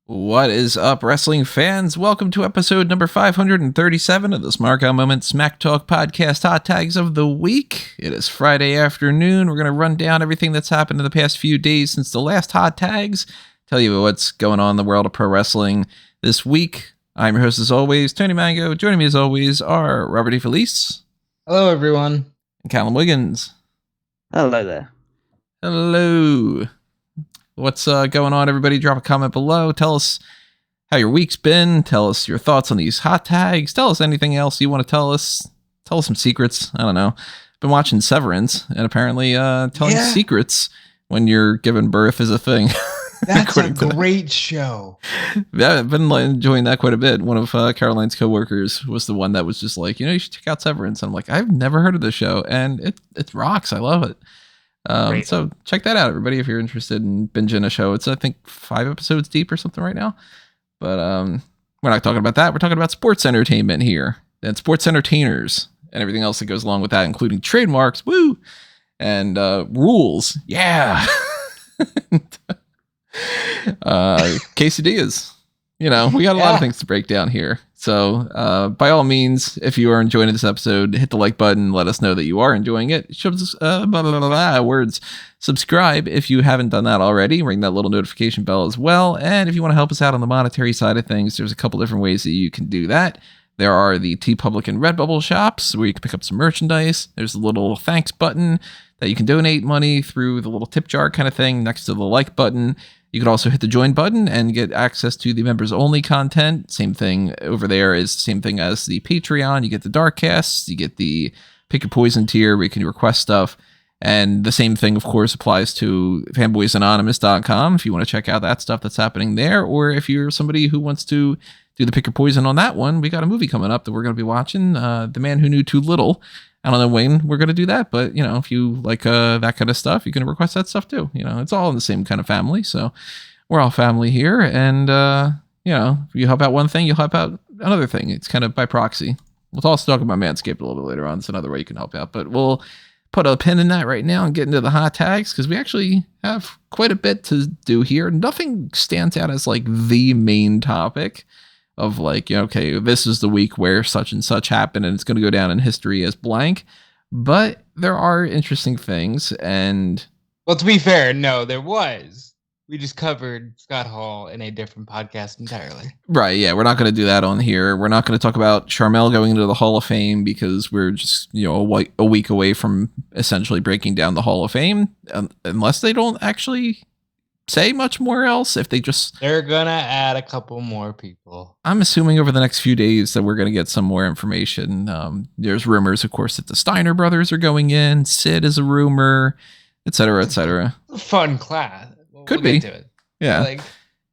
What is up, wrestling fans? Welcome to episode number 537 of the Smark Moment Smack Talk Podcast Hot Tags of the Week. It is Friday afternoon. We're going to run down everything that's happened in the past few days since the last Hot Tags. Tell you what's going on in the world of pro wrestling this week. I'm your host as always, Tony Mango. Joining me as always are Robert D. Felice. Hello, everyone. And Callum Wiggins. Hello there. Hello. What's going on, everybody? Drop a comment below. Tell us how your week's been. Tell us your thoughts on these hot tags. Tell us anything else you want to tell us. Tell us some secrets. I don't know. Been watching Severance, and apparently telling secrets when you're giving birth is a thing. That's a great show. Yeah, I've been enjoying that quite a bit. One of Caroline's coworkers was the one that was just like, you should check out Severance. And I'm like, I've never heard of this show, and it rocks. I love it. So check that out, everybody, if you're interested in binging a show. It's, I think, 5 episodes deep or something right now. But we're not talking about that. We're talking about sports entertainment here and sports entertainers and everything else that goes along with that, including trademarks, woo, and rules. Yeah. Quesadillas. We got a lot of things to break down here. So by all means, if you are enjoying this episode, hit the like button. Let us know that you are enjoying it. Words. Subscribe if you haven't done that already. Ring that little notification bell as well. And if you want to help us out on the monetary side of things, there's a couple different ways that you can do that. There are the TeePublic and Redbubble shops where you can pick up some merchandise. There's a little thanks button that you can donate money through the little tip jar kind of thing next to the like button. You could also hit the join button and get access to the members only content. Same thing over there is the same thing as the Patreon. You get the dark casts, you get the pick your poison tier where you can request stuff. And the same thing, of course, applies to fanboysanonymous.com if you want to check out that stuff that's happening there. Or if you're somebody who wants to do the pick your poison on that one, we got a movie coming up that we're going to be watching, The Man Who Knew Too Little. I don't know when we're going to do that, but, if you like that kind of stuff, you can request that stuff too. It's all in the same kind of family. So we're all family here. And, if you help out one thing, you'll help out another thing. It's kind of by proxy. We'll also talk about Manscaped a little bit later on. It's another way you can help out. But we'll put a pin in that right now and get into the hot tags because we actually have quite a bit to do here. Nothing stands out as like the main topic of like, okay, this is the week where such and such happened and it's going to go down in history as blank. But there are interesting things. And well, to be fair, no, there was. We just covered Scott Hall in a different podcast entirely. Right. Yeah. We're not going to do that on here. We're not going to talk about Sharmell going into the Hall of Fame because we're just, a week away from essentially breaking down the Hall of Fame, unless they don't actually say much more else. If they're gonna add a couple more people. I'm assuming over the next few days that we're gonna get some more information. There's rumors, of course, that the Steiner brothers are going in. Sid is a rumor, etc., etc. Fun class. Could be. Get to it. Yeah.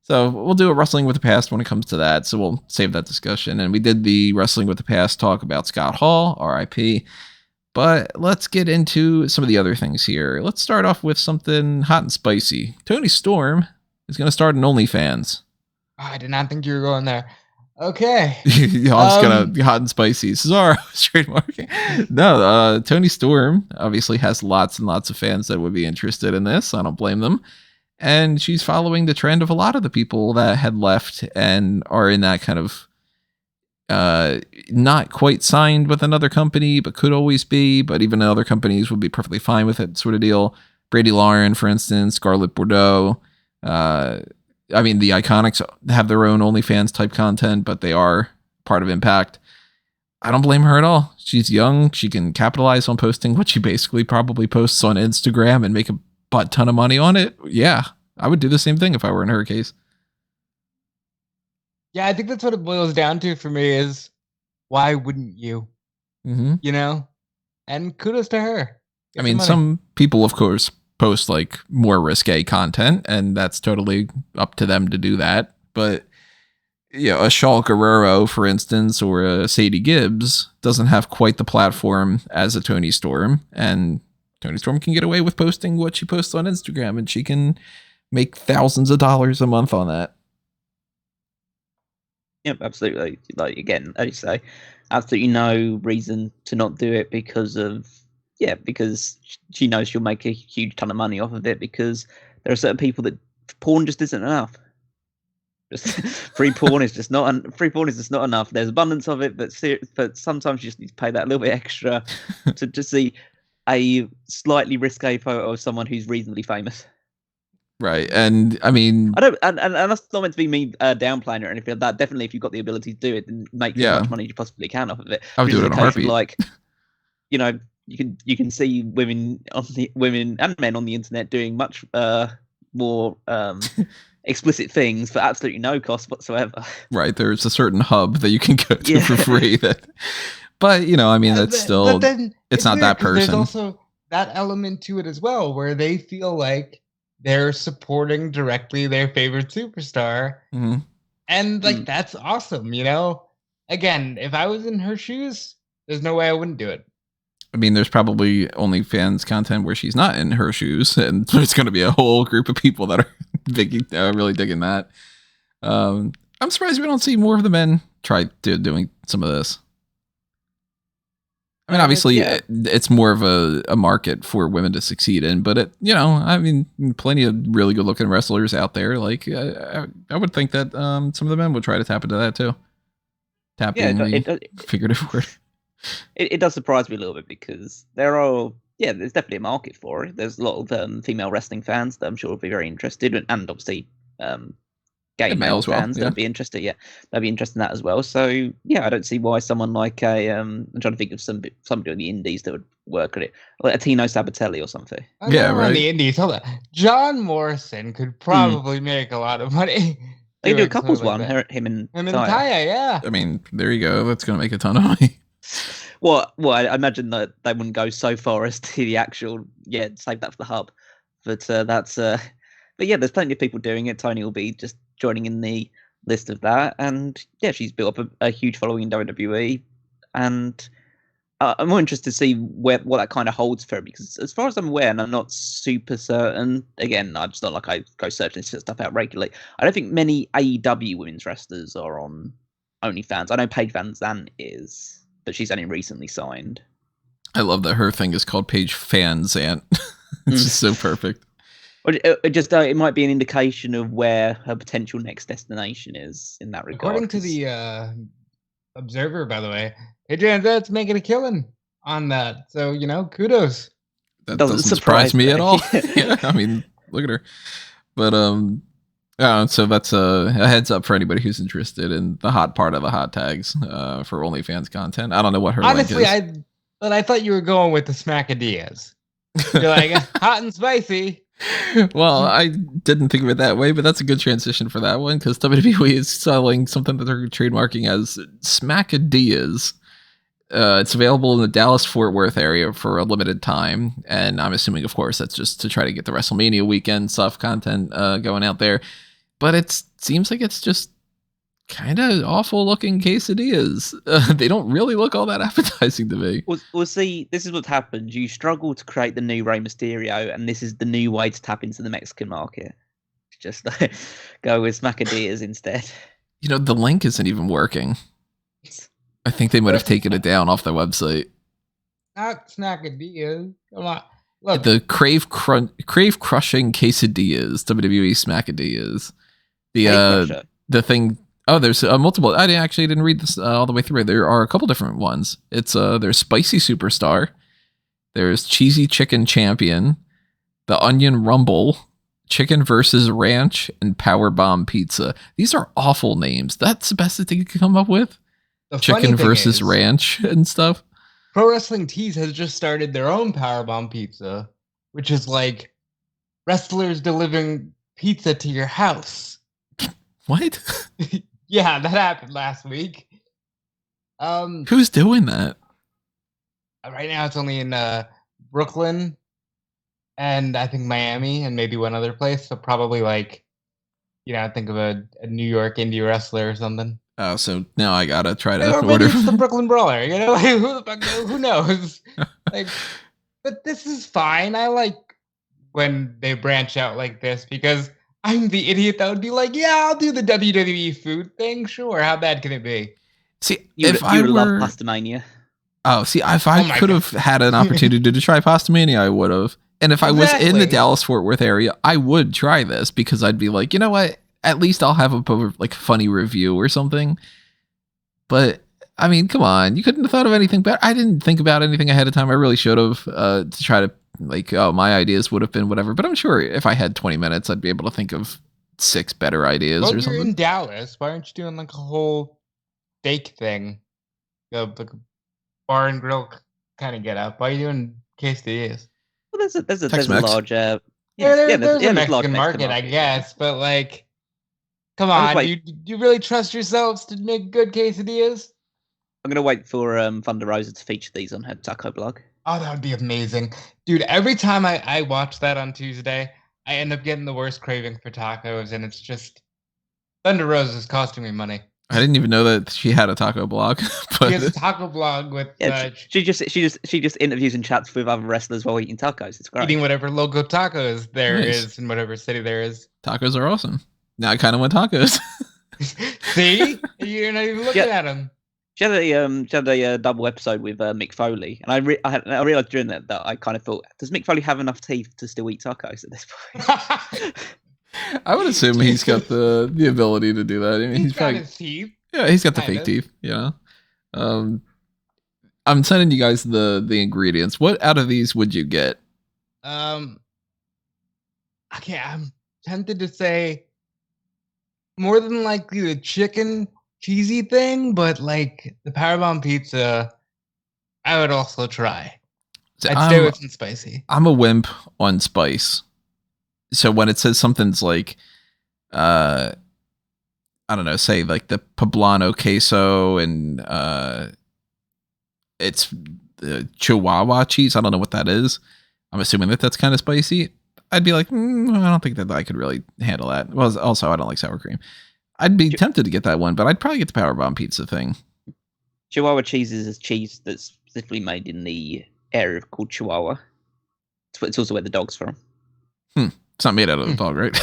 So we'll do a wrestling with the past when it comes to that. So we'll save that discussion. And we did the wrestling with the past talk about Scott Hall, RIP. But let's get into some of the other things here. Let's start off with something hot and spicy. Toni Storm is going to start an OnlyFans. Oh, I did not think you were going there. Okay. I'm just going to be hot and spicy. Cesaro trademarking. No, Toni Storm obviously has lots and lots of fans that would be interested in this. I don't blame them. And she's following the trend of a lot of the people that had left and are in that kind of not quite signed with another company, but could always be, but even other companies would be perfectly fine with it sort of deal. Brady Lauren, for instance, Scarlett Bordeaux. The Iconics have their own OnlyFans type content, but they are part of Impact. I don't blame her at all. She's young. She can capitalize on posting what she basically probably posts on Instagram and make a butt ton of money on it. Yeah, I would do the same thing if I were in her case. Yeah, I think that's what it boils down to for me is why wouldn't you? Mm-hmm. And kudos to her. Some people, of course, post like more risque content, and that's totally up to them to do that. But a Shaul Guerrero, for instance, or a Sadie Gibbs doesn't have quite the platform as a Toni Storm, and Toni Storm can get away with posting what she posts on Instagram, and she can make thousands of dollars a month on that. Yep, absolutely. Like, again, as you say, absolutely no reason to not do it because of yeah, because she knows she'll make a huge ton of money off of it, because there are certain people that porn just isn't enough. Just free porn is just not enough. There's abundance of it, but sometimes you just need to pay that little bit extra to just see a slightly risque photo of someone who's reasonably famous. Right, and I mean, I don't, and that's not meant to be me downplaying or anything like that. Definitely, if you've got the ability to do it, then make as much money as you possibly can off of it. I would do it in a heartbeat. Like, you know, you can see women and men on the internet doing much more explicit things for absolutely no cost whatsoever. Right, there's a certain hub that you can go to for free. But I mean, that's still it's not that person. There's also that element to it as well, where they feel like they're supporting directly their favorite superstar. Mm-hmm. And like, that's awesome. Again, if I was in her shoes, there's no way I wouldn't do it. I mean, there's probably OnlyFans content where she's not in her shoes, and there's going to be a whole group of people that are really digging that. I'm surprised we don't see more of the men try doing some of this. I mean, obviously, it's more of a market for women to succeed in, but I mean, plenty of really good looking wrestlers out there. Like, I would think that some of the men would try to tap into that too. Figurative word. It does surprise me a little bit, because there's definitely a market for it. There's a lot of female wrestling fans that I'm sure will be very interested, and obviously gay male fans that'd be interested. Yeah, they'd be interested in that as well. So yeah, I don't see why someone like I'm trying to think of somebody on the indies that would work at it, like a Tino Sabatelli or something. Yeah, right. On the indies, hold on. John Morrison could probably make a lot of money. They do a couples one, him and Taya, yeah. I mean, there you go. That's gonna make a ton of money. Well, I imagine that they wouldn't go so far as to the actual, save that for the hub. But but yeah, there's plenty of people doing it. Toni will be just joining in the list of that, and yeah, she's built up a huge following in WWE, and I'm more interested to see what that kind of holds for her, because as far as I'm aware, and I'm not super certain, again, I just not like I go searching this stuff out regularly, I don't think many AEW women's wrestlers are on OnlyFans. I know Paige Van Zandt is, but she's only recently signed. I love that her thing is called Paige Van Zandt. It's just so perfect. It might be an indication of where her potential next destination is in that regard. According to the Observer, by the way, Paige Van Zandt's making a killing on that. So, kudos. That doesn't surprise me at all. Yeah, I mean, look at her. But so that's a heads up for anybody who's interested in the hot part of the hot tags for OnlyFans content. I don't know what her link is. I thought you were going with the Smackadillas. You're like, hot and spicy. Well, I didn't think of it that way, but that's a good transition for that one, because WWE is selling something that they're trademarking as Smackadillas. It's available in the Dallas-Fort Worth area for a limited time, and I'm assuming, of course, that's just to try to get the WrestleMania weekend stuff content going out there. But it seems like it's just kind of awful looking quesadillas. They don't really look all that appetizing to me. Well, see, this is what happens. You struggle to create the new Rey Mysterio, and this is the new way to tap into the Mexican market. Just go with Smackadillas instead. The link isn't even working. I think they might have taken it down off their website. Not Smackadillas. Come on. Look. The crave crushing quesadillas, WWE Smackadillas. The thing. Oh, there's multiple. I didn't read this all the way through. There are a couple different ones. It's there's Spicy Superstar, there's Cheesy Chicken Champion, the Onion Rumble, Chicken versus Ranch, and Power Bomb Pizza. These are awful names. That's the best that you could come up with. Chicken versus Ranch and stuff. Pro Wrestling Tees has just started their own Power Bomb Pizza, which is like wrestlers delivering pizza to your house. What? Yeah, that happened last week. Who's doing that? Right now it's only in Brooklyn and I think Miami and maybe one other place. So probably like, think of a New York indie wrestler or something. Oh, so now I gotta try to or maybe it's the Brooklyn Brawler. Who the fuck knows? Who knows? But this is fine. I like when they branch out like this, because I'm the idiot that would be like, yeah, I'll do the WWE food thing. Sure. How bad can it be? See, you would love Pastamania. Oh, see, if I could have had an opportunity to try Pasta Mania, I would have. And if I was in the Dallas-Fort Worth area, I would try this because I'd be like, you know what? At least I'll have a like funny review or something. But I mean, come on, you couldn't have thought of anything better. I didn't think about anything ahead of time. I really should have to try to like, oh, my ideas would have been whatever. But I'm sure if I had 20 minutes, I'd be able to think of 6 better ideas or something. You're in Dallas. Why aren't you doing like a whole fake thing? Like a bar and grill kind of get up. Why are you doing quesadillas? Well, there's a large there's a Mexican market, I guess, but like, come on, do you really trust yourselves to make good quesadillas? I'm gonna wait for Thunder Rosa to feature these on her taco blog. Oh, that would be amazing, dude! Every time I watch that on Tuesday, I end up getting the worst craving for tacos, and it's just Thunder Rosa's costing me money. I didn't even know that she had a taco blog. But she has a taco blog with. She just interviews and chats with other wrestlers while eating tacos. It's great. Eating whatever local tacos there is in whatever city there is. Tacos are awesome. Now I kind of want tacos. See, you're not even looking at them. She had a double episode with Mick Foley, and I realized during that I kind of thought, does Mick Foley have enough teeth to still eat tacos at this point? I would assume he's got the ability to do that. I mean, he's got his teeth. Yeah, he's got the fake teeth. Yeah. I'm sending you guys the ingredients. What out of these would you get? Okay, I'm tempted to say more than likely the chicken cheesy thing, but like the Powerbomb pizza, I would also try. I'd stay with some spicy. I'm a wimp on spice. So when it says something's like, I don't know, say like the poblano queso and it's the Chihuahua cheese. I don't know what that is. I'm assuming that that's kind of spicy. I'd be like, I don't think that I could really handle that. Well, also, I don't like sour cream. I'd be tempted to get that one, but I'd probably get the Powerbomb pizza thing. Chihuahua cheese is a cheese that's specifically made in the area called Chihuahua. It's also where the dog's from. It's not made out of the dog, right?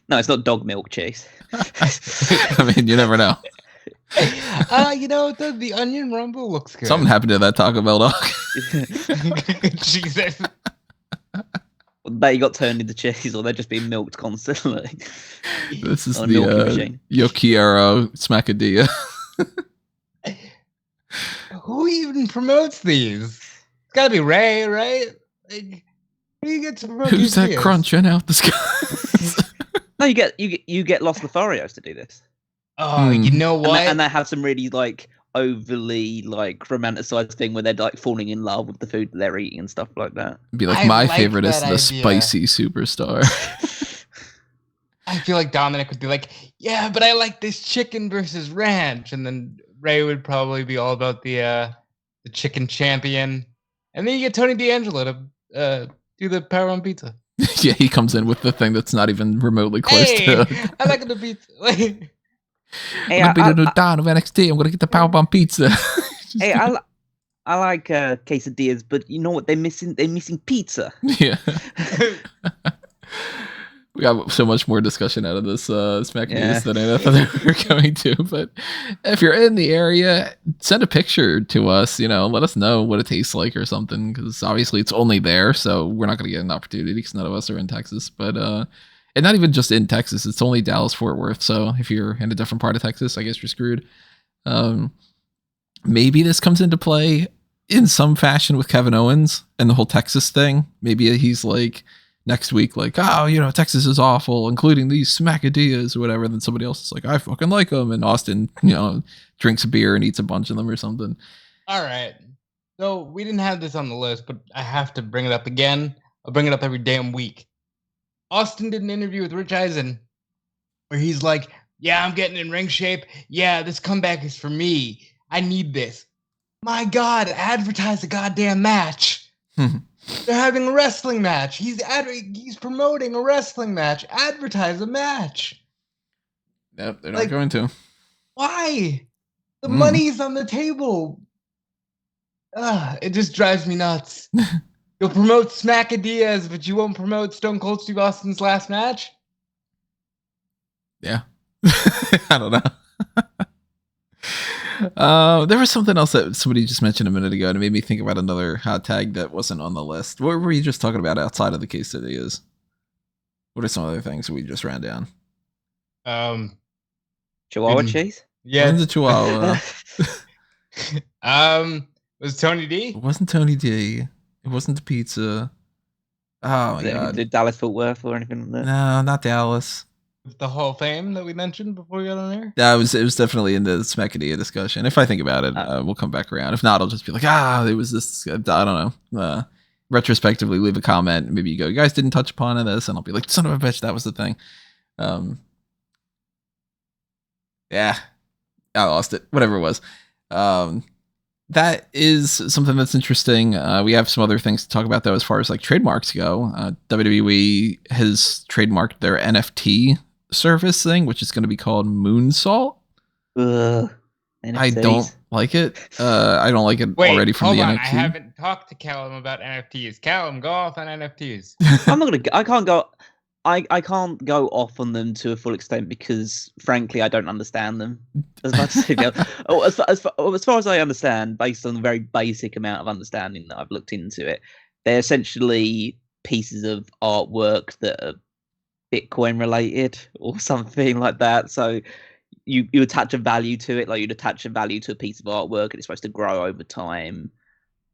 No, it's not dog milk cheese. I mean, you never know. The onion rumble looks good. Something happened to that Taco Bell dog. Jesus. They got turned into cheese, or they're just being milked constantly. This is the Yo Quiero Smackadilla. Who even promotes these? It's gotta be Ray, right? Like, who you get to promote? Who's that crunching out the sky? No, you get Los Lotharios to do this. Oh, you know what? And they have some really like overly like romanticized thing where they're like falling in love with the food that they're eating and stuff like that. Be like, my favorite is the spicy superstar. I feel like Dominic would be like, yeah, but I like this chicken versus ranch, and then Ray would probably be all about the chicken champion, and then you get Tony D'Angelo to do the Powerbomb pizza. Yeah, he comes in with the thing that's not even remotely close to. I like the pizza. Hey, I'm gonna be the new Don of NXT. I'm gonna get the Powerbomb pizza. Hey, I like quesadillas, but you know what? They're missing pizza. Yeah. We got so much more discussion out of this Smackadillas than I thought we were going to. But if you're in the area, send a picture to us. Let us know what it tastes like or something. Because obviously it's only there, so we're not going to get an opportunity because none of us are in Texas. But and not even just in Texas, it's only Dallas-Fort Worth. So if you're in a different part of Texas, I guess you're screwed. Maybe this comes into play in some fashion with Kevin Owens and the whole Texas thing. Maybe he's like, next week, like, Texas is awful, including these Smackadillas or whatever. Then somebody else is like, I fucking like them. And Austin, drinks a beer and eats a bunch of them or something. All right. So we didn't have this on the list, but I have to bring it up again. I'll bring it up every damn week. Austin did an interview with Rich Eisen where he's like, yeah, I'm getting in ring shape. Yeah, this comeback is for me. I need this. My God, advertise a goddamn match. They're having a wrestling match. He's promoting a wrestling match. Advertise a match. Yep, they're not going to. Why? The money's on the table. It just drives me nuts. You'll promote Smackadillas, but you won't promote Stone Cold Steve Austin's last match? Yeah. I don't know. There was something else that somebody just mentioned a minute ago, and it made me think about another hot tag that wasn't on the list. What were you just talking about outside of the case studies? What are some other things we just ran down? Chihuahua cheese? Yeah. Wasn't the Chihuahua. Was Tony D? It wasn't Tony D. It wasn't the pizza. Oh my god. Did Dallas Fort Worth or anything like that? No, not Dallas. The Hall of Fame that we mentioned before we got on there? Yeah, it was definitely in the Smackadillas discussion. If I think about it, we'll come back around. If not, I'll just be like, it was this, I don't know. Retrospectively, leave a comment. Maybe you go, you guys didn't touch upon this, and I'll be like, son of a bitch, that was the thing. Yeah, I lost it. Whatever it was. That is something that's interesting. We have some other things to talk about, though, as far as like trademarks go. WWE has trademarked their NFT service thing, which is going to be called Moonsault. I don't like it. I don't like it already from the NFT. I haven't talked to Callum about NFTs. Callum, go off on NFTs. I'm not gonna. I can't go. I can't go off on them to a full extent because, frankly, I don't understand them as much as as far as I understand, based on the very basic amount of understanding that I've looked into it, they're essentially pieces of artwork that are Bitcoin related or something like that. So you attach a value to it, like you'd attach a value to a piece of artwork, and it's supposed to grow over time.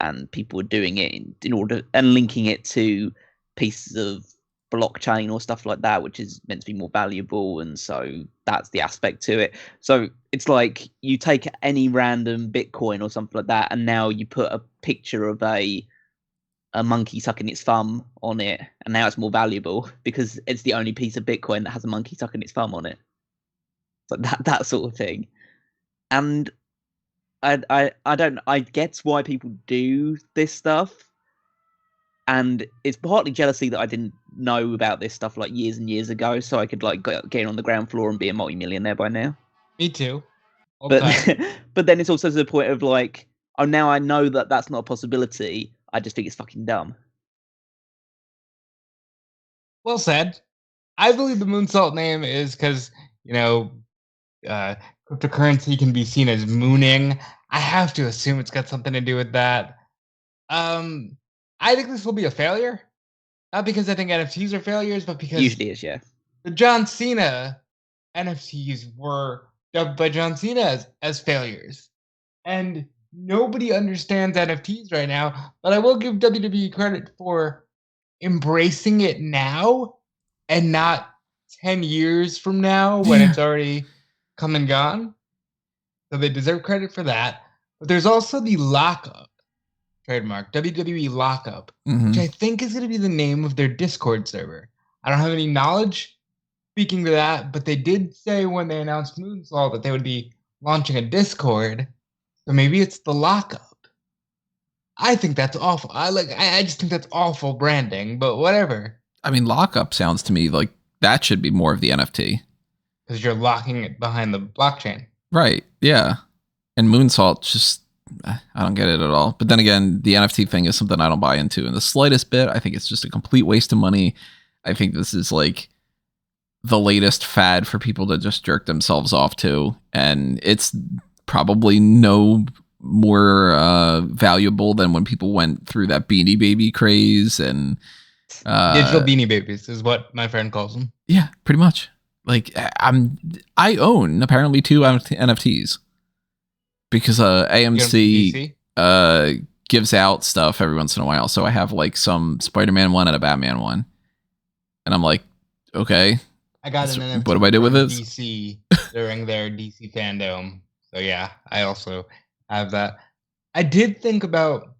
And people are doing it in order and linking it to pieces of blockchain or stuff like that, which is meant to be more valuable, and so that's the aspect to it. So it's like you take any random Bitcoin or something like that, and now you put a picture of a monkey sucking its thumb on it, and now it's more valuable because it's the only piece of Bitcoin that has a monkey sucking its thumb on it. So that sort of thing. And I get why people do this stuff. And it's partly jealousy that I didn't know about this stuff like years and years ago, so I could like get on the ground floor and be a multi-millionaire by now. Me too. But then it's also to the point of like, oh, now I know that that's not a possibility. I just think it's fucking dumb. Well said. I believe the Moonsault name is because, cryptocurrency can be seen as mooning. I have to assume it's got something to do with that. I think this will be a failure. Not because I think NFTs are failures, but because usually is, yeah. The John Cena NFTs were dubbed by John Cena as failures. And nobody understands NFTs right now, but I will give WWE credit for embracing it now and not 10 years from now when it's already come and gone. So they deserve credit for that. But there's also the Lockup trademark, WWE Lockup, which I think is going to be the name of their Discord server. I don't have any knowledge speaking to that, but they did say when they announced Moonsault that they would be launching a Discord. So maybe it's the Lockup. I think that's awful. I just think that's awful branding, but whatever. I mean, Lockup sounds to me like that should be more of the NFT. Because you're locking it behind the blockchain. Right, yeah. And Moonsault, just, I don't get it at all. But then again, the NFT thing is something I don't buy into in the slightest bit. I think it's just a complete waste of money. I think this is like the latest fad for people to just jerk themselves off to. And it's probably no more valuable than when people went through that Beanie Baby craze and digital Beanie Babies is what my friend calls them. Yeah, pretty much. Like I own apparently 2 NFTs because AMC gives out stuff every once in a while. So I have like some Spider-Man one and a Batman one, and I'm like, okay, I got an NFT. What do I do with this? DC during their DC fandom. So yeah, I also have that. I did think about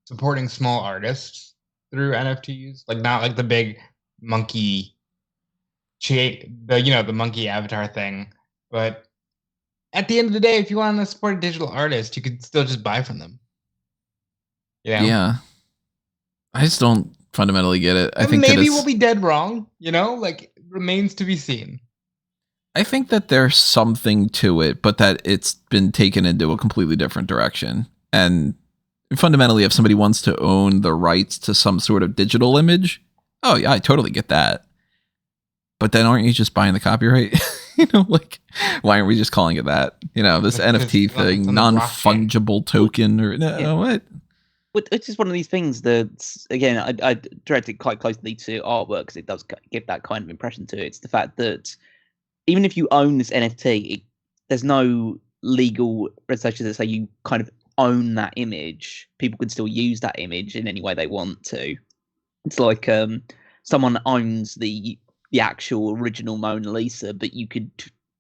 supporting small artists through NFTs, like not like the big monkey, the monkey avatar thing. But at the end of the day, if you want to support a digital artist, you could still just buy from them. Yeah. I just don't fundamentally get it. I think maybe we'll be dead wrong. Like remains to be seen. I think that there's something to it, but that it's been taken into a completely different direction. And fundamentally, if somebody wants to own the rights to some sort of digital image, oh yeah, I totally get that. But then aren't you just buying the copyright? Like, why aren't we just calling it that? This NFT thing, non-fungible token, or what? It's just one of these things that, again, I direct it quite closely to artwork because it does give that kind of impression to it. It's the fact that even if you own this NFT, there's no legal regulations that say you kind of own that image. People can still use that image in any way they want to. It's like someone owns the actual original Mona Lisa, but you could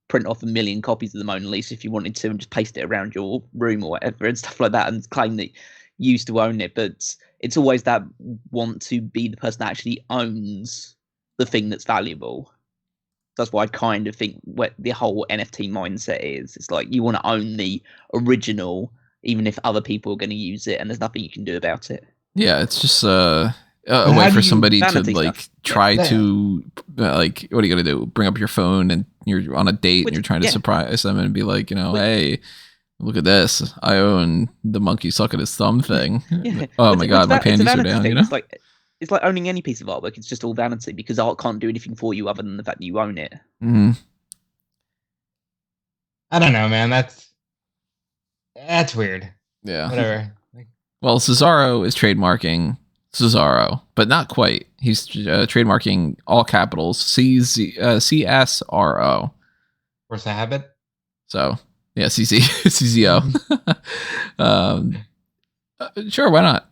print off 1 million copies of the Mona Lisa if you wanted to and just paste it around your room or whatever and stuff like that and claim that you used to own it. But it's always that want to be the person that actually owns the thing that's valuable. That's why I kind of think what the whole NFT mindset is. It's like you want to own the original, even if other people are going to use it, and there's nothing you can do about it. Yeah, it's just a way for somebody to like try to like, what are you gonna do? Bring up your phone and you're on a date and you're trying to surprise them and be like, hey, look at this. I own the monkey sucking his thumb thing. Yeah. Oh my god, my panties are down. It's like owning any piece of artwork. It's just all vanity because art can't do anything for you other than the fact that you own it. Mm-hmm. I don't know, man. That's weird. Yeah. Whatever. Well, Cesaro is trademarking Cesaro, but not quite. He's trademarking all capitals CSRO. Of course, I have it. So yeah, CZO. Sure, why not?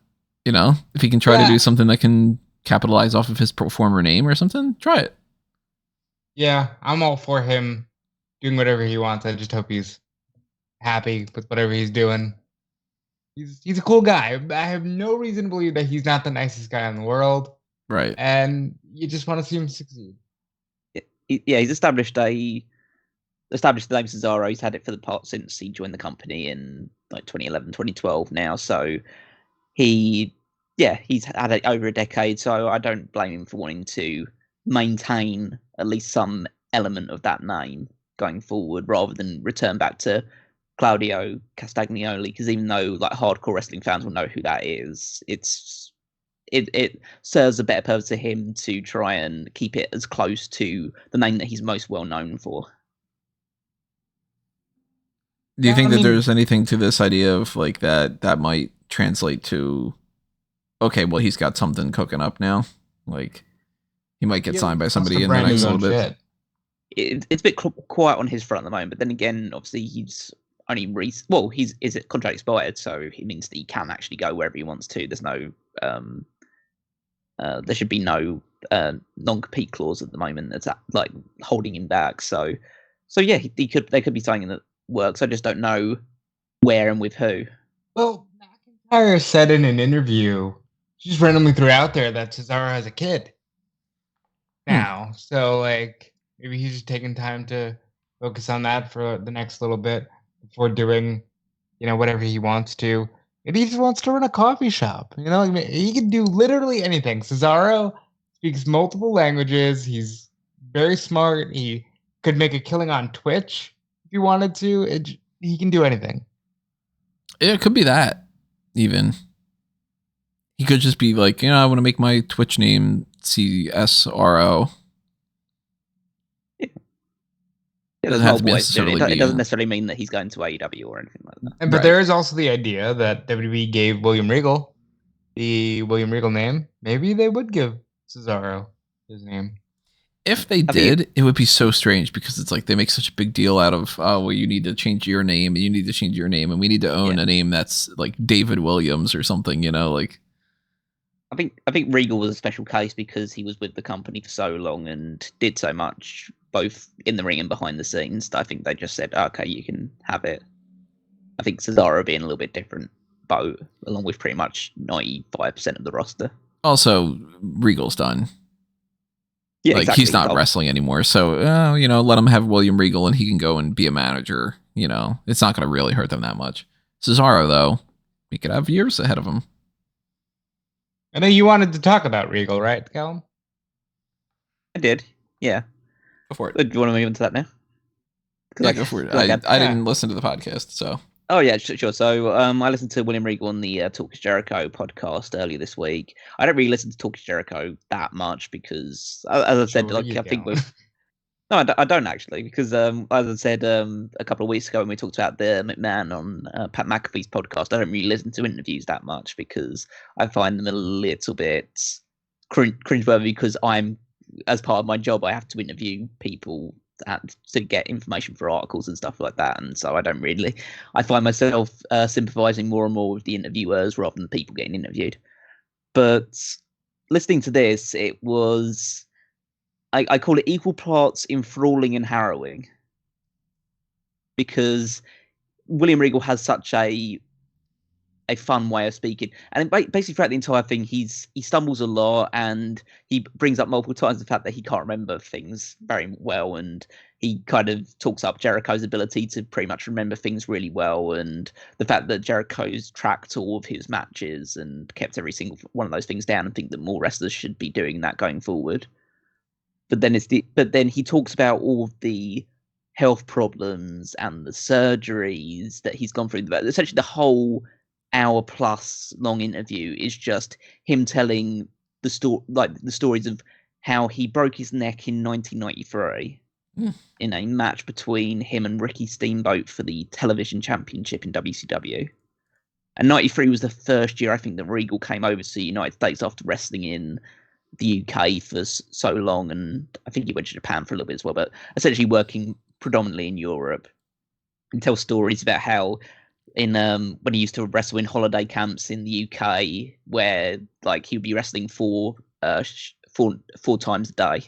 If he can try to do something that can capitalize off of his former name or something, try it. Yeah, I'm all for him doing whatever he wants. I just hope he's happy with whatever he's doing. He's a cool guy. I have no reason to believe that he's not the nicest guy in the world. Right. And you just want to see him succeed. Yeah, he's established the name Cesaro. He's had it for the part since he joined the company in like 2011, 2012 now. So he's had it over a decade. So I don't blame him for wanting to maintain at least some element of that name going forward rather than return back to Claudio Castagnoli, because even though like hardcore wrestling fans will know who that is, it serves a better purpose to him to try and keep it as close to the name that he's most well known for. Do you think that there's anything to this idea of like that might translate to, okay, well, he's got something cooking up now, like he might get signed by somebody in the next little bit. It's a bit quiet on his front at the moment, but then again, obviously he's only his contract expired, so it means that he can actually go wherever he wants to. There's no there should be no non-compete clause at the moment that's like holding him back. So yeah, there could be something that works. I just don't know where and with who. Well, McIntyre said in an interview, she just randomly threw out there that Cesaro has a kid now. So like maybe he's just taking time to focus on that for the next little bit before doing, whatever he wants to. Maybe he just wants to run a coffee shop. He can do literally anything. Cesaro speaks multiple languages. He's very smart. He could make a killing on Twitch if he wanted to. He can do anything. It could be that, even. He could just be like, I want to make my Twitch name CSRO. It doesn't necessarily mean that he's going to AEW or anything like that. But there is also the idea that WWE gave William Regal the William Regal name. Maybe they would give Cesaro his name. If they did, it would be so strange because it's like they make such a big deal out of, you need to change your name and you need to change your name and we need to own a name that's like David Williams or something, like. I think Regal was a special case because he was with the company for so long and did so much, both in the ring and behind the scenes. I think they just said, okay, you can have it. I think Cesaro being a little bit different boat, along with pretty much 95% of the roster. Also, Regal's done. Yeah, like exactly. He's not wrestling anymore, so let him have William Regal and he can go and be a manager. It's not going to really hurt them that much. Cesaro, though, he could have years ahead of him. I know you wanted to talk about Regal, right, Callum? I did, yeah. Go for it. Do you want to move into that now? Yeah, go for it. I didn't listen to the podcast, so. Oh, yeah, sure. So I listened to William Regal on the Talk is Jericho podcast earlier this week. I don't really listen to Talk is Jericho that much because, as I said, I think No, I don't actually, because as I said a couple of weeks ago when we talked about the McMahon on Pat McAfee's podcast, I don't really listen to interviews that much because I find them a little bit cringeworthy because as part of my job, I have to interview people to get information for articles and stuff like that. And so I find myself sympathizing more and more with the interviewers rather than the people getting interviewed. But listening to this, it was... I call it equal parts enthralling and harrowing, because William Regal has such a fun way of speaking, and basically throughout the entire thing, he stumbles a lot, and he brings up multiple times the fact that he can't remember things very well, and he kind of talks up Jericho's ability to pretty much remember things really well, and the fact that Jericho's tracked all of his matches and kept every single one of those things down, and think that more wrestlers should be doing that going forward. But then he talks about all of the health problems and the surgeries that he's gone through. Essentially, the whole hour-plus long interview is just him telling the stories of how he broke his neck in 1993 in a match between him and Ricky Steamboat for the television championship in WCW. And 93 was the first year, I think, that Regal came over to the United States after wrestling in the UK for so long, and I think he went to Japan for a little bit as well, but essentially working predominantly in Europe. He tells stories about how when he used to wrestle in holiday camps in the UK, where like he would be wrestling four times a day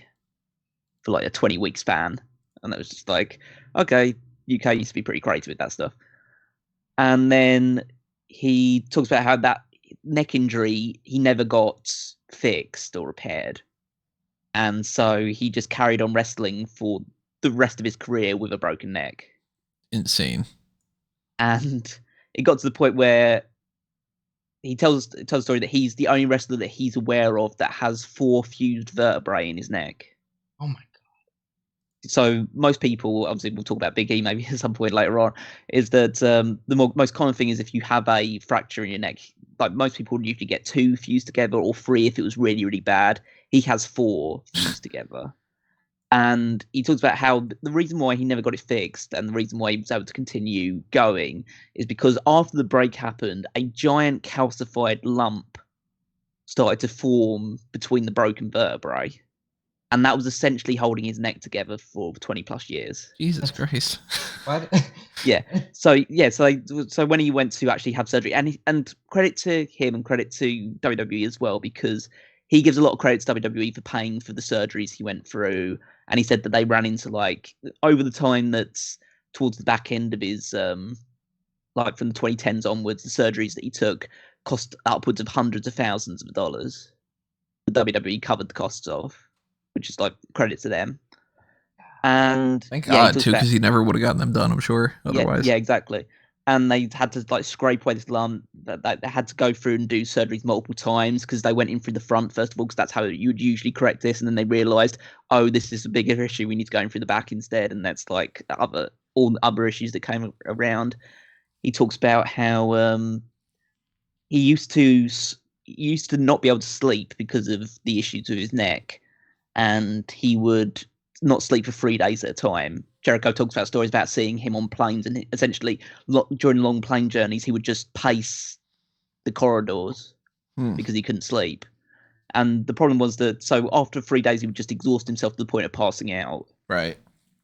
for like a 20-week span, and that was just like, okay, UK used to be pretty creative with that stuff. And then he talks about how that neck injury he never got fixed or repaired, and so he just carried on wrestling for the rest of his career with a broken neck. Insane. And it got to the point where he tells a story that he's the only wrestler that he's aware of that has 4 fused vertebrae in his neck. Oh my god. So most people, obviously we'll talk about Big E maybe at some point later on, is that the most common thing is if you have a fracture in your neck, like most people would usually get 2 fused together or 3 if it was really, really bad. He has 4 fused together. And he talks about how the reason why he never got it fixed and the reason why he was able to continue going is because after the break happened, a giant calcified lump started to form between the broken vertebrae. And that was essentially holding his neck together for 20 plus years. Jesus Christ. What? Yeah. So when he went to actually have surgery, and credit to him and credit to WWE as well, because he gives a lot of credit to WWE for paying for the surgeries he went through. And he said that they ran into, like, over the time that's towards the back end of his, like from the 2010s onwards, the surgeries that he took cost upwards of hundreds of thousands of dollars. The WWE covered the costs of, which is like credit to them. And thank God too, because he never would have gotten them done, I'm sure. Otherwise, yeah, exactly. And they had to like scrape away this lump. That they had to go through and do surgeries multiple times because they went in through the front first of all, because that's how you would usually correct this. And then they realised, oh, this is a bigger issue. We need to go in through the back instead. And that's like all the other issues that came around. He talks about how he used to not be able to sleep because of the issues with his neck, and he would not sleep for 3 days at a time. Jericho talks about stories about seeing him on planes, and essentially during long plane journeys, he would just pace the corridors because he couldn't sleep. And the problem was that, so after 3 days, he would just exhaust himself to the point of passing out. Right.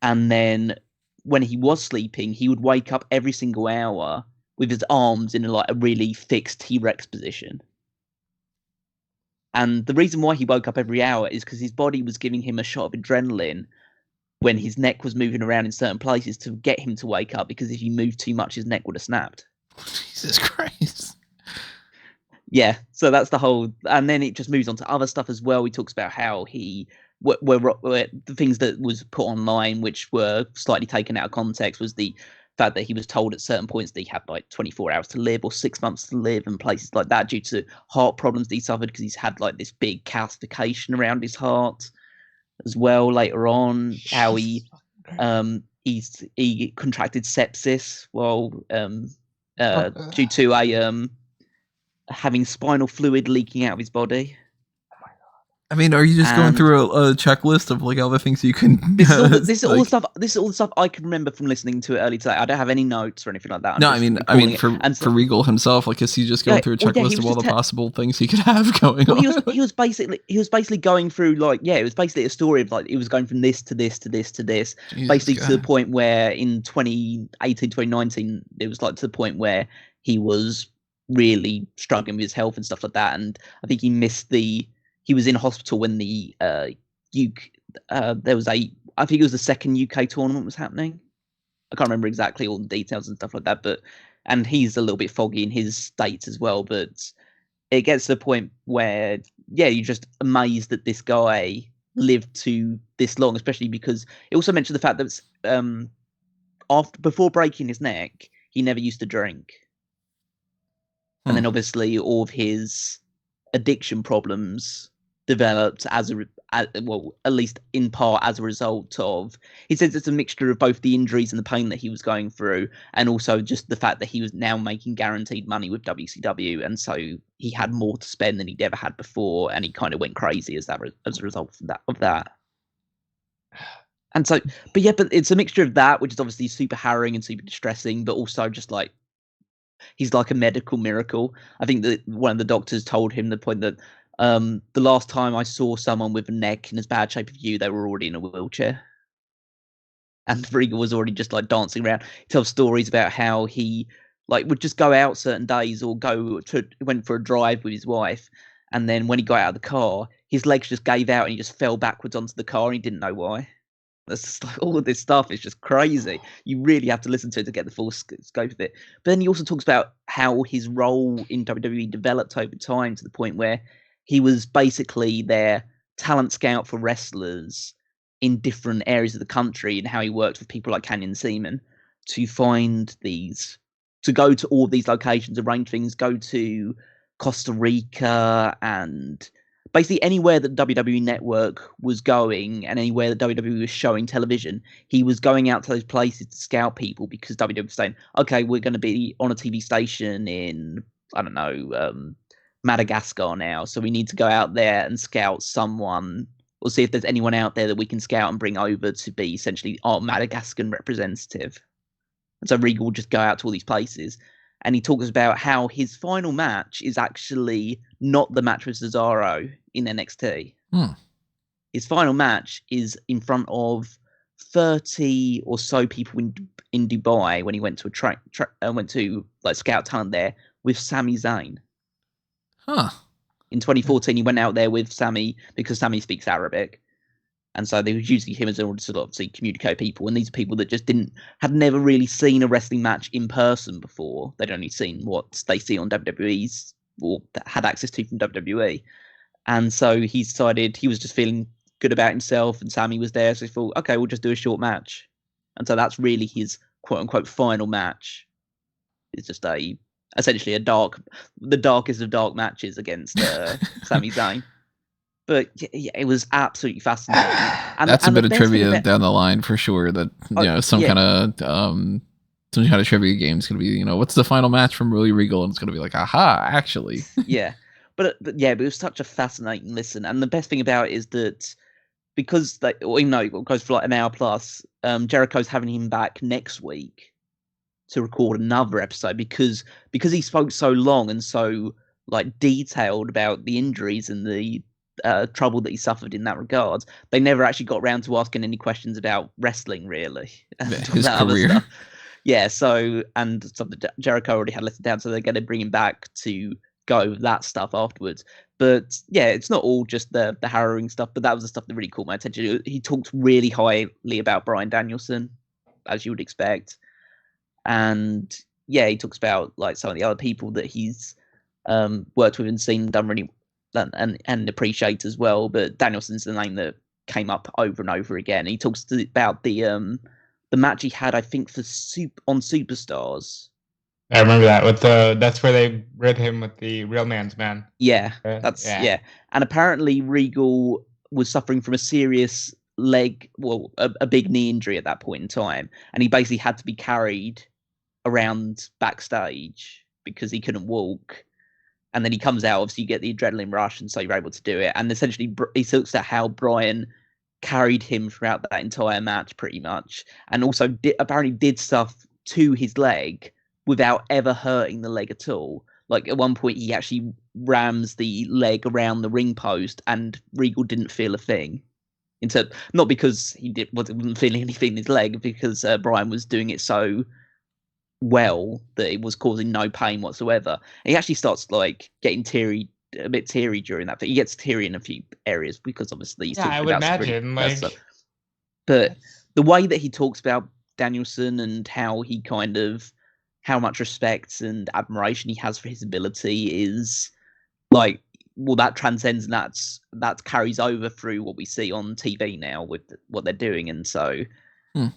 And then when he was sleeping, he would wake up every single hour with his arms in a really fixed T-Rex position. And the reason why he woke up every hour is because his body was giving him a shot of adrenaline when his neck was moving around in certain places to get him to wake up, because if he moved too much, his neck would have snapped. Jesus Christ. Yeah, so that's the whole... And then it just moves on to other stuff as well. He talks about how he... were the things that was put online, which were slightly taken out of context, was the fact that he was told at certain points that he had like 24 hours to live or 6 months to live and places like that due to heart problems that he suffered because he's had like this big calcification around his heart as well later on. How he contracted sepsis while due to having spinal fluid leaking out of his body. Oh my god. I mean, are you just going through a checklist of like all the things you can? This is all the stuff. This is all the stuff I can remember from listening to it early today. I don't have any notes or anything like that. No, I mean, for Regal himself, like, is he just going through a checklist of all the possible things he could have going on? He was basically going through it was basically a story of like he was going from this to this to this to this, basically to the point where in 2018, 2019, it was like to the point where he was really struggling with his health and stuff like that, and I think he was in hospital when the there was I think it was the second UK tournament was happening. I can't remember exactly all the details and stuff like that, and he's a little bit foggy in his states as well. But it gets to the point where you're just amazed that this guy lived to this long, especially because it also mentioned the fact that before breaking his neck, he never used to drink, and then obviously all of his addiction problems developed at least in part as a result of, he says it's a mixture of both the injuries and the pain that he was going through, and also just the fact that he was now making guaranteed money with WCW, and so he had more to spend than he'd ever had before, and he kind of went crazy as a result of that. And so, but it's a mixture of that, which is obviously super harrowing and super distressing, but also just like he's like a medical miracle. I think that one of the doctors told him the point that the last time I saw someone with a neck in as bad shape as you, they were already in a wheelchair. And Regal was already just like dancing around. He tells stories about how he like would just go out certain days or went for a drive with his wife, and then when he got out of the car, his legs just gave out and he just fell backwards onto the car and he didn't know why. That's just like all of this stuff is just crazy. You really have to listen to it to get the full scope of it. But then he also talks about how his role in WWE developed over time to the point where he was basically their talent scout for wrestlers in different areas of the country, and how he worked with people like Canyon Seaman to go to all of these locations, arrange things, go to Costa Rica, and basically anywhere that WWE Network was going and anywhere that WWE was showing television, he was going out to those places to scout people, because WWE was saying, okay, we're going to be on a TV station in, I don't know, Madagascar now, so we need to go out there and scout someone, or see if there's anyone out there that we can scout and bring over to be essentially our Madagascan representative. And so Regal will just go out to all these places, and he talks about how his final match is actually not the match with Cesaro in NXT. His final match is in front of 30 or so people in Dubai when he went to went to like scout talent there with Sami Zayn. In 2014, he went out there with Sami because Sami speaks Arabic, and so they were using him as an order to obviously communicate people. And these are people that just had never really seen a wrestling match in person before. They'd only seen what they see on WWE's or had access to from WWE. And so he decided he was just feeling good about himself, and Sami was there, so he thought, okay, we'll just do a short match. And so that's really his quote unquote final match. It's just essentially the darkest of dark matches against Sami Zayn. But yeah, it was absolutely fascinating. And that's a bit of trivia down the line for sure. That some kind of trivia game is going to be, what's the final match from Willie Regal, and it's going to be like, aha, actually. Yeah, but it was such a fascinating listen. And the best thing about it is that because even though it goes for like an hour plus, Jericho's having him back next week to record another episode because he spoke so long and so like detailed about the injuries and the trouble that he suffered in that regard. They never actually got around to asking any questions about wrestling, really. His career. Yeah, so Jericho already had let it down, so they're going to bring him back to go over that stuff afterwards. But yeah, it's not all just the harrowing stuff, but that was the stuff that really caught my attention. He talked really highly about Bryan Danielson, as you would expect. And yeah, he talks about like some of the other people that he's worked with and seen and done really and appreciate as well. But Danielson's the name that came up over and over again. He talks about the match he had, I think, on Superstars. I remember that that's where they rid him with the real man's man. Yeah, And apparently Regal was suffering from a serious a big knee injury at that point in time, and he basically had to be carried around backstage because he couldn't walk. And then he comes out, obviously you get the adrenaline rush, and so you're able to do it. And essentially he looks at how Bryan carried him throughout that entire match pretty much, and also apparently did stuff to his leg without ever hurting the leg at all. Like at one point he actually rams the leg around the ring post and Regal didn't feel a thing. Not because he wasn't feeling anything in his leg, because Bryan was doing it so well that it was causing no pain whatsoever. And he actually starts like getting a bit teary during that. But he gets teary in a few areas because obviously he's I would imagine but the way that he talks about Danielson and how he how much respect and admiration he has for his ability is like, well, that transcends and that carries over through what we see on TV now with what they're doing. And so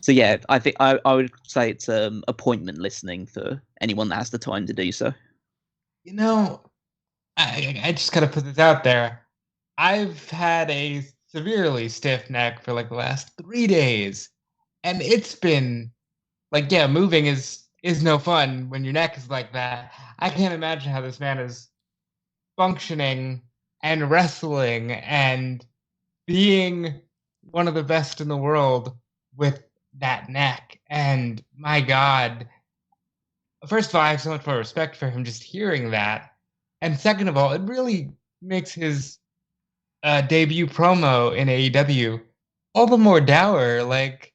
yeah, I think I would say it's appointment listening for anyone that has the time to do so. I just gotta put this out there. I've had a severely stiff neck for like the last 3 days, and it's been like, yeah, moving is no fun when your neck is like that. I can't imagine how this man is functioning and wrestling and being one of the best in the world with that neck. And my God, first of all, I have so much more respect for him just hearing that. And second of all, it really makes his debut promo in AEW all the more dour, like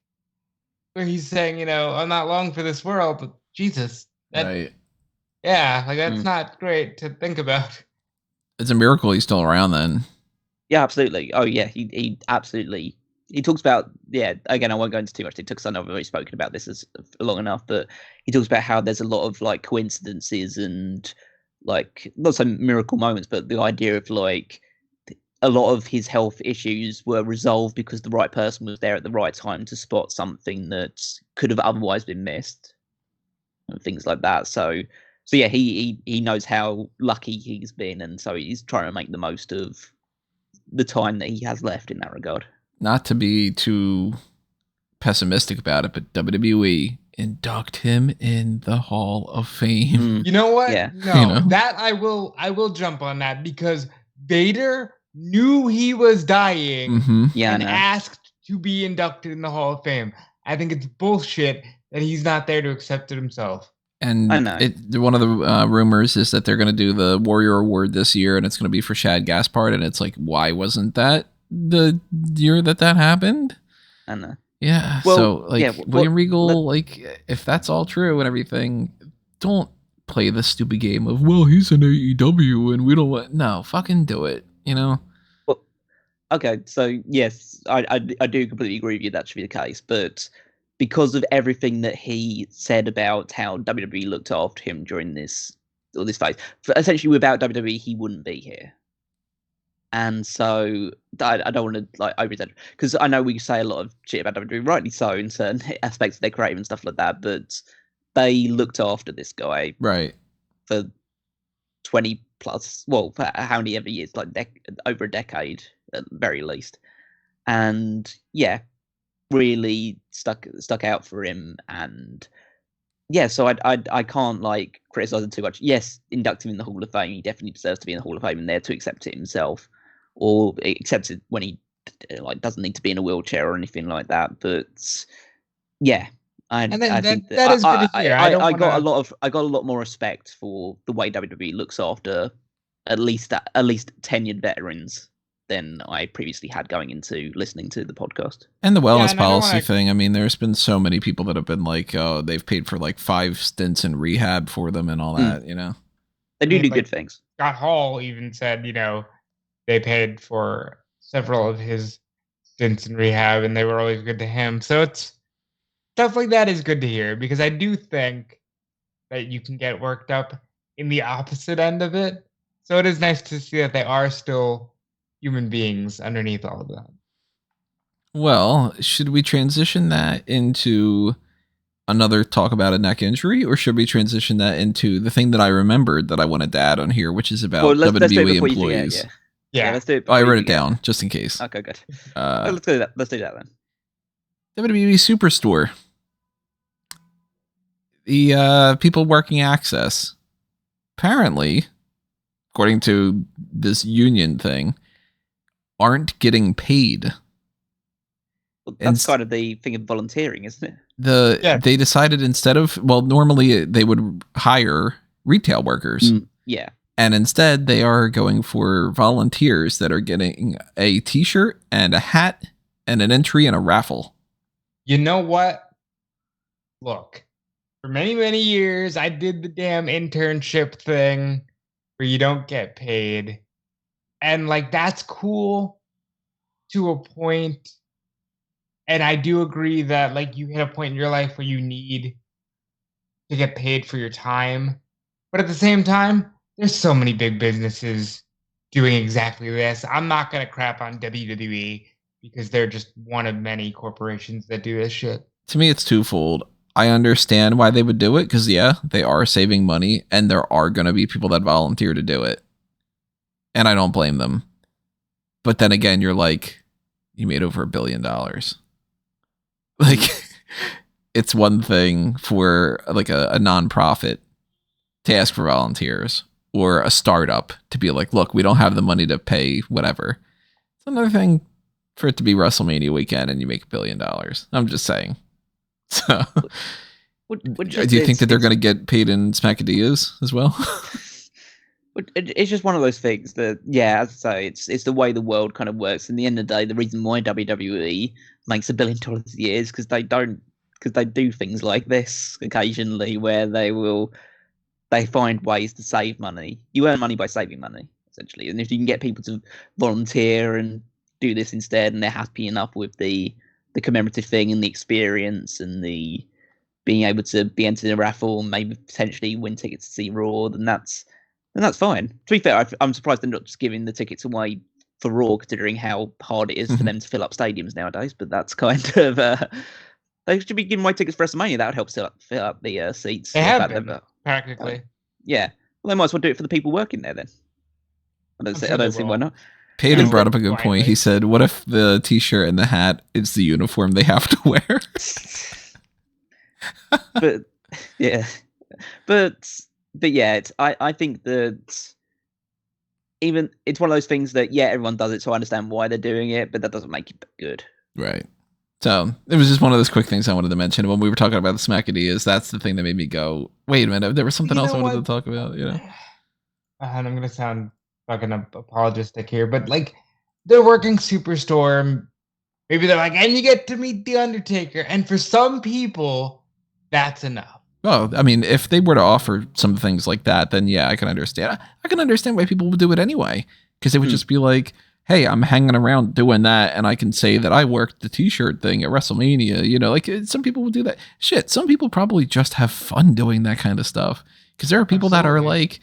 where he's saying, I'm not long for this world, but Jesus. Right. Yeah, like that's not great to think about. It's a miracle he's still around then. Yeah, absolutely. Oh yeah, he absolutely. He talks about, again, I won't go into too much. I know I've already spoken about this long enough, but he talks about how there's a lot of like coincidences and like not some miracle moments, but the idea of like a lot of his health issues were resolved because the right person was there at the right time to spot something that could have otherwise been missed and things like that. So yeah, he knows how lucky he's been, and so he's trying to make the most of the time that he has left in that regard. Not to be too pessimistic about it, but WWE induct him in the Hall of Fame. You know what? Yeah. No, that I will jump on that, because Vader knew he was dying and asked to be inducted in the Hall of Fame. I think it's bullshit that he's not there to accept it himself. And one of the rumors is that they're going to do the Warrior Award this year, and it's going to be for Shad Gaspard. And it's like, why wasn't that the year that happened? I know. Yeah. Well, so like William Regal, like if that's all true and everything, don't play the stupid game of, well, he's in AEW and we don't want. No, fucking do it. Well, okay. So yes, I do completely agree with you. That should be the case, but because of everything that he said about how WWE looked after him during this phase, essentially without WWE, he wouldn't be here. And so I don't want to like over-exaggerate, because I know we say a lot of shit about WWE, rightly so, in certain aspects of their creative and stuff like that, but they looked after this guy for 20 plus, well, for how many ever years, like over a decade at the very least. And yeah, really stuck out for him. And yeah, so I can't like criticize him too much. Yes, induct him in the Hall of Fame. He definitely deserves to be in the Hall of Fame and there to accept it himself, or accept it when he like doesn't need to be in a wheelchair or anything like that. But yeah, I think that is good to hear. I got a lot more respect for the way WWE looks after at least tenured veterans than I previously had going into listening to the podcast. And the wellness policy thing. I mean, there's been so many people that have been like, oh, they've paid for like 5 stints in rehab for them and all that, They do good things. Scott Hall even said, they paid for several of his stints in rehab and they were always good to him. So it's stuff like that is good to hear, because I do think that you can get worked up in the opposite end of it. So it is nice to see that they are still human beings underneath all of that. Well, should we transition that into another talk about a neck injury, or should we transition that into the thing that I remembered that I wanted to add on here, which is about WWE employees? Yeah, let's do it. I wrote it down just in case. Okay, good. Let's do that. Let's do that then. WWE Superstore. The people working Axxess, apparently, according to this union thing, aren't getting paid. Well, that's kind of the thing of volunteering, isn't it? They decided instead of, well, normally they would hire retail workers. Yeah. And instead they are going for volunteers that are getting a t-shirt and a hat and an entry in a raffle. You know what? Look, for many, many years, I did the damn internship thing where you don't get paid. And like, that's cool to a point. And I do agree that like you hit a point in your life where you need to get paid for your time. But at the same time, there's so many big businesses doing exactly this. I'm not going to crap on WWE because they're just one of many corporations that do this shit. To me, it's twofold. I understand why they would do it because, yeah, they are saving money and there are going to be people that volunteer to do it. And I don't blame them. But then again, you're like, you made over $1 billion. Like, it's one thing for like a nonprofit to ask for volunteers or a startup to be like, look, we don't have the money to pay whatever. It's another thing for it to be WrestleMania weekend and you make $1 billion. I'm just saying. So, do you think that they're going to get paid in Smackadillas as well? It's just one of those things that, yeah, as I say, it's the way the world kind of works. In the end of the day, the reason why WWE makes $1 billion a year is because they do things like this occasionally, where they find ways to save money. You earn money by saving money, essentially, and if you can get people to volunteer and do this instead, and they're happy enough with the commemorative thing and the experience and the being able to be entered in a raffle and maybe potentially win tickets to see Raw, then that's fine. To be fair, I'm surprised they're not just giving the tickets away for Raw, considering how hard it is for them to fill up stadiums nowadays. But that's kind of they should be giving away tickets for WrestleMania. That would help fill up the seats. They have been, practically. Yeah, well, they might as well do it for the people working there then. I don't see why not. Peyton brought up a good point. He said, what if the t-shirt and the hat is the uniform they have to wear? But yeah, I think that even it's one of those things that, yeah, everyone does it, so I understand why they're doing it, but that doesn't make it good. Right. So it was just one of those quick things I wanted to mention. When we were talking about the Smackadillas, that's the thing that made me go, wait a minute, there was something else I wanted to talk about. You know? And I'm going to sound fucking apologistic here, but like, they're working Superstore. Maybe they're like, and you get to meet The Undertaker. And for some people, that's enough. Well, I mean, if they were to offer some things like that, then yeah, I can understand. I can understand why people would do it anyway. Because they would just be like, hey, I'm hanging around doing that, and I can say that I worked the t-shirt thing at WrestleMania. You know, like some people would do that. Shit, some people probably just have fun doing that kind of stuff. Because there are people that are like,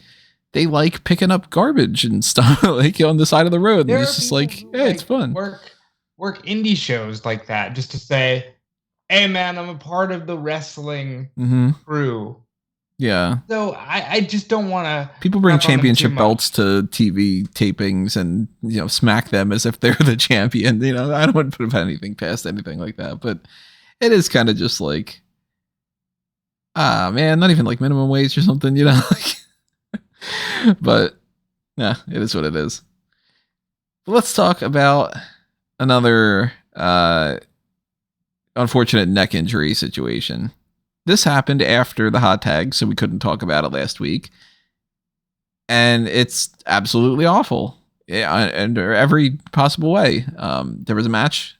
they like picking up garbage and stuff like on the side of the road. And it's just like, hey, it's fun. Work indie shows like that just to say, hey man, I'm a part of the wrestling crew. Yeah. So I just don't want to. People bring championship belts to TV tapings and, you know, smack them as if they're the champion. You know, I don't want to put anything past anything like that, but it is kind of just like, man, not even like minimum wage or something, you know. But yeah, it is what it is. But let's talk about another unfortunate neck injury situation. This happened after the hot tag, so we couldn't talk about it last week. And it's absolutely awful in every possible way. There was a match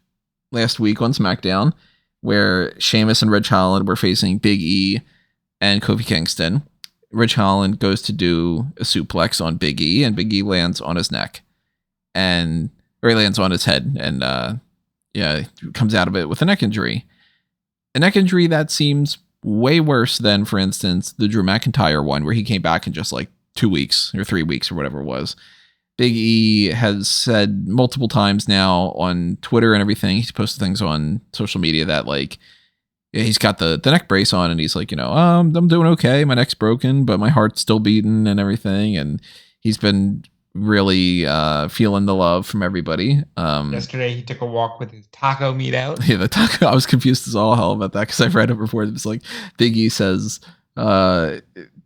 last week on SmackDown where Sheamus and Ridge Holland were facing Big E and Kofi Kingston. Ridge Holland goes to do a suplex on Big E, and Big E lands on his neck. Or he lands on his head, and comes out of it with a neck injury. A neck injury that seems way worse than, for instance, the Drew McIntyre one, where he came back in just like 2 weeks or 3 weeks or whatever it was. Big E has said multiple times now on Twitter and everything, he's posted things on social media that like, he's got the neck brace on and he's like, you know, I'm doing okay. My neck's broken, but my heart's still beating and everything. And he's been really feeling the love from everybody. Yesterday he took a walk with his taco meat out. Yeah, the taco. I was confused as all hell about that because I've read it before. It's like Big E says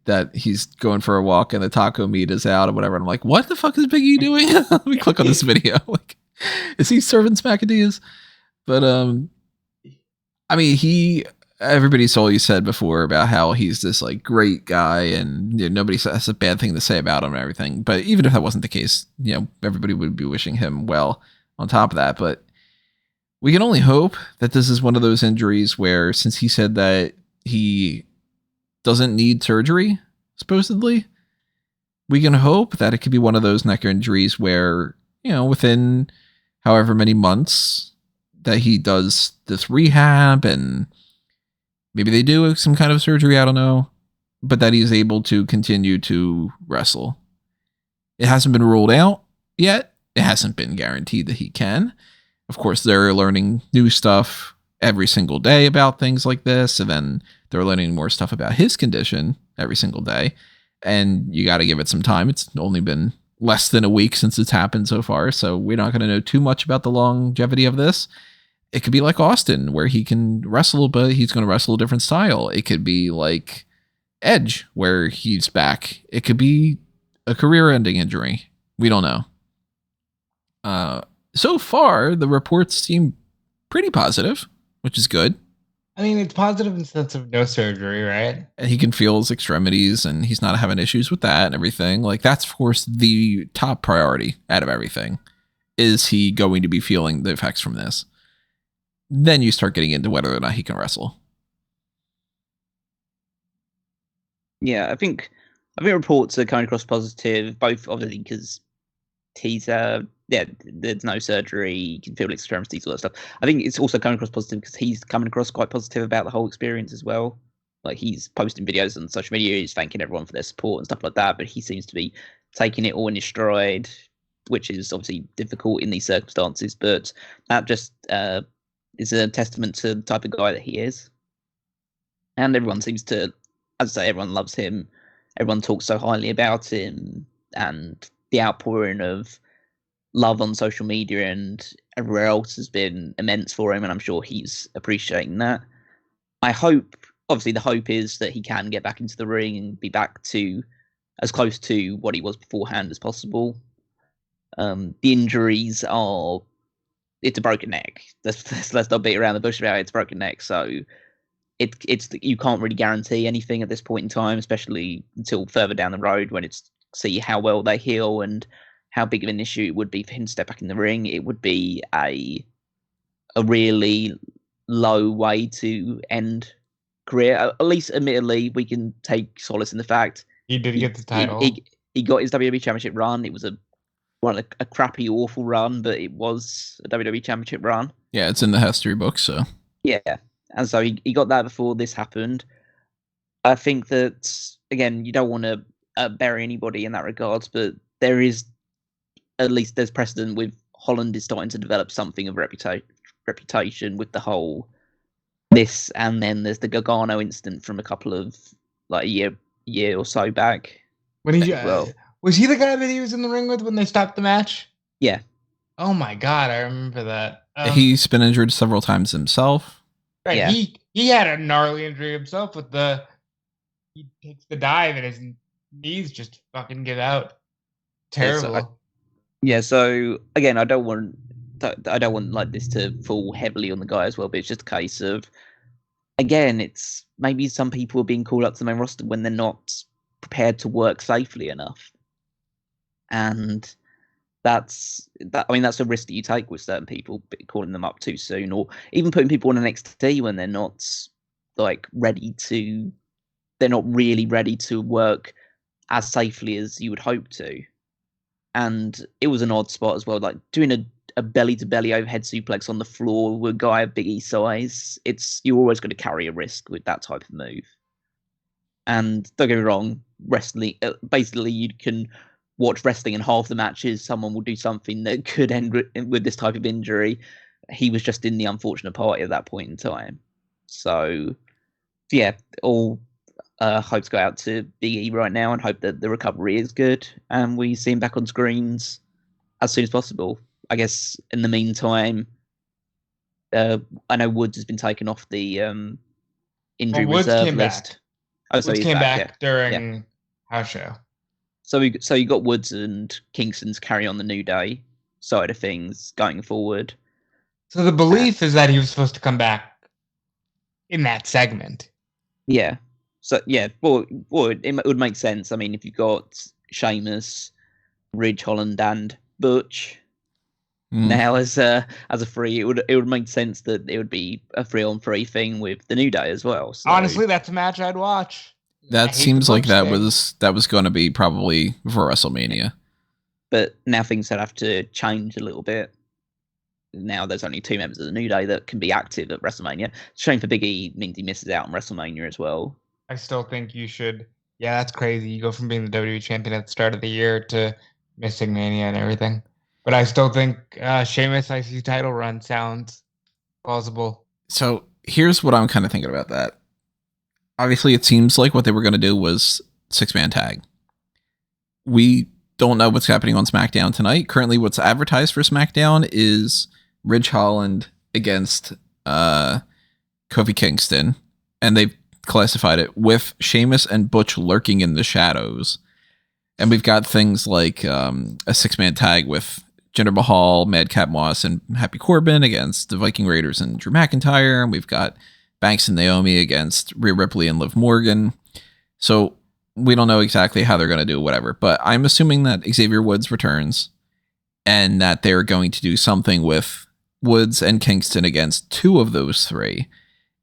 that he's going for a walk and the taco meat is out or whatever. And I'm like, what the fuck is Big E doing? Let me click on this video. Like, is he serving Smackadillas? But I mean, everybody's always said before about how he's this like great guy and nobody has a bad thing to say about him and everything. But even if that wasn't the case, everybody would be wishing him well on top of that. But we can only hope that this is one of those injuries where, since he said that he doesn't need surgery, supposedly, we can hope that it could be one of those neck injuries where, within however many months that he does this rehab and maybe they do some kind of surgery, I don't know, but that he's able to continue to wrestle. It hasn't been ruled out yet. It hasn't been guaranteed that he can. Of course, they're learning new stuff every single day about things like this, and then they're learning more stuff about his condition every single day. And you got to give it some time. It's only been less than a week since it's happened so far, so we're not going to know too much about the longevity of this. It could be like Austin, where he can wrestle, but he's going to wrestle a different style. It could be like Edge, where he's back. It could be a career-ending injury. We don't know. So far, the reports seem pretty positive, which is good. I mean, it's positive in the sense of no surgery, right? And he can feel his extremities, and he's not having issues with that and everything. Like, that's, of course, the top priority out of everything. Is he going to be feeling the effects from this? Then you start getting into whether or not he can wrestle. Yeah, I think reports are coming across positive, both obviously because he's there's no surgery, you can feel extremities, all that stuff. I think it's also coming across positive because he's coming across quite positive about the whole experience as well. Like, he's posting videos on social media, he's thanking everyone for their support and stuff like that, but he seems to be taking it all in his stride, which is obviously difficult in these circumstances, but that just is a testament to the type of guy that he is. And everyone seems to, as I say, everyone loves him. Everyone talks so highly about him, and the outpouring of love on social media and everywhere else has been immense for him, and I'm sure he's appreciating that. I hope, obviously the hope is that he can get back into the ring and be back to as close to what he was beforehand as possible. The injuries are, it's a broken neck. Let's not beat around the bush about it. It's a broken neck, so it's you can't really guarantee anything at this point in time, especially until further down the road when it's see how well they heal and how big of an issue it would be for him to step back in the ring. It would be a really low way to end career. At least, admittedly, we can take solace in the fact he did get the title. He got his WWE Championship run. It was a crappy, awful run, but it was a WWE Championship run. Yeah, it's in the history book, so. Yeah, and so he got that before this happened. I think that, again, you don't want to bury anybody in that regards, but there is, at least there's precedent with Holland is starting to develop something of reputation with the whole this, and then there's the Gargano incident from a couple of, like, a year or so back. When he was he the guy that he was in the ring with when they stopped the match? Yeah. Oh my god, I remember that. He's been injured several times himself. Right, yeah. He had a gnarly injury himself with he takes the dive and his knees just fucking give out. Terrible. So again, I don't want like this to fall heavily on the guy as well, but it's just a case of, again, it's maybe some people are being called up to the main roster when they're not prepared to work safely enough, and that's a risk that you take with certain people, calling them up too soon, or even putting people on an NXT when they're not really ready to work as safely as you would hope to. And it was an odd spot as well, like doing a belly-to-belly overhead suplex on the floor with a guy of Big E size. You're always going to carry a risk with that type of move. And don't get me wrong, wrestling, basically you can watch wrestling and half the matches someone will do something that could end with this type of injury. He was just in the unfortunate party at that point in time. So, yeah, all hopes go out to Big E right now, and hope that the recovery is good and we see him back on screens as soon as possible. I guess in the meantime, I know Woods has been taken off the injury reserve list. Oh, so Woods he's came back yeah. during house show. So you got Woods and Kingston's carry on the New Day side of things going forward. So the belief is that he was supposed to come back in that segment. Yeah. So yeah, well, it would make sense. I mean, if you got Sheamus, Ridge Holland, and Butch now as a free, it would make sense that it would be a 3-on-3 thing with the New Day as well. So. Honestly, that's a match I'd watch. That seems like that was going to be probably for WrestleMania. But now things have to change a little bit. Now there's only 2 members of the New Day that can be active at WrestleMania. Shame for Big E means he misses out on WrestleMania as well. I still think you should. Yeah, that's crazy. You go from being the WWE champion at the start of the year to missing Mania and everything. But I still think Sheamus IC title run sounds plausible. So here's what I'm kind of thinking about that. Obviously, it seems like what they were going to do was 6-man tag. We don't know what's happening on SmackDown tonight. Currently, what's advertised for SmackDown is Ridge Holland against Kofi Kingston, and they've classified it with Sheamus and Butch lurking in the shadows. And we've got things like a 6-man tag with Jinder Mahal, Madcap Moss, and Happy Corbin against the Viking Raiders and Drew McIntyre. And we've got Banks and Naomi against Rhea Ripley and Liv Morgan. So we don't know exactly how they're going to do whatever, but I'm assuming that Xavier Woods returns and that they're going to do something with Woods and Kingston against 2 of those 3.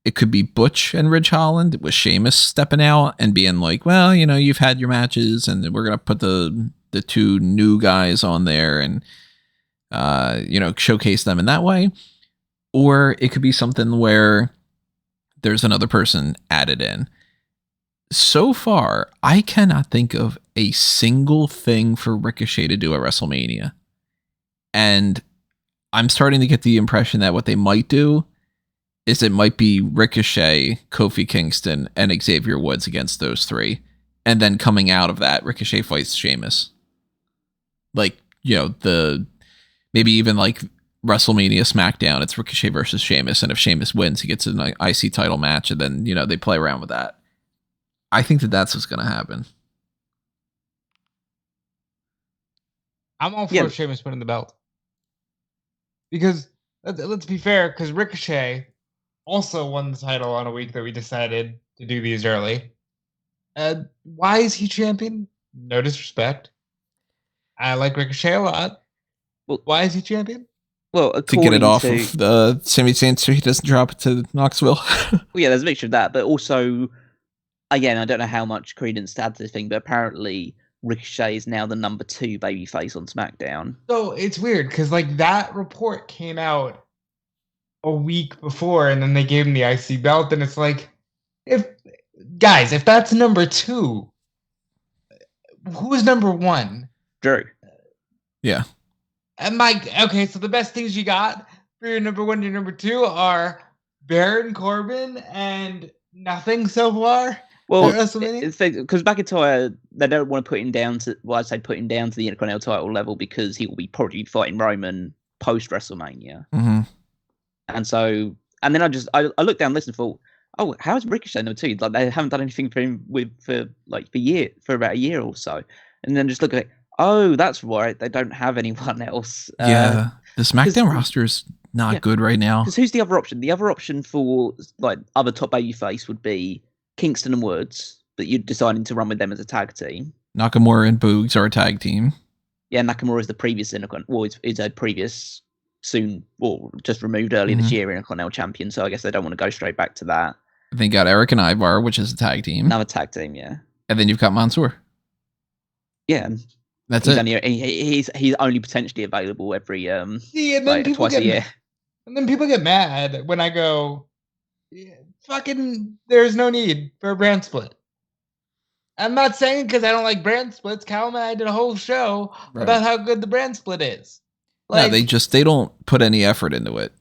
It could be Butch and Ridge Holland with Sheamus stepping out and being like, well, you know, you've had your matches and we're going to put the 2 new guys on there and, showcase them in that way. Or it could be something where there's another person added in. So far, I cannot think of a single thing for Ricochet to do at WrestleMania. And I'm starting to get the impression that what they might do is it might be Ricochet, Kofi Kingston, and Xavier Woods against those 3. And then coming out of that, Ricochet fights Sheamus. Like, maybe even like WrestleMania SmackDown, it's Ricochet versus Sheamus. And if Sheamus wins, he gets an IC title match. And then, they play around with that. I think that's what's going to happen. I'm all for Sheamus winning the belt. Because, let's be fair, because Ricochet also won the title on a week that we decided to do these early. Why is he champion? No disrespect. I like Ricochet a lot. Well, why is he champion? Well, to get it off of the Sami Zayn so he doesn't drop it to Knoxville. Well, yeah, there's a mixture of that, but also, again, I don't know how much credence to add to this thing, but apparently Ricochet is now the number 2 babyface on SmackDown. So it's weird because that report came out a week before, and then they gave him the IC belt, and it's like, if that's number 2, who is number 1? Drew. Yeah. And okay, so the best things you got for your number 1 and your number 2 are Baron Corbin and nothing so far. Well, because McIntyre, they don't want to put him down to, put him down to the Intercontinental title level because he will be probably fighting Roman post WrestleMania. Mm-hmm. And so, and then I looked down this and thought, oh, how is Ricochet number 2? Like, they haven't done anything for him for about a year or so. And then just look at it. Oh, that's right. They don't have anyone else. Yeah, the SmackDown roster is not good right now. Because who's the other option? The other option for other top babyface would be Kingston and Woods, but you're deciding to run with them as a tag team. Nakamura and Boogs are a tag team. Yeah, Nakamura is the previous is a previous just removed earlier this year Intercontinental champion. So I guess they don't want to go straight back to that. They got Eric and Ivar, which is a tag team. Another tag team, yeah. And then you've got Mansoor. Yeah. That's it. He's only potentially available every twice a year. And then people get mad when I go, fucking, there's no need for a brand split. I'm not saying because I don't like brand splits. Callum and I did a whole show about how good the brand split is. Like, no, they don't put any effort into it.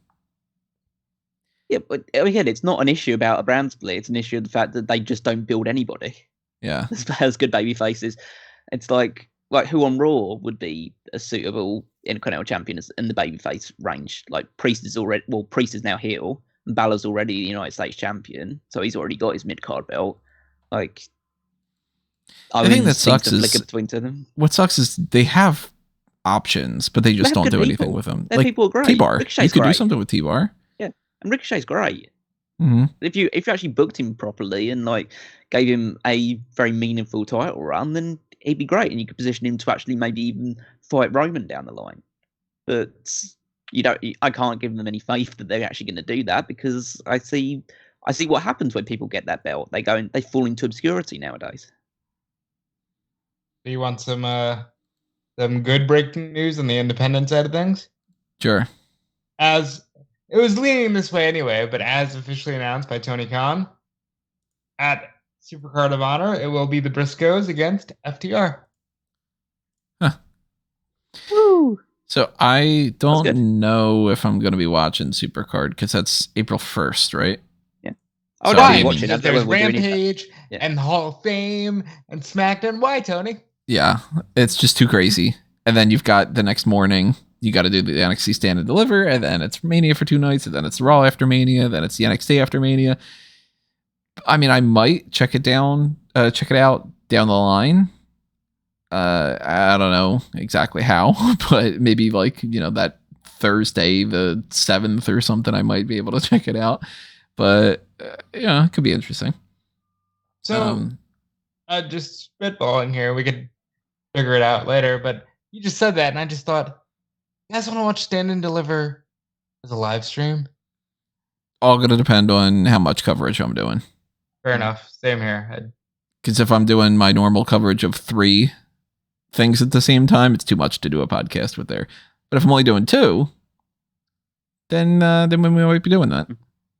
Yeah, but again, it's not an issue about a brand split. It's an issue of the fact that they just don't build anybody. Yeah, as good baby faces. It's like who on Raw would be a suitable Intercontinental champion in the babyface range? Like Priest is now heel, and Balor's already the United States champion, so he's already got his mid card belt. Like, The thing that seems sucks to flicker is between them. what sucks is they have options, but they just They have don't good do anything people. with them. Their Like people are great. T-Bar, Ricochet's you could do great. something with T-Bar. Yeah, and Ricochet's great. Mm-hmm. If you actually booked him properly and like gave him a very meaningful title run, then he'd be great, and you could position him to actually maybe even fight Roman down the line. But I can't give them any faith that they're actually going to do that, because I see what happens when people get that belt. They fall into obscurity nowadays. Do you want some good breaking news on the independent side of things? Sure. As it was leaning this way anyway, but as officially announced by Tony Khan at Supercard of Honor, it will be the Briscoes against FTR. Huh. Woo! So I don't know if I'm going to be watching Supercard because that's April 1st, right? Yeah. Oh, So no, I'll be I watching. Because there's Rampage and Hall of Fame and SmackDown. Why, Tony? Yeah, it's just too crazy. And then you've got the next morning, you got to do the NXT Stand and Deliver, and then it's Mania for 2 nights, and then it's Raw after Mania, then it's the NXT after Mania. I mean, I might check it out down the line. I don't know exactly how, but maybe like, that Thursday, the 7th or something, I might be able to check it out. But it could be interesting. So, just spitballing here, we could figure it out later, but you just said that, and I just thought, you guys want to watch Stand and Deliver as a live stream? All going to depend on how much coverage I'm doing. Fair enough. Same here. Because if I'm doing my normal coverage of 3 things at the same time, it's too much to do a podcast with there. But if I'm only doing 2, then we might be doing that.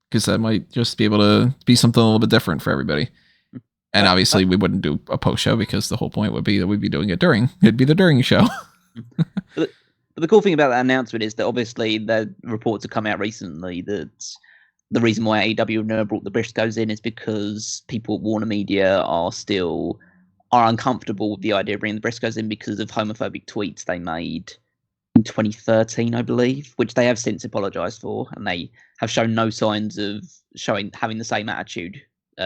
Because that might just be able to be something a little bit different for everybody. And obviously we wouldn't do a post show because the whole point would be that we'd be doing it during. It'd be the during show. But the cool thing about that announcement is that obviously the reports have come out recently that the reason why AEW have never brought the Briscoes in is because people at Warner Media are uncomfortable with the idea of bringing the Briscoes in because of homophobic tweets they made in 2013, I believe, which they have since apologized for, and they have shown no signs of having the same attitude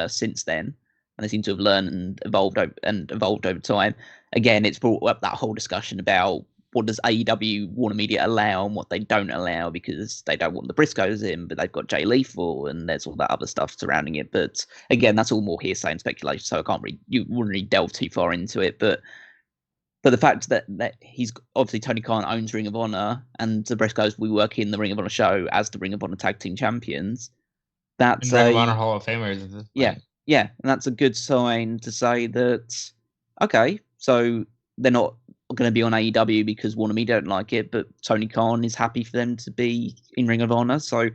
since then. And they seem to have learned and evolved over time. Again, it's brought up that whole discussion about what does AEW Warner Media allow and what they don't allow, because they don't want the Briscoes in, but they've got Jay Lethal and there's all that other stuff surrounding it. But again, that's all more hearsay and speculation, so you wouldn't really delve too far into it. But the fact that he's obviously, Tony Khan owns Ring of Honor, and the Briscoes will work in the Ring of Honor show as the Ring of Honor Tag Team Champions. That's Ring of Honor Hall of Famers at this point. Yeah, and that's a good sign to say that, okay, so they're not going to be on AEW because Warner Media don't like it, but Tony Khan is happy for them to be in Ring of Honor. So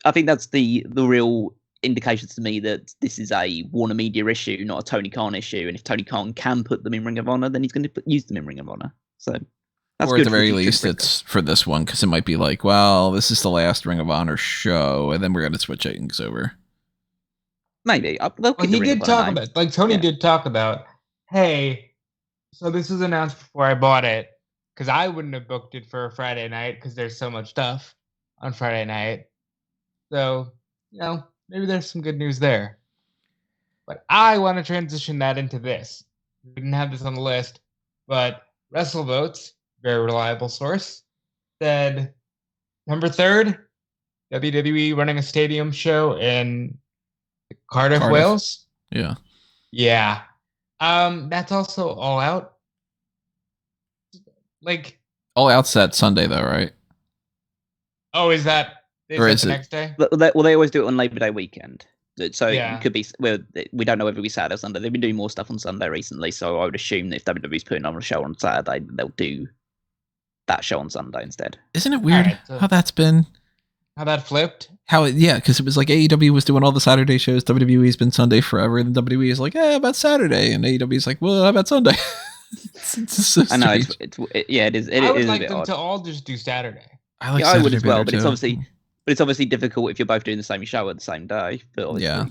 I think that's the real indication to me that this is a Warner Media issue, not a Tony Khan issue. And if Tony Khan can put them in Ring of Honor, then he's going to use them in Ring of Honor. So that's or good at the very for least, it's for this one, because it might be like, well, this is the last Ring of Honor show, and then we're going to switch things over. Maybe. He did talk about, like Tony did talk about, hey, so this was announced before I bought it, because I wouldn't have booked it for a Friday night because there's so much stuff on Friday night. So, maybe there's some good news there. But I want to transition that into this. We didn't have this on the list, but WrestleVotes, very reliable source, said September 3rd, WWE running a stadium show in Cardiff, Wales. Yeah. Yeah. That's also All Out. Like, All Out's that Sunday though, right? Oh, is that the next day? Well, they always do it on Labor Day weekend. So Yeah. it could be. Well, we don't know whether it will be Saturday or Sunday. They've been doing more stuff on Sunday recently, so I would assume that if WWE's putting on a show on Saturday, they'll do that show on Sunday instead. Isn't it weird how that's been? How that flipped? Because it was like AEW was doing all the Saturday shows. WWE's been Sunday forever, and then WWE is like, how about Saturday? And AEW's like, well, how about Sunday? it's so I know strange. it is. I would is like a bit them odd. to all just do Saturday. I like I would as well, better, but too. it's obviously difficult if you're both doing the same show at the same day. But obviously, Yeah.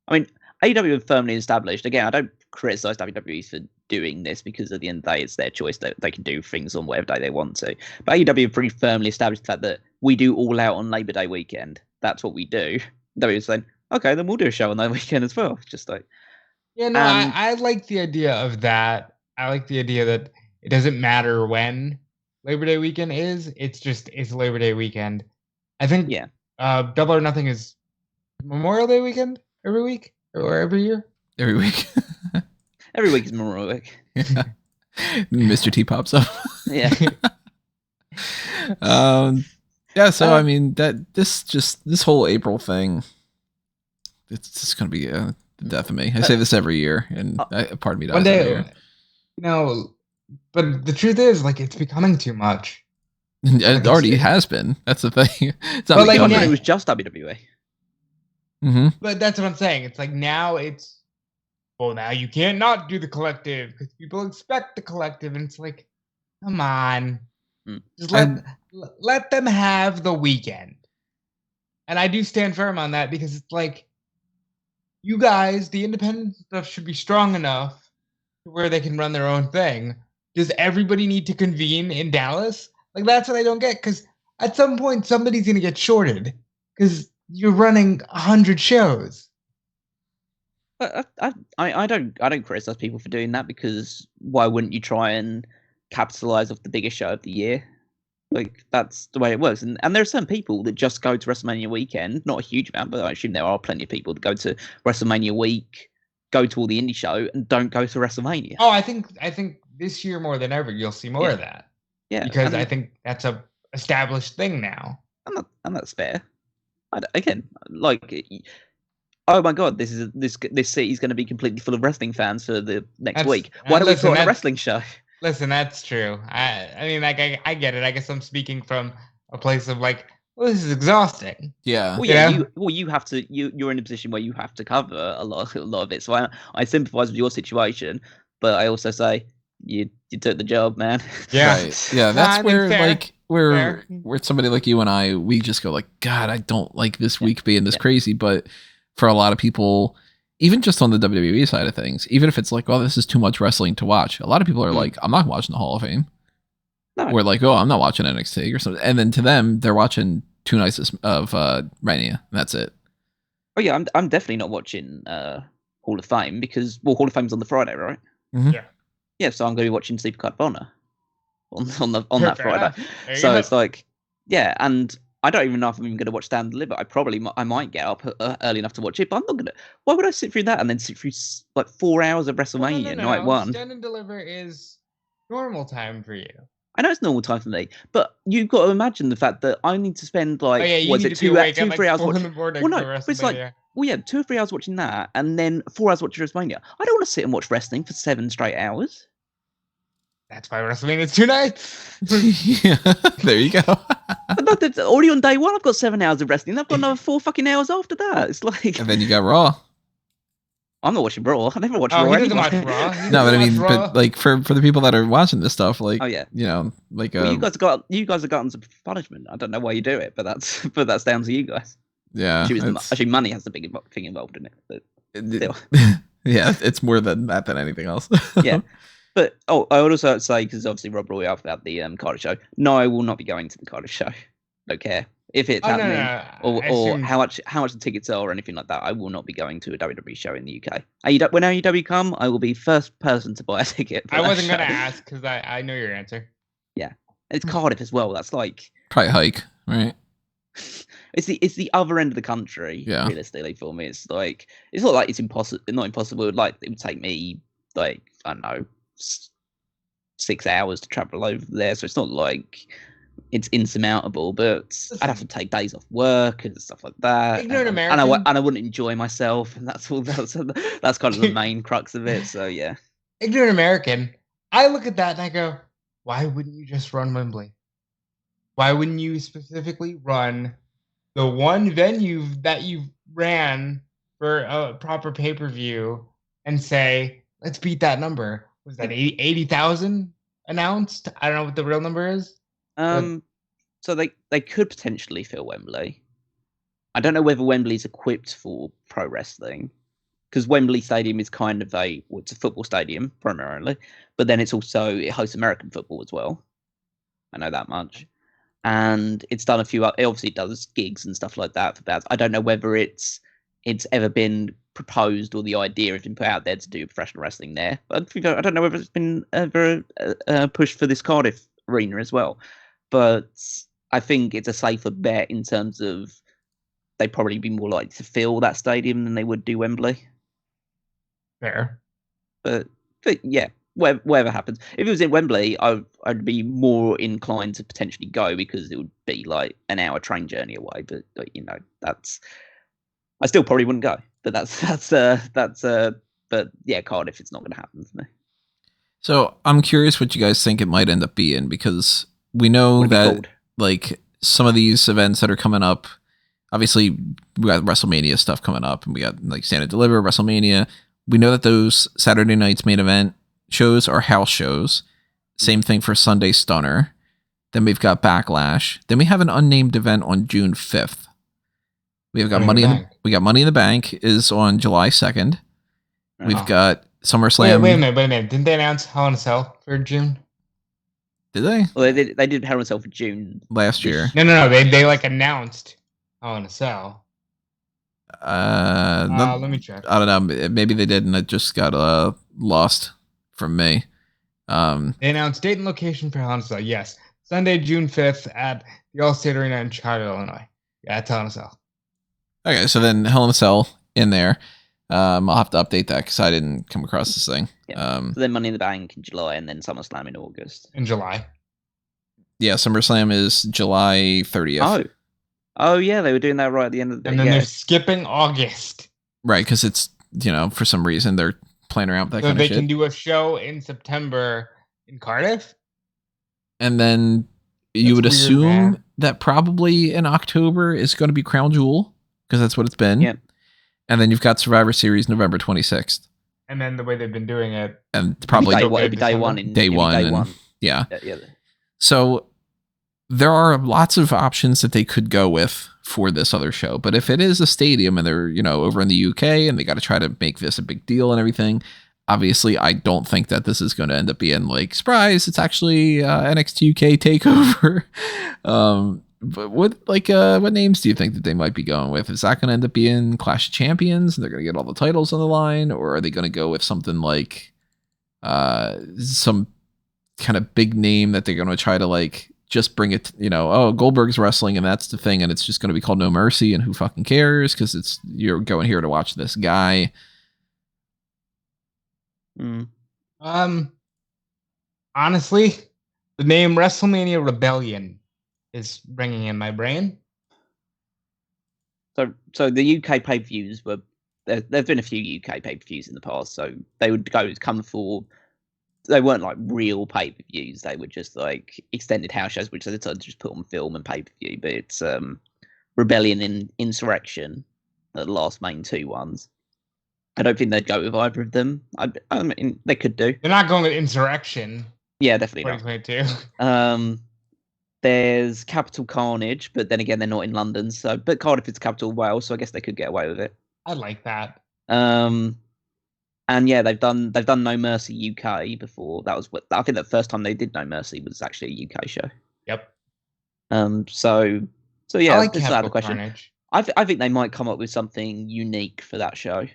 I mean, AEW have firmly established. Again, I don't criticize WWE for doing this because at the end of the day, it's their choice. They can do things on whatever day they want to. But AEW have pretty firmly established the fact that we do All Out on Labor Day weekend. That's what we do. WWE is saying, okay, then we'll do a show on that weekend as well. Just like, Yeah, no, And I like the idea of that. I like the idea that it doesn't matter when Labor Day weekend is. It's Labor Day weekend. I think yeah, Double or Nothing is Memorial Day weekend every week or every year. Every week. every week is Memorial Week. Yeah. Mr. T pops up. Yeah. Yeah, so I mean this whole April thing, it's just gonna be the death of me. I say this every year, and pardon me, One dies every day, year. but the truth is, like, it's becoming too much. It already has been. That's the thing. It's not But, like, becoming. It was just WWE. Mm-hmm. But that's what I'm saying. It's like now now you can't not do the collective because people expect the collective, and it's like, come on, just let them have the weekend. And I do stand firm on that because it's like, you guys, the independent stuff should be strong enough to where they can run their own thing. Does everybody need to convene in Dallas? Like, that's what I don't get, because at some point somebody's gonna get shorted because you're running 100 shows. I don't criticize people for doing that, because why wouldn't you try and capitalize off the biggest show of the year? Like, that's the way it works. And there are some people that just go to WrestleMania weekend, not a huge amount, but I assume there are plenty of people that go to WrestleMania week, go to all the indie show, and don't go to WrestleMania. Oh, I think this year more than ever you'll see more of that. Yeah, because I think that's a established thing now. And that's fair. Again, like, oh my god, this city is going to be completely full of wrestling fans for the next week. Why don't we put on a wrestling show? Listen, that's true. I mean, like, I get it. I guess I'm speaking from a place of like, well, this is exhausting. Yeah. Well, yeah. You have to. You're in a position where you have to cover a lot of it. So I sympathise with your situation, but I also say you took the job, man. Yeah. Right. Yeah. That's where like where somebody like you and I, we just go like, God, I don't like this week being this crazy. But for a lot of people, even just on the WWE side of things, even if it's like, oh, this is too much wrestling to watch, a lot of people are like, I'm not watching the Hall of Fame. No. We're like, oh, I'm not watching NXT or something. And then to them, they're watching 2 nights of Mania. That's it. Oh yeah, I'm definitely not watching Hall of Fame, because Hall of Fame's on the Friday, right? Mm-hmm. Yeah. Yeah, so I'm going to be watching Supercard of Honor on that Friday. So it's like, yeah, and I don't even know if I'm even going to watch Stand and Deliver. I might get up early enough to watch it, but I'm not going to. Why would I sit through that and then sit through like 4 hours of WrestleMania night one? Stand and Deliver is normal time for you. I know it's normal time for me, but you've got to imagine the fact that I need to spend like, was it 2 or 3 hours watching? Well, no, but it's like, 2 or 3 hours watching that, and then 4 hours watching WrestleMania. I don't want to sit and watch wrestling for 7 straight hours. That's why WrestleMania is 2 nights. Yeah, there you go. But already on day one, I've got 7 hours of wrestling. I've got another 4 fucking hours after that. It's like, and then you got Raw. I'm not watching Raw. I never watch Raw. He doesn't watch Raw. No, but I mean, but like for the people that are watching this stuff, like, oh yeah, you know, like, well, you guys have gotten some punishment. I don't know why you do it, but that's down to you guys. Yeah, actually, money has the big thing involved in it. But still. Yeah, it's more than that than anything else. Yeah. But I would also say, because obviously Rob brought up about the Cardiff show. No, I will not be going to the Cardiff show. Don't care if it's happening or how much the tickets are or anything like that. I will not be going to a WWE show in the UK. When AEW come, I will be first person to buy a ticket. I wasn't going to ask because I know your answer. Yeah, and it's Cardiff as well. That's like probably hike, right? It's the other end of the country. Yeah. Realistically, for me, it's not like it's impossible. Not impossible. Like, it would take me like, I don't know, 6 hours to travel over there, so it's not like it's insurmountable, but I'd have to take days off work and stuff like that. Ignorant American. And I wouldn't enjoy myself, and that's kind of the main crux of it. So yeah. Ignorant American. I look at that and I go, why wouldn't you just run Wembley? Why wouldn't you specifically run the one venue that you ran for a proper pay-per-view and say, let's beat that number? Was that 80,000 announced? I don't know what the real number is. So they could potentially fill Wembley. I don't know whether Wembley's equipped for pro wrestling, because Wembley Stadium is kind of it's a football stadium primarily, but then it hosts American football as well. I know that much. And it's done it obviously does gigs and stuff like that for bands. I don't know whether it's ever been proposed or the idea has been put out there to do professional wrestling there. But I don't know whether it's been ever pushed for this Cardiff arena as well. But I think it's a safer bet in terms of they'd probably be more likely to fill that stadium than they would do Wembley. Fair. But yeah, whatever happens. If it was in Wembley, I'd be more inclined to potentially go because it would be like an hour train journey away. But you know, I still probably wouldn't go. But but yeah, Cardiff, it's not going to happen for me. So I'm curious what you guys think it might end up being, because we know that like some of these events that are coming up, obviously we got WrestleMania stuff coming up, and we got like Stand and Deliver, WrestleMania. We know that those Saturday night's main event shows are house shows. Same thing for Sunday Stunner. Then we've got Backlash. Then we have an unnamed event on June 5th. We've got Money in the Bank is on July 2nd. We've got SummerSlam. Wait a minute. Didn't they announce Hell in a Cell for June? Did they? Well, they did Hell in a Cell for June last year. No. They like announced Hell in a Cell. Let me check. I don't know. Maybe they did, and it just got lost from me. They announced date and location for Hell in a Cell. Yes, Sunday, June 5th at the Allstate Arena in Chicago, Illinois. Yeah, it's Hell in a Cell. Okay, so then Hell in a Cell in there. I'll have to update that because I didn't come across this thing. Yeah. So then Money in the Bank in July, and then SummerSlam in August. In July. Yeah, SummerSlam is July 30th. Oh yeah, they were doing that right at the end of the day. And then they're skipping August. Right, because it's, for some reason they're playing around with that kind of shit. So they can do a show in September in Cardiff? And then you would assume that probably in October is going to be Crown Jewel, because that's what it's been. Yeah. And then you've got Survivor Series November 26th. And then the way they've been doing it. And probably day one. Yeah. So there are lots of options that they could go with for this other show. But if it is a stadium and they're, over in the UK and they got to try to make this a big deal and everything, obviously I don't think that this is going to end up being like, surprise, it's actually NXT UK takeover. But what names do you think that they might be going with? Is that going to end up being Clash of Champions and they're going to get all the titles on the line? Or are they going to go with something like some kind of big name that they're going to try to like just bring it, Goldberg's wrestling and that's the thing, and it's just going to be called No Mercy, and who fucking cares, because you're going here to watch this guy. Honestly, the name WrestleMania Rebellion is ringing in my brain. So the UK pay-per-views were there've been a few UK pay-per-views in the past, so they would come for. They weren't like real pay-per-views. They were just like extended house shows, which they decided to just put on film and pay-per-view. But it's Rebellion and Insurrection, the last main two ones. I don't think they'd go with either of them. I mean, they could do. They're not going with Insurrection. Yeah, definitely 2022. There's Capital Carnage, but then again, they're not in London. But Cardiff is capital of Wales, so I guess they could get away with it. I like that. And yeah, they've done No Mercy UK before. That was I think the first time they did No Mercy was actually a UK show. Yep. So yeah, I like this is out of the question. Carnage. I think they might come up with something unique for that show.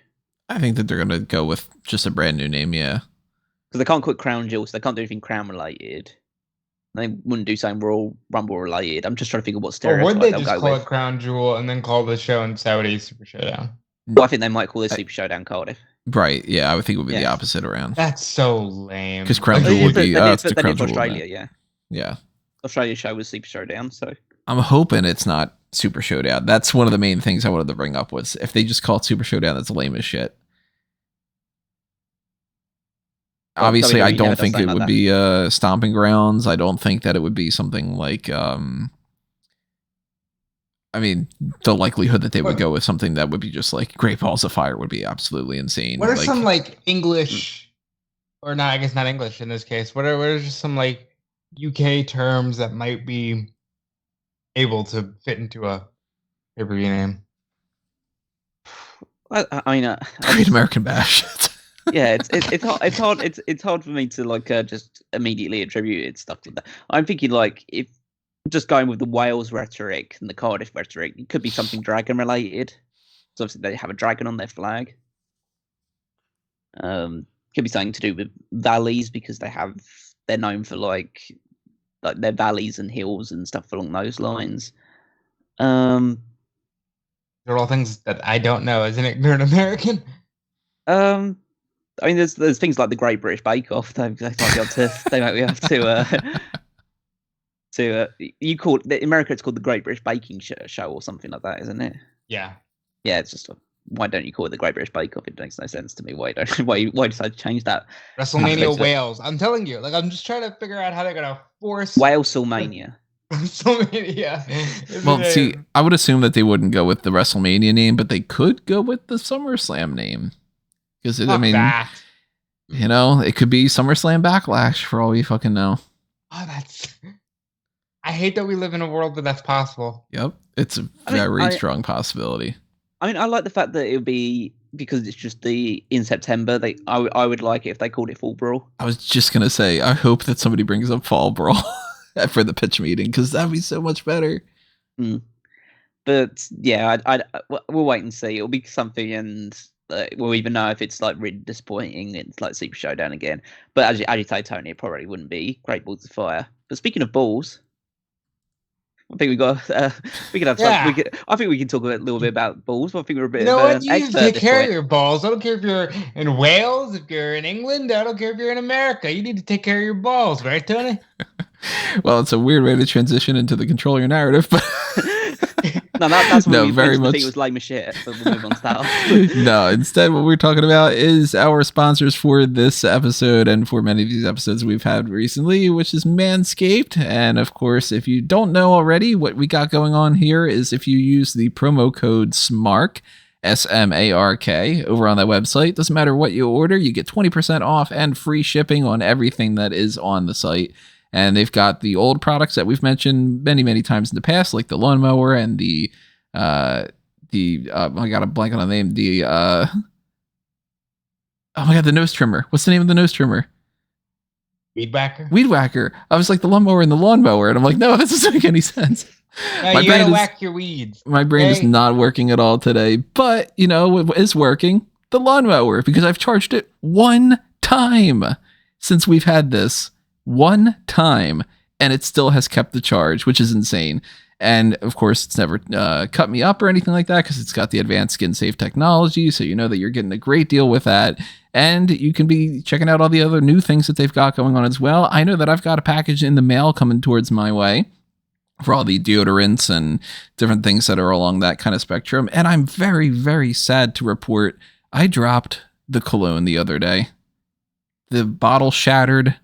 I think that they're going to go with just a brand new name, yeah. Because they can't quit Crown Jewel, so they can't do anything Crown related. They wouldn't do something Royal Rumble related. I'm just trying to figure what stereotype Or would they they'll just go call with. it Crown Jewel and then call the show in Saudi Super Showdown? Well, I think they might call this Super Showdown Cardiff. Right, yeah, I would think it would be the opposite around. That's so lame. Because Crown Jewel would be Crown Jewel, Australia, yeah. Yeah. Yeah. Australia show was Super Showdown, so I'm hoping it's not Super Showdown. That's one of the main things I wanted to bring up was if they just call it Super Showdown, that's lame as shit. Well, obviously, I don't think it would be Stomping Grounds. I don't think that it would be something like I mean, the likelihood that they would go with something that would be just like Great Balls of Fire would be absolutely insane. What are some like English, or not? I guess not English in this case. What are just some like UK terms that might be able to fit into a pay-per-view name? I mean, Great American Bash. Yeah, it's hard for me to like just immediately attribute it stuff like that. I'm thinking like if just going with the Wales rhetoric and the Cardiff rhetoric, it could be something dragon related. So obviously they have a dragon on their flag. Could be something to do with valleys because they're known for like their valleys and hills and stuff along those lines. They're all things that I don't know as an ignorant American. I mean, there's things like the Great British Bake Off. They might be able to. You call it, in America, it's called the Great British Baking Show or something like that, isn't it? Yeah. Yeah, it's just why don't you call it the Great British Bake Off? It makes no sense to me. Why decide to change that? WrestleMania Wales. I'm telling you, like I'm just trying to figure out how they're gonna force WrestleMania. WrestleMania. Well, see, I would assume that they wouldn't go with the WrestleMania name, but they could go with the SummerSlam name. Because I mean, you know, it could be SummerSlam Backlash for all we fucking know. Oh, I hate that we live in a world that that's possible. Yep, it's a very strong possibility. I mean, I like the fact that it would be because it's just in September. I would like it if they called it Fall Brawl. I was just gonna say, I hope that somebody brings up Fall Brawl for the pitch meeting because that'd be so much better. But yeah, we'll wait and see. It'll be something, and we'll even know if it's like really disappointing. It's like Super Showdown again. But as you say, Tony, it probably wouldn't be Great Balls of Fire. But speaking of balls. I think we got. We can have. Yeah. I think we can talk a little bit about balls. I think we're a bit. You know what? You take care of your balls. I don't care if you're in Wales, if you're in England. I don't care if you're in America. You need to take care of your balls, right, Tony? Well, it's a weird way to transition into the control your narrative, but. That's what very much. It was lame as shit, but we'll move on to that. No, instead, what we're talking about is our sponsors for this episode and for many of these episodes we've had recently, which is Manscaped. And of course, if you don't know already, what we got going on here is if you use the promo code SMARK, SMARK, over on that website, doesn't matter what you order, you get 20% off and free shipping on everything that is on the site. And they've got the old products that we've mentioned many, many times in the past, like the lawnmower and I got a blank on the name. The nose trimmer. What's the name of the nose trimmer? Weed whacker. Weed whacker. I was like the lawnmower and the lawnmower, and I'm like, no, this doesn't make any sense. No, you gotta whack your weeds. My brain is not working at all today, but you know what is working? The lawnmower, because I've charged it one time since we've had this. One time, and it still has kept the charge, which is insane. And of course, it's never cut me up or anything like that because it's got the advanced skin safe technology. So you know that you're getting a great deal with that. And you can be checking out all the other new things that they've got going on as well. I know that I've got a package in the mail coming towards my way for all the deodorants and different things that are along that kind of spectrum. And I'm very, very sad to report I dropped the cologne the other day. The bottle shattered.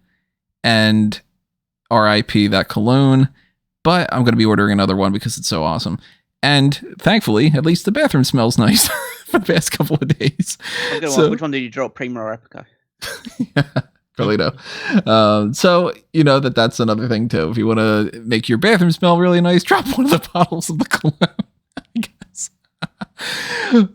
And RIP that cologne, but I'm going to be ordering another one because it's so awesome. And thankfully, at least the bathroom smells nice for the past couple of days. Which one did you drop, Primo or Epico? Yeah, probably no. So, you know that's another thing too. If you want to make your bathroom smell really nice, drop one of the bottles of the cologne, I guess.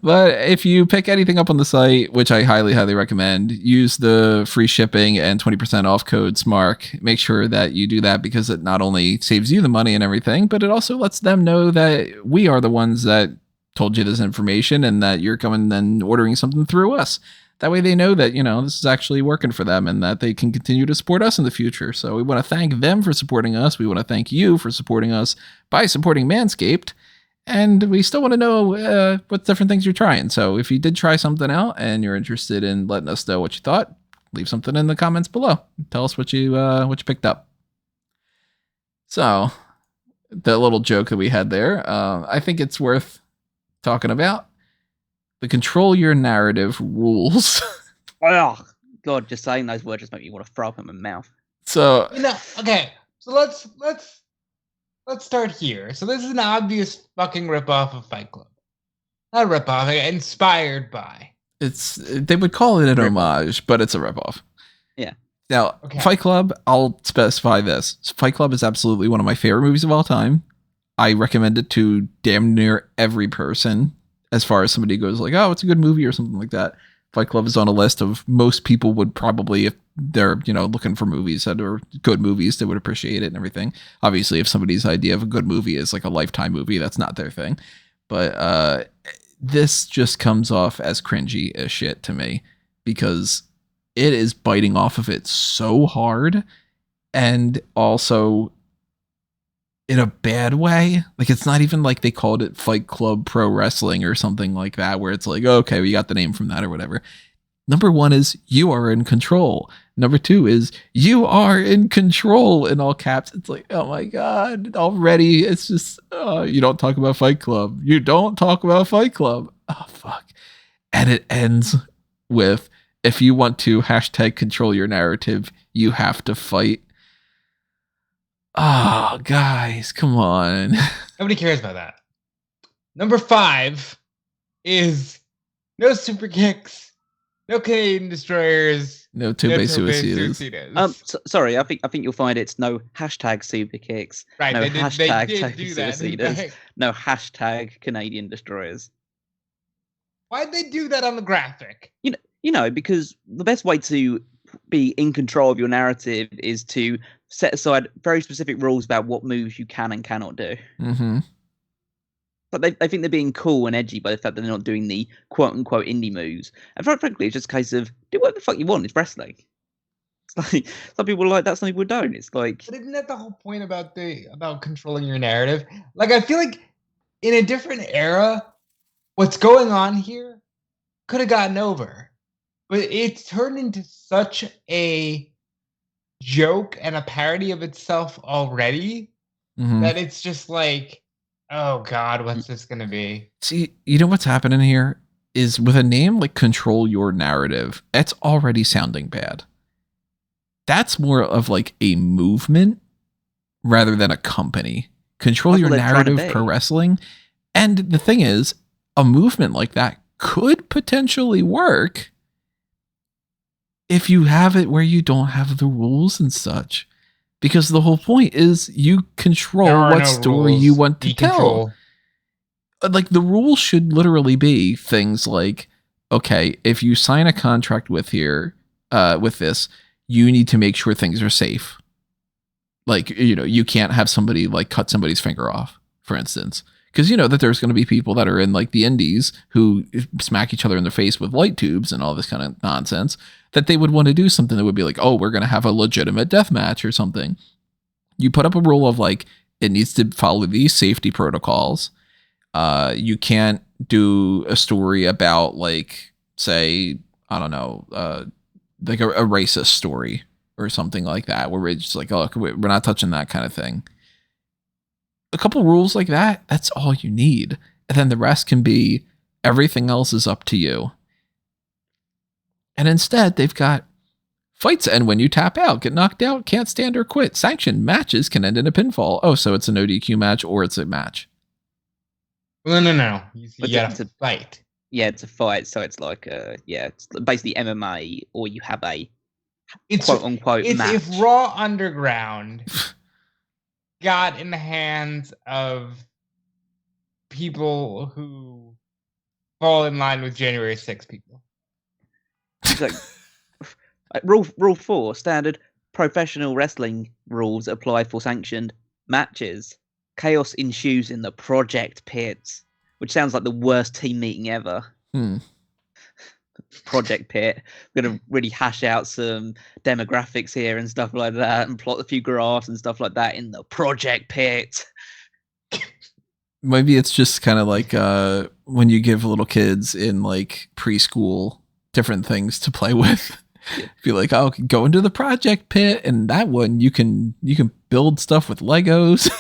But if you pick anything up on the site, which I highly, highly recommend, use the free shipping and 20% off code SMARK. Make sure that you do that because it not only saves you the money and everything, but it also lets them know that we are the ones that told you this information and that you're coming and ordering something through us. That way they know that, you know, this is actually working for them and that they can continue to support us in the future. So we want to thank them for supporting us. We want to thank you for supporting us by supporting Manscaped. And we still want to know what different things you're trying. So if you did try something out and you're interested in letting us know what you thought, leave something in the comments below. Tell us what you picked up. So the little joke that we had there, I think it's worth talking about. The control your narrative rules. Oh, God, just saying those words just make me want to throw up in my mouth. So, okay. So let's start here. So this is an obvious fucking ripoff of Fight Club. Not a ripoff, inspired by. They would call it an homage, but it's a ripoff. Yeah. Now, Fight Club, I'll specify this. Fight Club is absolutely one of my favorite movies of all time. I recommend it to damn near every person as far as somebody goes like, oh, it's a good movie or something like that. Fight Club is on a list of most people would probably, if they're, looking for movies that are good movies, they would appreciate it and everything. Obviously, if somebody's idea of a good movie is like a Lifetime movie, that's not their thing. But this just comes off as cringy as shit to me. because it is biting off of it so hard, and also in a bad way. Like, it's not even like they called it Fight Club Pro Wrestling or something like that, where it's like, okay, we got the name from that or whatever. Number one is you are in control. Number two is you are in control in all caps. It's like, oh my God, already it's just, you don't talk about Fight Club. You don't talk about Fight Club. Oh, fuck. And it ends with, if you want to hashtag control your narrative, you have to fight. Oh, guys, come on. Nobody cares about that. Number 5 is no super kicks, no Canadian destroyers, no Tope Suicidas. Sorry, I think you'll find it's no hashtag super kicks, right? No They did hashtag do that. Suicidas, no hashtag Canadian destroyers. Why'd they do that on the graphic? You know, because the best way to be in control of your narrative is to set aside very specific rules about what moves you can and cannot do. Mm-hmm. But they think they're being cool and edgy by the fact that they're not doing the quote-unquote indie moves. And frankly, it's just a case of, do whatever the fuck you want. It's wrestling. It's like, some people like that, some people don't. It's like... But isn't that the whole point about controlling your narrative? Like, I feel like in a different era, what's going on here could have gotten over. But it's turned into such a joke and a parody of itself already that it's just like, oh God, what's this going to be? See, you know what's happening here is with a name like Control Your Narrative, it's already sounding bad. That's more of like a movement rather than a company. Control Your Narrative Pro Wrestling. And the thing is, a movement like that could potentially work if you have it where you don't have the rules and such. Because the whole point is you control what story you want to tell. Like, the rules should literally be things like, okay, if you sign a contract with this, you need to make sure things are safe. Like, you know, you can't have somebody like cut somebody's finger off, for instance. Because you know that there's going to be people that are in like the indies who smack each other in the face with light tubes and all this kind of nonsense, that they would want to do something that would be like, oh, we're going to have a legitimate death match or something. You put up a rule of like, it needs to follow these safety protocols. You can't do a story about like, say, I don't know, like a racist story or something like that, where we're just like, oh, we're not touching that kind of thing. A couple rules like that, that's all you need. And then the rest can be, everything else is up to you. And instead, they've got fights end when you tap out, get knocked out, can't stand or quit. Sanctioned matches can end in a pinfall. Oh, so it's an ODQ match or it's a match. No. You got to fight. Yeah, it's a fight. So it's like, it's basically MMA, or you have a quote-unquote match. If Raw Underground got in the hands of people who fall in line with January 6 people. It's like, rule 4, standard professional wrestling rules apply for sanctioned matches. Chaos ensues in the project pits, which sounds like the worst team meeting ever. Project pit. We're going to really hash out some demographics here and stuff like that, and plot a few graphs and stuff like that in the project pit. Maybe it's just kind of like when you give little kids in like preschool different things to play with. Yeah. Be like, oh, go into the project pit, and that one you can build stuff with Legos.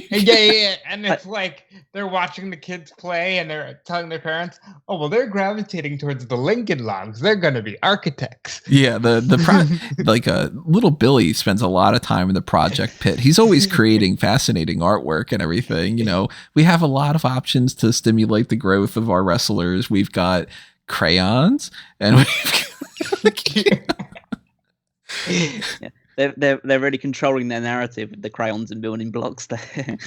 Yeah. And it's like they're watching the kids play, and they're telling their parents, "Oh, well, they're gravitating towards the Lincoln Logs. They're going to be architects." Yeah, little Billy spends a lot of time in the project pit. He's always creating fascinating artwork and everything. You know, we have a lot of options to stimulate the growth of our wrestlers. We've got crayons, and we've yeah, they're really controlling their narrative with the crayons and building blocks there.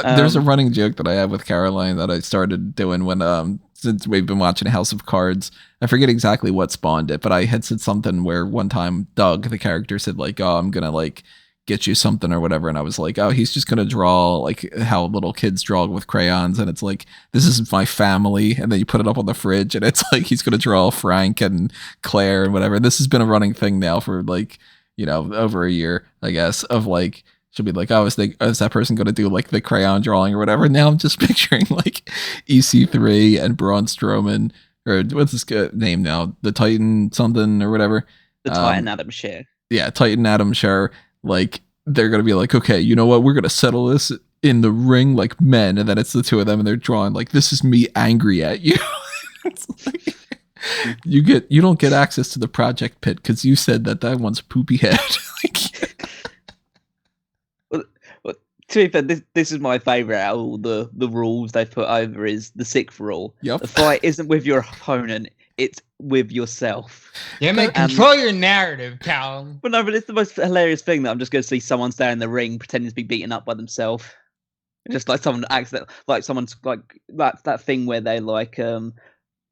There's a running joke that I have with Caroline that I started doing when since we've been watching House of Cards. I forget exactly what spawned it, but I had said something where one time Doug, the character, said like, oh, I'm gonna like get you something or whatever. And I was like, oh, he's just going to draw like how little kids draw with crayons. And it's like, this is my family. And then you put it up on the fridge and it's like, he's going to draw Frank and Claire and whatever. This has been a running thing now for like, you know, over a year, I guess, of like, she'll be like, oh, is that person going to do like the crayon drawing or whatever? Now I'm just picturing like EC3 and Braun Strowman, or what's his name now? The Titan something or whatever. The Titan Adam Scherr. Yeah, Titan Adam Scherr. Like, they're going to be like, okay, you know what? We're going to settle this in the ring like men. And then it's the two of them and they're drawing like, this is me angry at you. Like, you don't get access to the project pit because you said that one's a poopy head. Like, well, to be fair, this is my favourite out of all the rules they've put over is the sixth rule. Yep. The fight isn't with your opponent, it's with yourself. Yeah, man, control your narrative, Callum. But no, but it's the most hilarious thing that I'm just going to see someone stay in the ring pretending to be beaten up by themselves. Just like someone acts like someone's like that thing where they like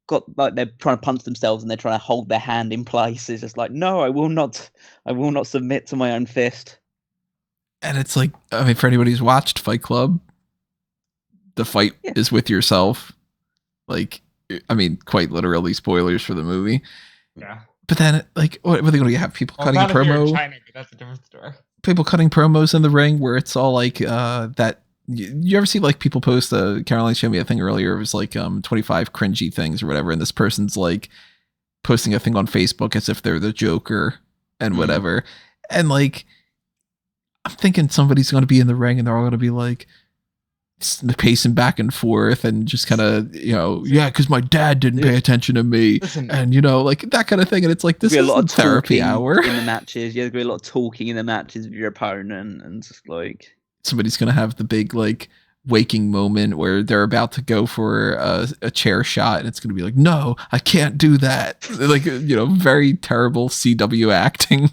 got like they're trying to punch themselves and they're trying to hold their hand in place. It's just like, no, I will not submit to my own fist. and it's like, I mean, for anybody who's watched Fight Club, the fight is with yourself. Like, I mean, quite literally spoilers for the movie. Yeah. But then, like, what are they going to have? People cutting a promo? If you're in China, that's a different story. People cutting promos in the ring where it's all like that. You ever see like people post Caroline showed me a thing earlier. It was like 25 cringy things or whatever. And this person's like posting a thing on Facebook as if they're the Joker and whatever. And like, I'm thinking somebody's going to be in the ring and they're all going to be like pacing back and forth and just kind of, you know, yeah, because my dad didn't pay attention to me. Listen, and, you know, like that kind of thing. And it's like, this is a lot of therapy hour in the matches. Yeah, there's going to be a lot of talking in the matches with your opponent and just like, somebody's going to have the big like waking moment where they're about to go for a chair shot and it's going to be like, no, I can't do that. Like, you know, very terrible CW acting.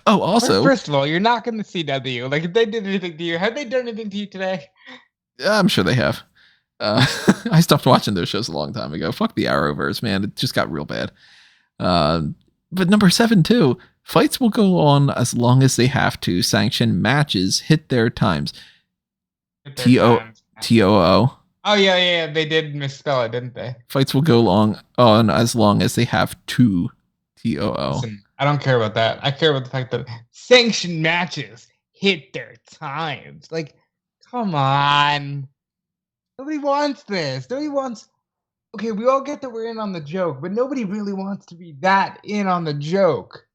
Oh, also, first of all, you're not going to CW. Like, if they did anything to you, have they done anything to you today? I'm sure they have. I stopped watching those shows a long time ago. Fuck the Arrowverse, man. It just got real bad. But number 7 too. Fights will go on as long as they have to. Sanction matches hit their times. TOO. Oh yeah. They did misspell it, didn't they? Fights will go on as long as they have to. TOO. Listen, I don't care about that. I care about the fact that sanctioned matches hit their times. Like, come on. Nobody wants this. Nobody wants. Okay, we all get that we're in on the joke, but nobody really wants to be that in on the joke.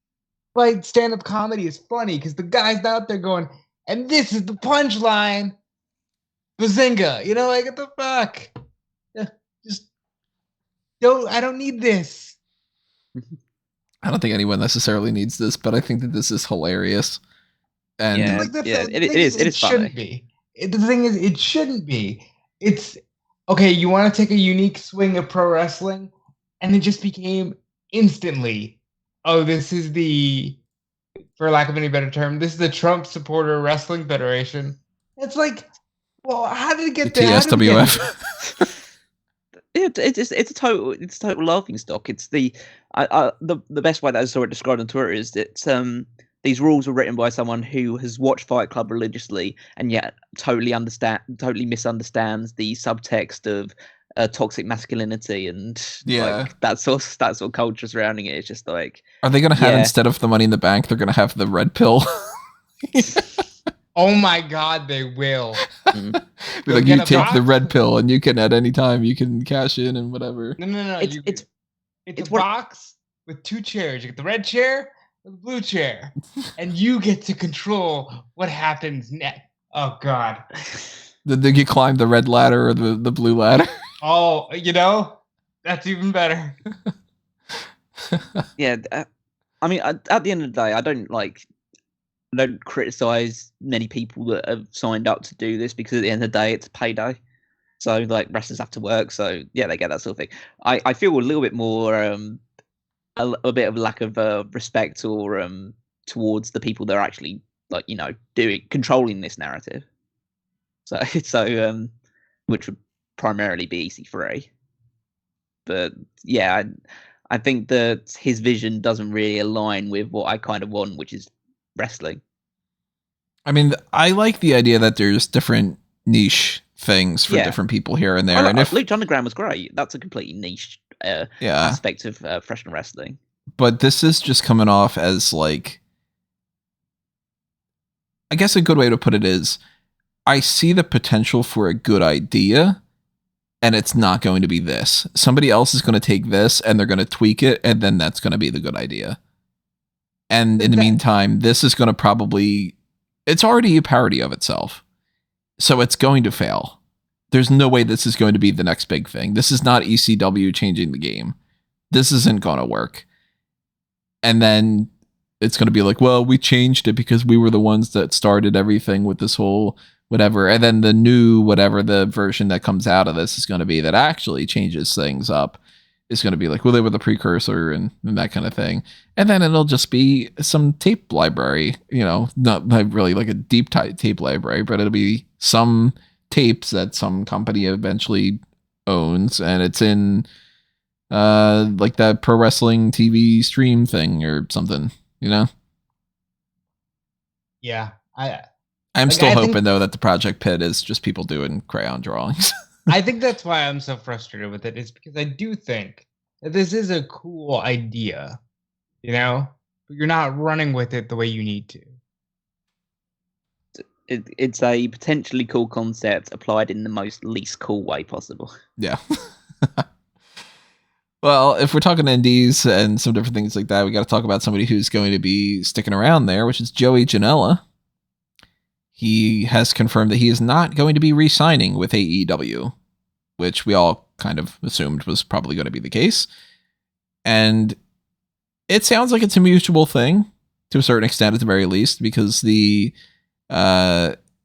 Like, stand-up comedy is funny because the guy's out there going, and this is the punchline. Bazinga. You know, like, what the fuck? Just I don't need this. I don't think anyone necessarily needs this, but I think that this is hilarious. And it is shouldn't be. The thing is, it shouldn't be. It's okay. You want to take a unique swing of pro wrestling, and it just became instantly, oh, this is the, for lack of any better term, this is the Trump Supporter Wrestling Federation. It's like, well, how did it get there? TSWF. It's a total laughing stock. It's the best way that I saw it described on Twitter is that these rules were written by someone who has watched Fight Club religiously and yet totally misunderstands the subtext of toxic masculinity and like that sort of culture surrounding it. It's just like, are they going to have instead of the Money in the Bank, they're going to have the red pill? Oh my God, they will. Like, you take the red pill and you can at any time you can cash in and whatever. No. It's a box with 2 chairs. You get the red chair or the blue chair, and you get to control what happens next. Oh God. Did you climb the red ladder or the blue ladder? Oh, you know, that's even better. Yeah, I mean, at the end of the day, I don't criticize many people that have signed up to do this because at the end of the day, it's payday. So like wrestlers have to work. So yeah, they get that sort of thing. I feel a little bit more, a bit of lack of respect or towards the people that are actually like, you know, controlling this narrative. So which would primarily be EC3. But yeah, I think that his vision doesn't really align with what I kind of want, which is wrestling. I mean, I like the idea that there's different niche things for different people here and there. And if Lucha Underground was great, that's a completely niche aspect of professional wrestling. But this is just coming off as like, I guess a good way to put it is, I see the potential for a good idea, and it's not going to be this. Somebody else is going to take this and they're going to tweak it, and then that's going to be the good idea. And in the meantime, this is going to probably, it's already a parody of itself. So it's going to fail. There's no way this is going to be the next big thing. This is not ECW changing the game. This isn't going to work. And then it's going to be like, well, we changed it because we were the ones that started everything with this whole whatever. And then the new whatever the version that comes out of this is going to be that actually changes things up. Is going to be like, well, they were the precursor and that kind of thing. And then it'll just be some tape library, not really like a deep tape library, but it'll be some tapes that some company eventually owns. And it's in like that pro wrestling TV stream thing or something, Yeah. I'm still hoping though that the Project Pit is just people doing crayon drawings. I think that's why I'm so frustrated with it, is because I do think that this is a cool idea, but you're not running with it the way you need to. It's a potentially cool concept applied in the most least cool way possible. Yeah. Well, if we're talking indies and some different things like that, we got to talk about somebody who's going to be sticking around there, which is Joey Janela. He has confirmed that he is not going to be re-signing with AEW, which we all kind of assumed was probably going to be the case. And it sounds like it's a mutual thing to a certain extent, at the very least, because the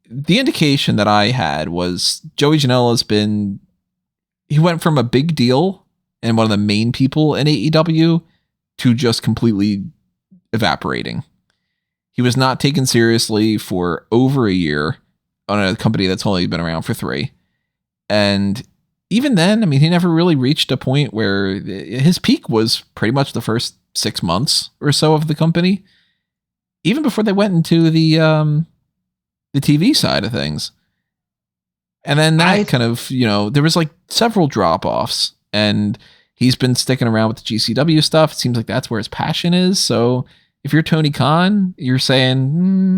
indication that I had was Joey Janela's he went from a big deal and one of the main people in AEW to just completely evaporating. He was not taken seriously for over a year on a company that's only been around for 3. And even then, I mean, he never really reached a point where his peak was pretty much the first 6 months or so of the company, even before they went into the TV side of things. And then that kind of, there was like several drop-offs, and he's been sticking around with the GCW stuff. It seems like that's where his passion is. So if you're Tony Khan, you're saying,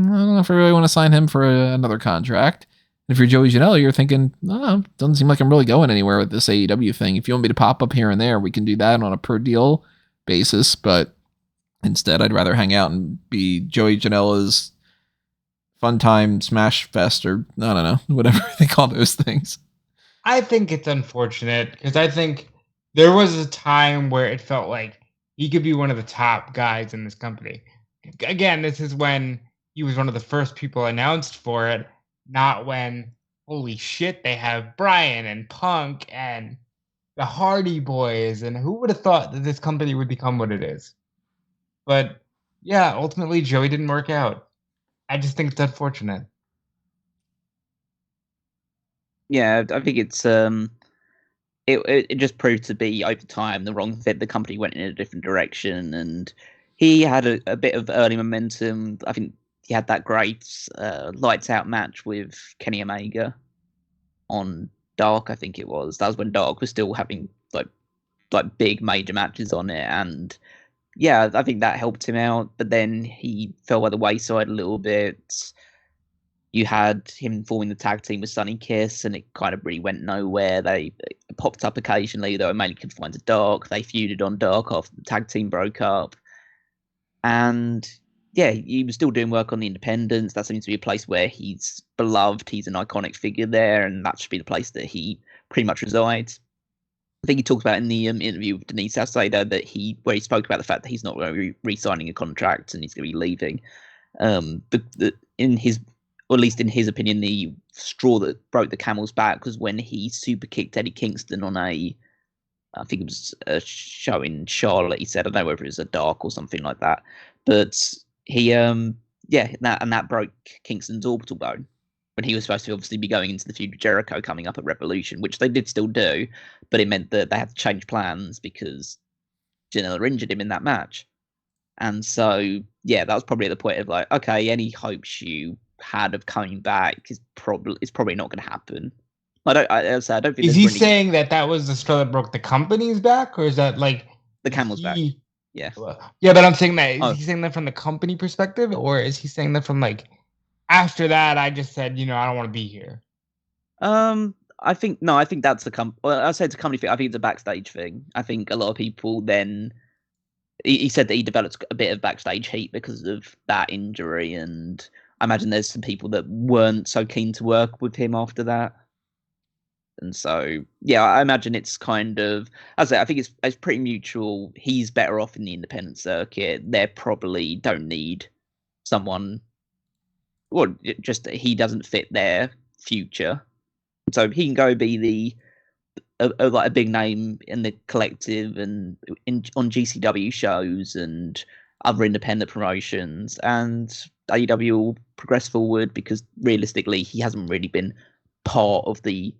I don't know if I really want to sign him for another contract. And if you're Joey Janela, you're thinking, doesn't seem like I'm really going anywhere with this AEW thing. If you want me to pop up here and there, we can do that on a per deal basis. But instead, I'd rather hang out and be Joey Janela's Fun Time Smash Fest, or I don't know, whatever they call those things. I think it's unfortunate because I think there was a time where it felt like he could be one of the top guys in this company. Again, this is when he was one of the first people announced for it, not when, holy shit, they have Bryan and Punk and the Hardy Boys, and who would have thought that this company would become what it is? But yeah, ultimately Joey didn't work out. I just think it's unfortunate. Yeah, I think it's it just proved to be over time the wrong fit. The company went in a different direction, and he had a bit of early momentum. I think he had that great lights out match with Kenny Omega on Dark. I think it was. That was when Dark was still having like big major matches on it, and yeah, I think that helped him out. But then he fell by the wayside a little bit. You had him forming the tag team with Sunny Kiss, and it kind of really went nowhere. They popped up occasionally, though, mainly confined to Dark. They feuded on Dark after the tag team broke up. And yeah, he was still doing work on the independents. That seems to be a place where he's beloved. He's an iconic figure there, and that should be the place that he pretty much resides. I think he talked about in the interview with Denise Salcedo that where he spoke about the fact that he's not going to be re-signing a contract and he's going to be leaving. But or at least in his opinion, the straw that broke the camel's back was when he super kicked Eddie Kingston on I think it was a show in Charlotte. He said, I don't know whether it was a Dark or something like that, but he, that broke Kingston's orbital bone when he was supposed to obviously be going into the feud with Jericho coming up at Revolution, which they did still do, but it meant that they had to change plans because Janela injured him in that match. And so, yeah, that was probably the point of like, okay, any hopes you had of coming back is probably not going to happen. I don't think. Is he saying that was the straw that broke the company's back, or is that like the camel's back? Yeah. Yeah, but I'm saying that is he saying that from the company perspective, or is he saying that from like after that? I just said, I don't want to be here. I think that's the I say it's a company thing. I think it's a backstage thing. I think a lot of people then. He said that he developed a bit of backstage heat because of that injury, and I imagine there's some people that weren't so keen to work with him after that. And so, yeah, I imagine it's kind of, as I think it's pretty mutual. He's better off in the independent circuit. They probably don't need someone, or just he doesn't fit their future. So he can go be like a big name in the collective and on GCW shows and other independent promotions, and AEW will progress forward because realistically, he hasn't really been part of the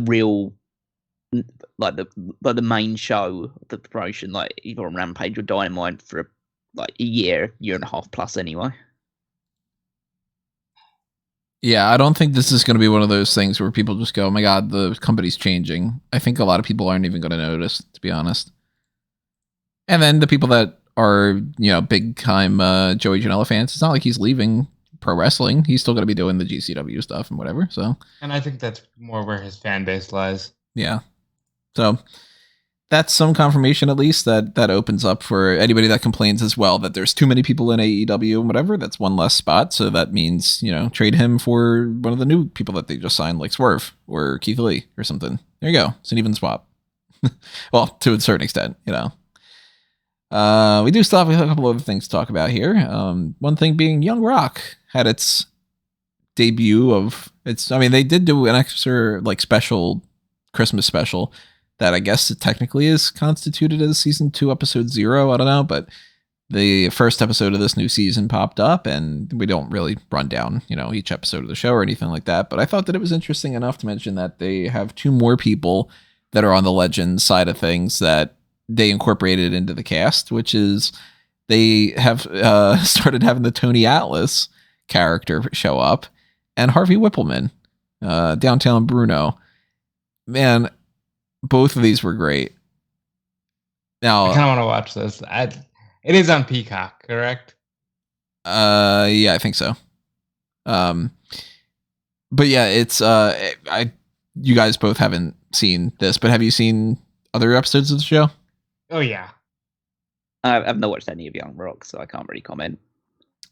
real, like the main show of the promotion, like either on Rampage or Dynamite for like a year and a half plus anyway. Yeah, I don't think this is going to be one of those things where people just go, oh my God, the company's changing. I think a lot of people aren't even going to notice, to be honest. And then the people that are, big time Joey Janela fans, it's not like he's leaving pro wrestling. He's still going to be doing the GCW stuff and whatever. So, and I think that's more where his fan base lies. Yeah. So that's some confirmation, at least, that opens up for anybody that complains as well that there's too many people in AEW and whatever. That's one less spot. So that means, trade him for one of the new people that they just signed, like Swerve or Keith Lee or something. There you go. It's an even swap. Well, to a certain extent, we do still have a couple other things to talk about here. One thing being Young Rock had its debut of they did do an extra special Christmas special that I guess it technically is constituted as season 2 episode 0. I don't know, but the first episode of this new season popped up, and we don't really run down each episode of the show or anything like that, but I thought that it was interesting enough to mention that they have 2 more people that are on the Legends side of things that they incorporated into the cast, which is they have started having the Tony Atlas character show up and Harvey Wippleman, Downtown Bruno. Man, both of these were great. Now, I kind of want to watch this. It is on Peacock, correct? Yeah, I think so. But yeah, it's you guys both haven't seen this, but have you seen other episodes of the show? Oh yeah. I've not watched any of Young Rock, so I can't really comment.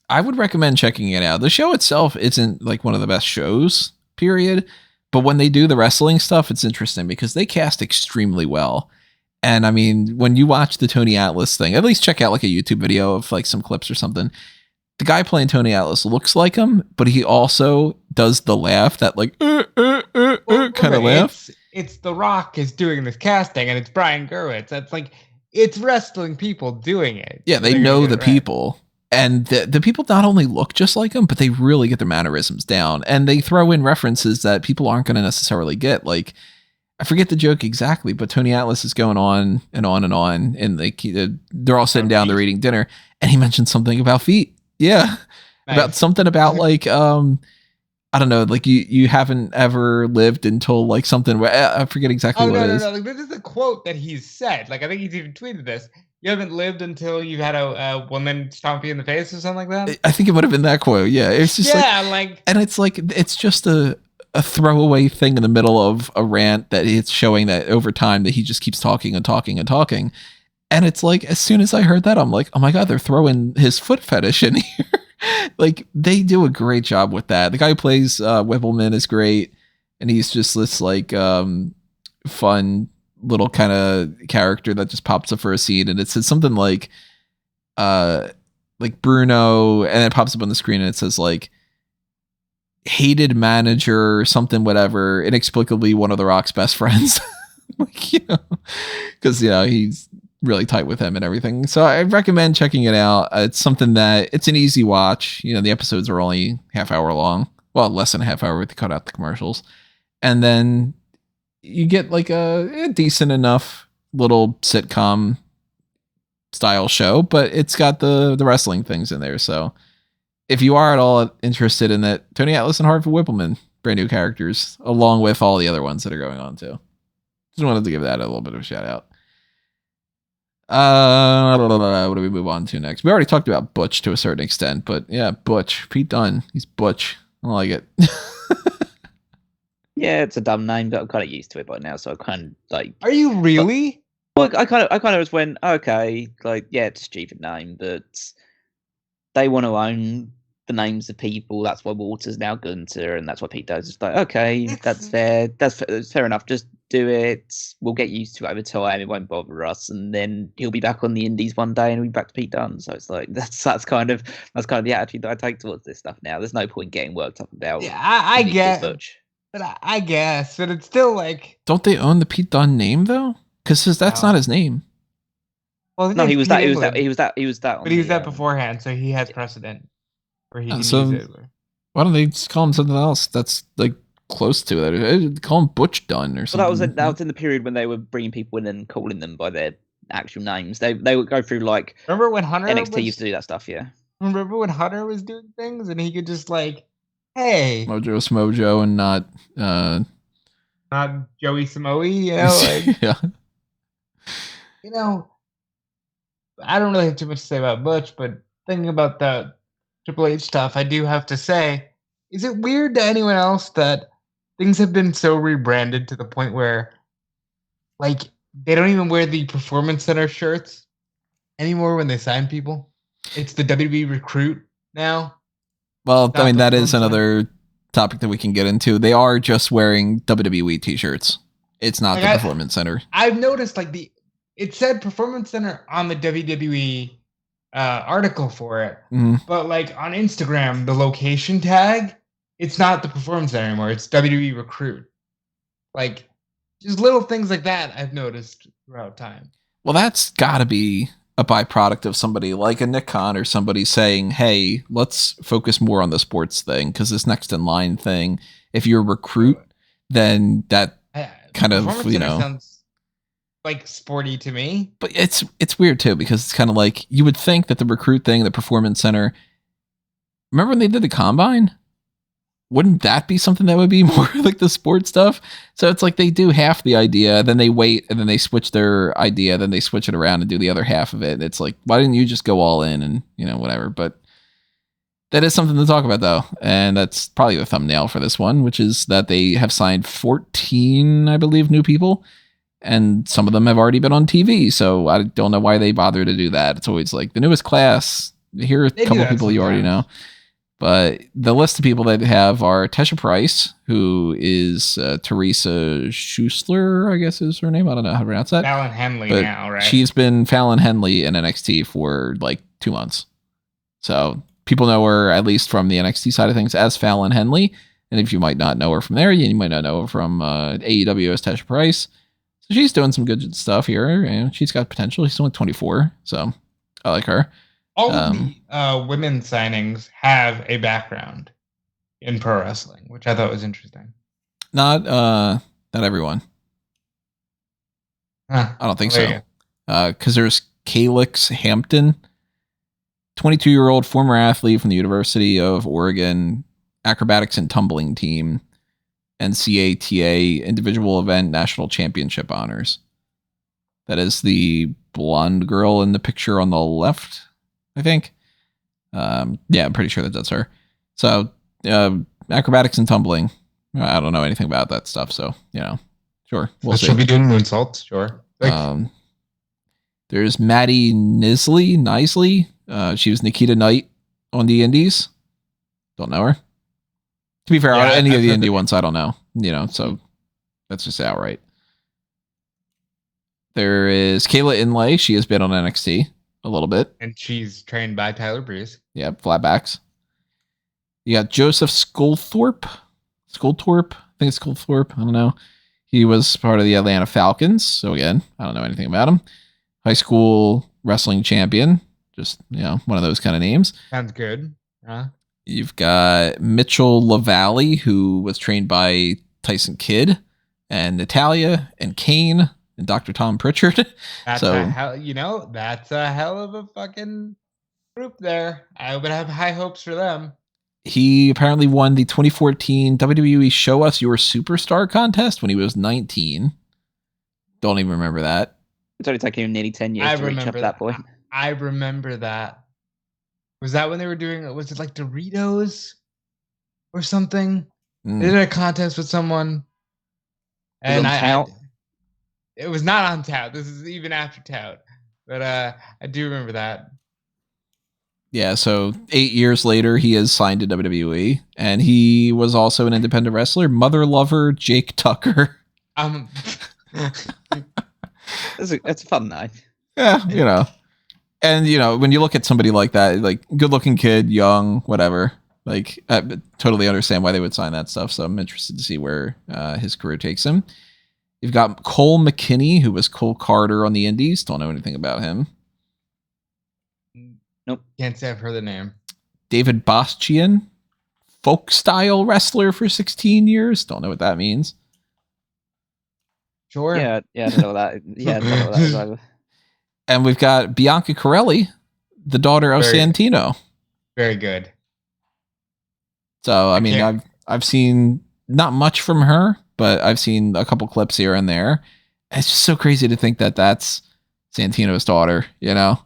I would recommend checking it out. The show itself isn't one of the best shows, period. But when they do the wrestling stuff, it's interesting because they cast extremely well. And when you watch the Tony Atlas thing, at least check out a YouTube video of some clips or something. The guy playing Tony Atlas looks like him, but he also does the laugh, that kind of laugh. It's The Rock is doing this casting, and it's Brian Gerwitz. That's it's wrestling people doing it. Yeah, they know the people. And the people not only look just like them, but they really get their mannerisms down. And they throw in references that people aren't going to necessarily get. I forget the joke exactly, but Tony Atlas is going on and on and on. And they're all sitting down, they're eating dinner. And he mentioned something about feet. Yeah. Nice. About something about I don't know, you haven't ever lived until something. I forget exactly what it is. No. This is a quote that he's said. I think he's even tweeted this. You haven't lived until you've had a woman stomp you in the face or something like that? I think it would have been that quote. Yeah. It's just and it's just a throwaway thing in the middle of a rant that it's showing that over time that he just keeps talking and talking and talking. And it's as soon as I heard that, I'm like, oh my God, they're throwing his foot fetish in here. They do a great job with that. The guy who plays Wippleman is great. And he's just this fun little kind of character that just pops up for a scene, and it says something like Bruno, and it pops up on the screen and it says hated manager or something, whatever, inexplicably one of The Rock's best friends. Because he's really tight with him and everything. So I recommend checking it out. It's something that it's an easy watch. The episodes are only half hour long. Well, less than a half hour if you cut out the commercials. And then you get a decent enough little sitcom style show, but it's got the wrestling things in there. So if you are at all interested in that, Tony Atlas and Harvey Wippleman, brand new characters, along with all the other ones that are going on too. Just wanted to give that a little bit of a shout out. What do we move on to next? We already talked about Butch to a certain extent, but yeah, Butch. Pete Dunne. He's Butch. I don't like it. Yeah, it's a dumb name, but I'm kind of used to it by now, so I kind of like. Are you really? Well, I kind of just went, okay, like, yeah, it's a stupid name, but they want to own the names of people. That's why Walter's now Gunter, and that's why Pete Dunne's just like, okay, that's fair. That's fair enough. Just do it. We'll get used to it over time. It won't bother us, and then he'll be back on the Indies one day, and we'll be back to Pete Dunne. So it's like that's kind of the attitude that I take towards this stuff now. There's no point getting worked up about. Yeah, I get. But I guess, but it's still like. Don't they own the Pete Dunne name though? Because that's not his name. Well, no, he was that. He was that. But he was that beforehand, so he has precedent where he can use it. Why don't they just call him something else that's like close to it? Call him Butch Dunn or something. Well, that was in the period when they were bringing people in and calling them by their actual names. They would go through like. Remember when Hunter NXT used to do that stuff? Yeah. Remember when Hunter was doing things and he could just like. Hey, Mojo Smojo and not Joey Samoe, you know, like, yeah. You know, I don't really have too much to say about Butch, but thinking about the Triple H stuff, I do have to say, is it weird to anyone else that things have been so rebranded to the point where, like, they don't even wear the Performance Center shirts anymore when they sign people? It's the WWE Recruit now. Well, I mean, that is another topic that we can get into. They are just wearing WWE t-shirts. It's not the Performance Center. I've noticed, like, it said Performance Center on the WWE article for it. But, like, on Instagram, the location tag, it's not the Performance Center anymore. It's WWE Recruit. Like, just little things like that I've noticed throughout time. Well, that's got to be a byproduct of somebody like a Nick Khan or somebody saying, hey, let's focus more on the sports thing, because this next in line thing, if you're a recruit, then that kind of, you know, sounds like sporty to me. But it's weird too, because it's kind of like, you would think that the recruit thing, the Performance Center, remember when they did the Combine? Wouldn't that be something that would be more like the sports stuff? So it's like they do half the idea, then they wait, and then they switch their idea, then they switch it around and do the other half of it. It's like, why didn't you just go all in and, you know, whatever? But that is something to talk about, though. And that's probably the thumbnail for this one, which is that they have signed 14, I believe, new people. And some of them have already been on TV. So I don't know why they bother to do that. It's always like the newest class. Here are a couple of people you already know. But the list of people that they have are Tesha Price, who is Teresa Schussler, I guess is her name. I don't know how to pronounce that. Fallon Henley now, right? She's been Fallon Henley in NXT for like 2 months. So people know her, at least from the NXT side of things, as Fallon Henley. And if you might not know her from there, you might not know her from AEW as Tesha Price. So she's doing some good stuff here. And she's got potential. She's only 24. So I like her. All of the women's signings have a background in pro wrestling, which I thought was interesting. Not everyone. Huh. I don't think so. Because there's Calix Hampton, 22-year-old former athlete from the University of Oregon, acrobatics and tumbling team, NCATA individual event national championship honors. That is the blonde girl in the picture on the left, I think. Yeah, I'm pretty sure that's her. So, acrobatics and tumbling. I don't know anything about that stuff, so, you know, sure. We'll see. She'll be doing moonsaults, sure. There's Maddie Nisley. She was Nikita Knight on the Indies. Don't know her. To be fair, any of the indie ones, I don't know. You know, so let's just say outright. There is Kayla Inlay. She has been on NXT a little bit. And she's trained by Tyler Breeze. Yep, flatbacks. You got Joseph Sculthorpe. I think it's Sculthorpe. I don't know. He was part of the Atlanta Falcons. So again, I don't know anything about him. High school wrestling champion. Just, you know, one of those kind of names. Sounds good. You've got Mitchell LaValle, who was trained by Tyson Kidd and Natalia and Kane and Dr. Tom Pritchard. That's a hell of a fucking group there. I would have high hopes for them. He apparently won the 2014 WWE Show Us Your Superstar contest when he was 19. Don't even remember that. It's only taken him nearly 10 years to reach up to that point. I remember that. Was that when they were doing, was it like Doritos or something? They did a contest with someone. And it was not on Tout. This is even after Tout. But I do remember that. Yeah, so 8 years later, he is signed to WWE, and he was also an independent wrestler. Mother lover Jake Tucker. It's a fun night. Yeah, you know. And, you know, when you look at somebody like that, like, good-looking kid, young, whatever, like, I totally understand why they would sign that stuff, so I'm interested to see where his career takes him. You've got Cole McKinney, who was Cole Carter on the Indies. Don't know anything about him. Nope. Can't say I've heard the name. David Bastian, folk style wrestler for 16 years. Don't know what that means. Sure. Yeah, I don't know that. Yeah, I don't know that either. And we've got Bianca Corelli, the daughter of Santino. Very good. So, I mean, I've seen not much from her, but I've seen a couple clips here and there. It's just so crazy to think that that's Santino's daughter, you know?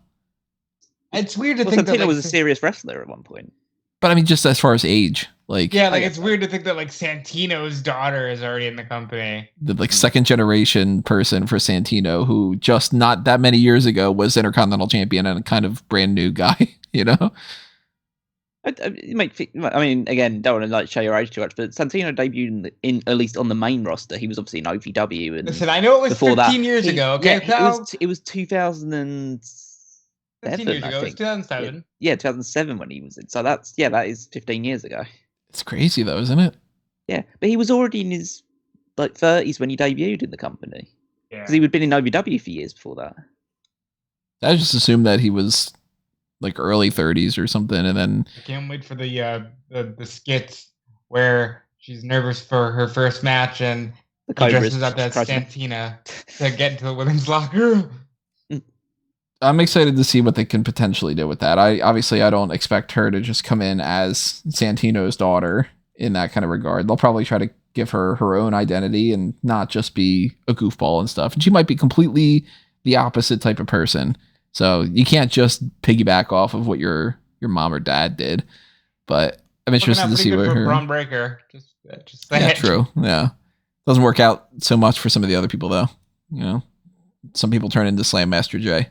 It's weird to think Santino that was a serious wrestler at one point. But I mean, just as far as age, like, yeah, like it's weird to think that like Santino's daughter is already in the company. The like second generation person for Santino, who just not that many years ago was Intercontinental Champion and a kind of brand new guy, you know? I mean, again, don't want to like show your age too much, but Santino debuted in at least on the main roster. He was obviously in OVW, and listen, I know it was 15 years ago. Okay, yeah, it was 2007. 15 years ago. It was 2007. Yeah, 2007 when he was in. So that is 15 years ago. It's crazy though, isn't it? Yeah, but he was already in his like 30s when he debuted in the company. Yeah, because he had been in OVW for years before that. I just assumed that he was like early 30s or something, and then I can't wait for the skits where she's nervous for her first match and dresses up as Santina to get into the women's locker. I'm excited to see what they can potentially do with that. I don't expect her to just come in as Santino's daughter in that kind of regard. They'll probably try to give her her own identity and not just be a goofball and stuff. And she might be completely the opposite type of person. So you can't just piggyback off of what your mom or dad did. But I'm interested to see what her Braun Breaker. Just yeah, true. Yeah, doesn't work out so much for some of the other people though. You know, some people turn into Slam Master J.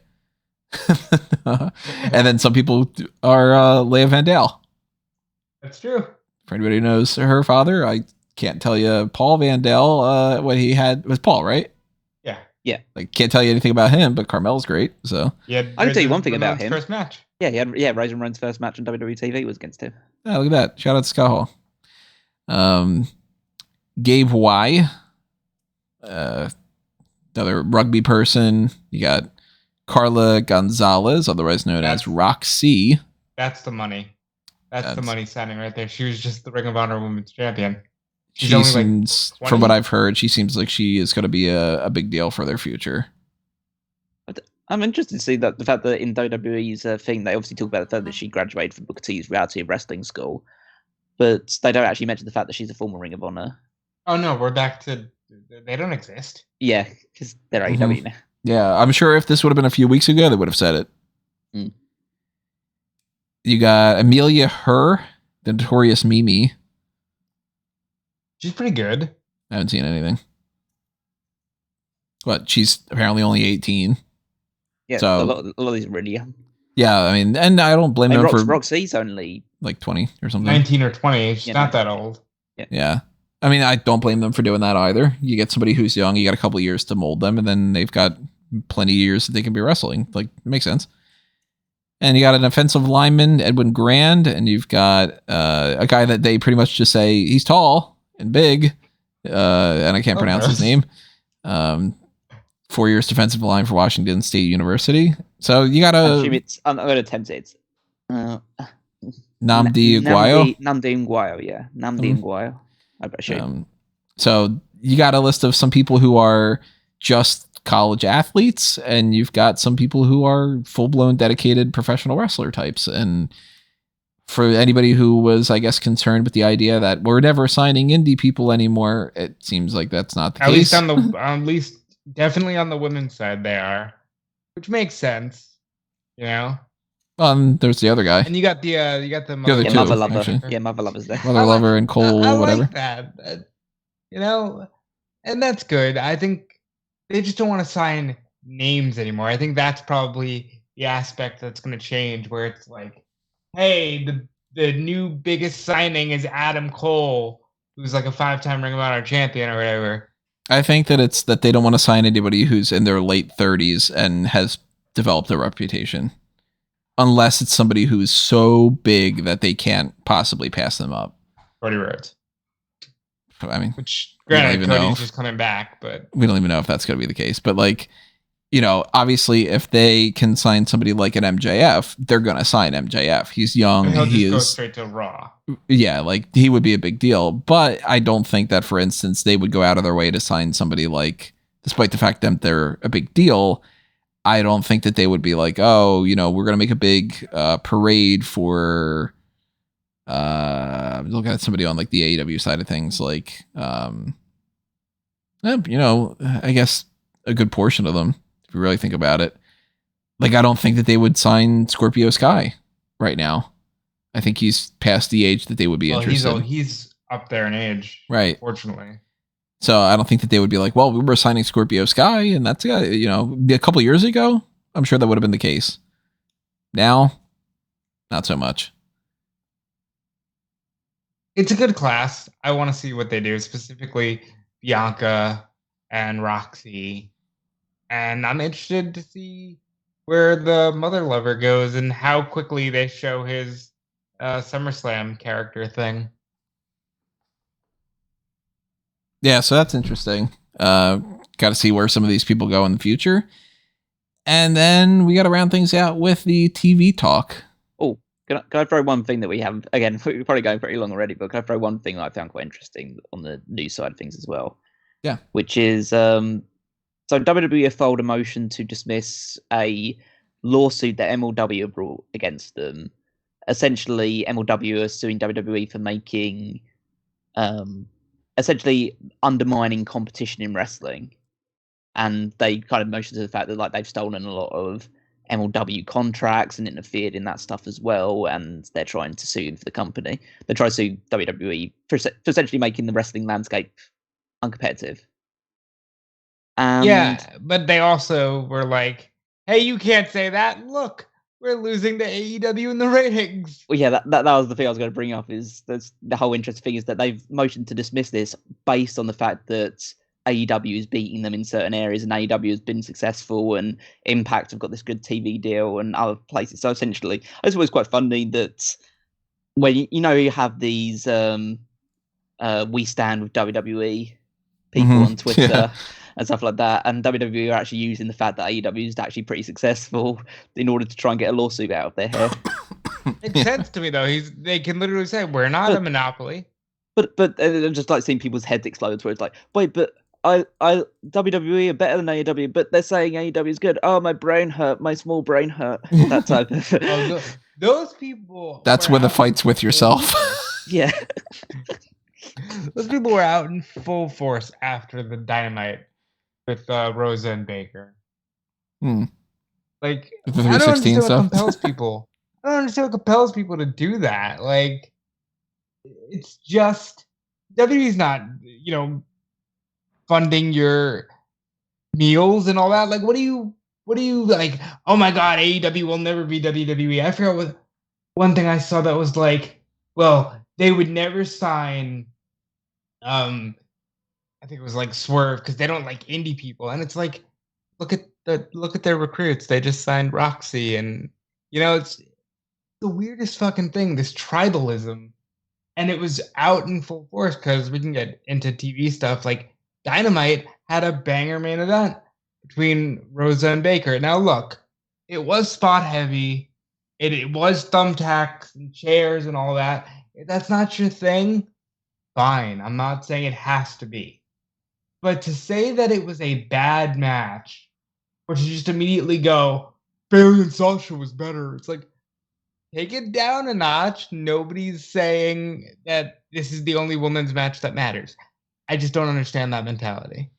And then some people are Leia Vandal. That's true. For anybody who knows her father, I can't tell you Paul Vandal. What he had was Paul, right? Yeah. Like can't tell you anything about him, but Carmel's great. So yeah, I can tell you one thing about him. First match. Yeah, Razor Ramon's first match on WWE TV was against him. Yeah, look at that. Shout out to Scott Hall. Gabe Y. Another rugby person. You got Carla Gonzalez, otherwise known as Roxy. That's the money. That's the money signing right there. She was just the Ring of Honor Women's Champion. She seems, like from what I've heard, she seems like she is going to be a big deal for their future. I'm interested to see that the fact that in WWE's thing, they obviously talk about the fact that she graduated from Booker T's Reality of Wrestling School, but they don't actually mention the fact that she's a former Ring of Honor. Oh no, we're back to they don't exist. Yeah, because they're AEW now. Yeah, I'm sure if this would have been a few weeks ago, they would have said it. Mm. You got Amelia Herr, the Notorious Mimi. She's pretty good. I haven't seen anything. But she's apparently only 18. Yeah, so, a lot of these are really young. Yeah, I mean, and I don't blame them for... Roxy's only... like 20 or something. 19 or 20. She's not that old. Yeah. I mean, I don't blame them for doing that either. You get somebody who's young, you got a couple of years to mold them, and then they've got plenty of years that they can be wrestling. Like, it makes sense. And you got an offensive lineman, Edwin Grand, and you've got a guy that they pretty much just say he's tall and big, and I can't pronounce his name. 4 years defensive line for Washington State University. So you got a... I'm going to attempt it. Namdi Aguayo? Namdi Aguayo, yeah. Namdi Aguayo. I bet you. So you got a list of some people who are just college athletes, and you've got some people who are full-blown dedicated professional wrestler types. And for anybody who was, I guess, concerned with the idea that we're never signing indie people anymore, it seems like that's not the case. At least definitely on the women's side they are, which makes sense, you know. There's the other guy, and you got the other two, Mother Lover. actually. Yeah, Mother Lover's there. Mother Lover and Cole, I whatever. like that, you know, and that's good. I think they just don't want to sign names anymore. I think that's probably the aspect that's going to change, where it's like, hey, the new biggest signing is Adam Cole, who's like a 5-time Ring of Honor champion or whatever. I think that it's that they don't want to sign anybody who's in their late 30s and has developed a reputation, unless it's somebody who's so big that they can't possibly pass them up. Cody Rhodes. I mean, which granted, Cody's just coming back, but we don't even know if that's going to be the case. But like, you know, obviously, if they can sign somebody like an MJF, they're going to sign MJF. He's young. He'll he just go is straight to Raw. Yeah, like he would be a big deal. But I don't think that, for instance, they would go out of their way to sign somebody like, despite the fact that they're a big deal, I don't think that they would be like, oh, you know, we're going to make a big parade for looking at somebody on like the AEW side of things, like, you know, I guess a good portion of them, if you really think about it. Like, I don't think that they would sign Scorpio Sky right now. I think he's past the age that they would be interested. He's up there in age, right? Fortunately. So I don't think that they would be like, well, we were signing Scorpio Sky, and that's, you know, a couple of years ago, I'm sure that would have been the case. Now, not so much. It's a good class. I want to see what they do, specifically Bianca and Roxy. And I'm interested to see where the Mother Lover goes and how quickly they show his SummerSlam character thing. Yeah, so that's interesting. Got to see where some of these people go in the future. And then we got to round things out with the TV talk. Oh, can I throw one thing that we have? Again, we're probably going pretty long already, but can I throw one thing that I found quite interesting on the news side of things as well? Yeah. Which is, so WWE have filed a motion to dismiss a lawsuit that MLW brought against them. Essentially, MLW are suing WWE for making, essentially undermining competition in wrestling. And they kind of motion to the fact that like they've stolen a lot of MLW contracts and interfered in that stuff as well, and they're trying to sue for the company. They try to sue WWE for essentially making the wrestling landscape uncompetitive. Yeah, but they also were like, hey, you can't say that. Look, we're losing to AEW in the ratings. Well, yeah, that was the thing I was going to bring up, is the whole interesting thing is that they've motioned to dismiss this based on the fact that AEW is beating them in certain areas, and AEW has been successful, and Impact have got this good TV deal and other places. So essentially, it's always quite funny that when you have these we stand with WWE people on Twitter and stuff like that, and WWE are actually using the fact that AEW is actually pretty successful in order to try and get a lawsuit out of their hair. Makes sense to me though. They can literally say we're not a monopoly. But just like seeing people's heads explode, where it's like, wait, but I WWE are better than AEW, but they're saying AEW is good. Oh, my brain hurt. My small brain hurt. That type of. Those people. That's where the fight's with yourself. Yeah. Those people were out in full force after the Dynamite with Rosa and Baker. Like, I don't understand what compels people. I don't understand what compels people to do that. Like, it's just WWE's not, funding your meals and all that. Like, what do you like? Oh my God, AEW will never be WWE. I forgot what one thing I saw that was like, well, they would never sign. I think it was like Swerve because they don't like indie people, and it's like, look at their recruits. They just signed Roxy, and it's the weirdest fucking thing. This tribalism, and it was out in full force because we can get into TV stuff like. Dynamite had a banger main event between Rosa and Baker. Now look, it was spot heavy. It was thumbtacks and chairs and all that. If that's not your thing, fine. I'm not saying it has to be. But to say that it was a bad match, or to just immediately go, Bayley and Sasha was better, it's like, take it down a notch. Nobody's saying that this is the only women's match that matters. I just don't understand that mentality.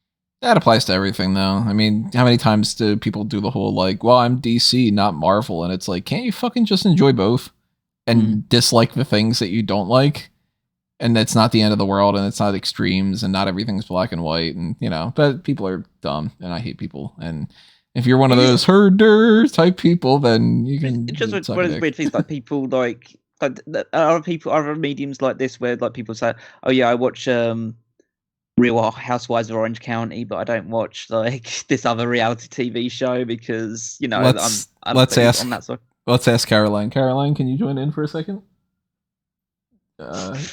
That applies to everything, though. I mean, how many times do people do the whole, like, well, I'm DC, not Marvel, and it's like, can't you fucking just enjoy both and dislike the things that you don't like? And it's not the end of the world, and it's not extremes, and not everything's black and white, and, you know, but people are dumb, and I hate people, and if you're one of those herder type people, then you can. It's just one of the weird things, like people like other mediums like this, where like people say, "Oh yeah, I watch Real Housewives of Orange County, but I don't watch like this other reality TV show because you know I'm let's ask on that side." Let's ask Caroline. Caroline, can you join in for a second?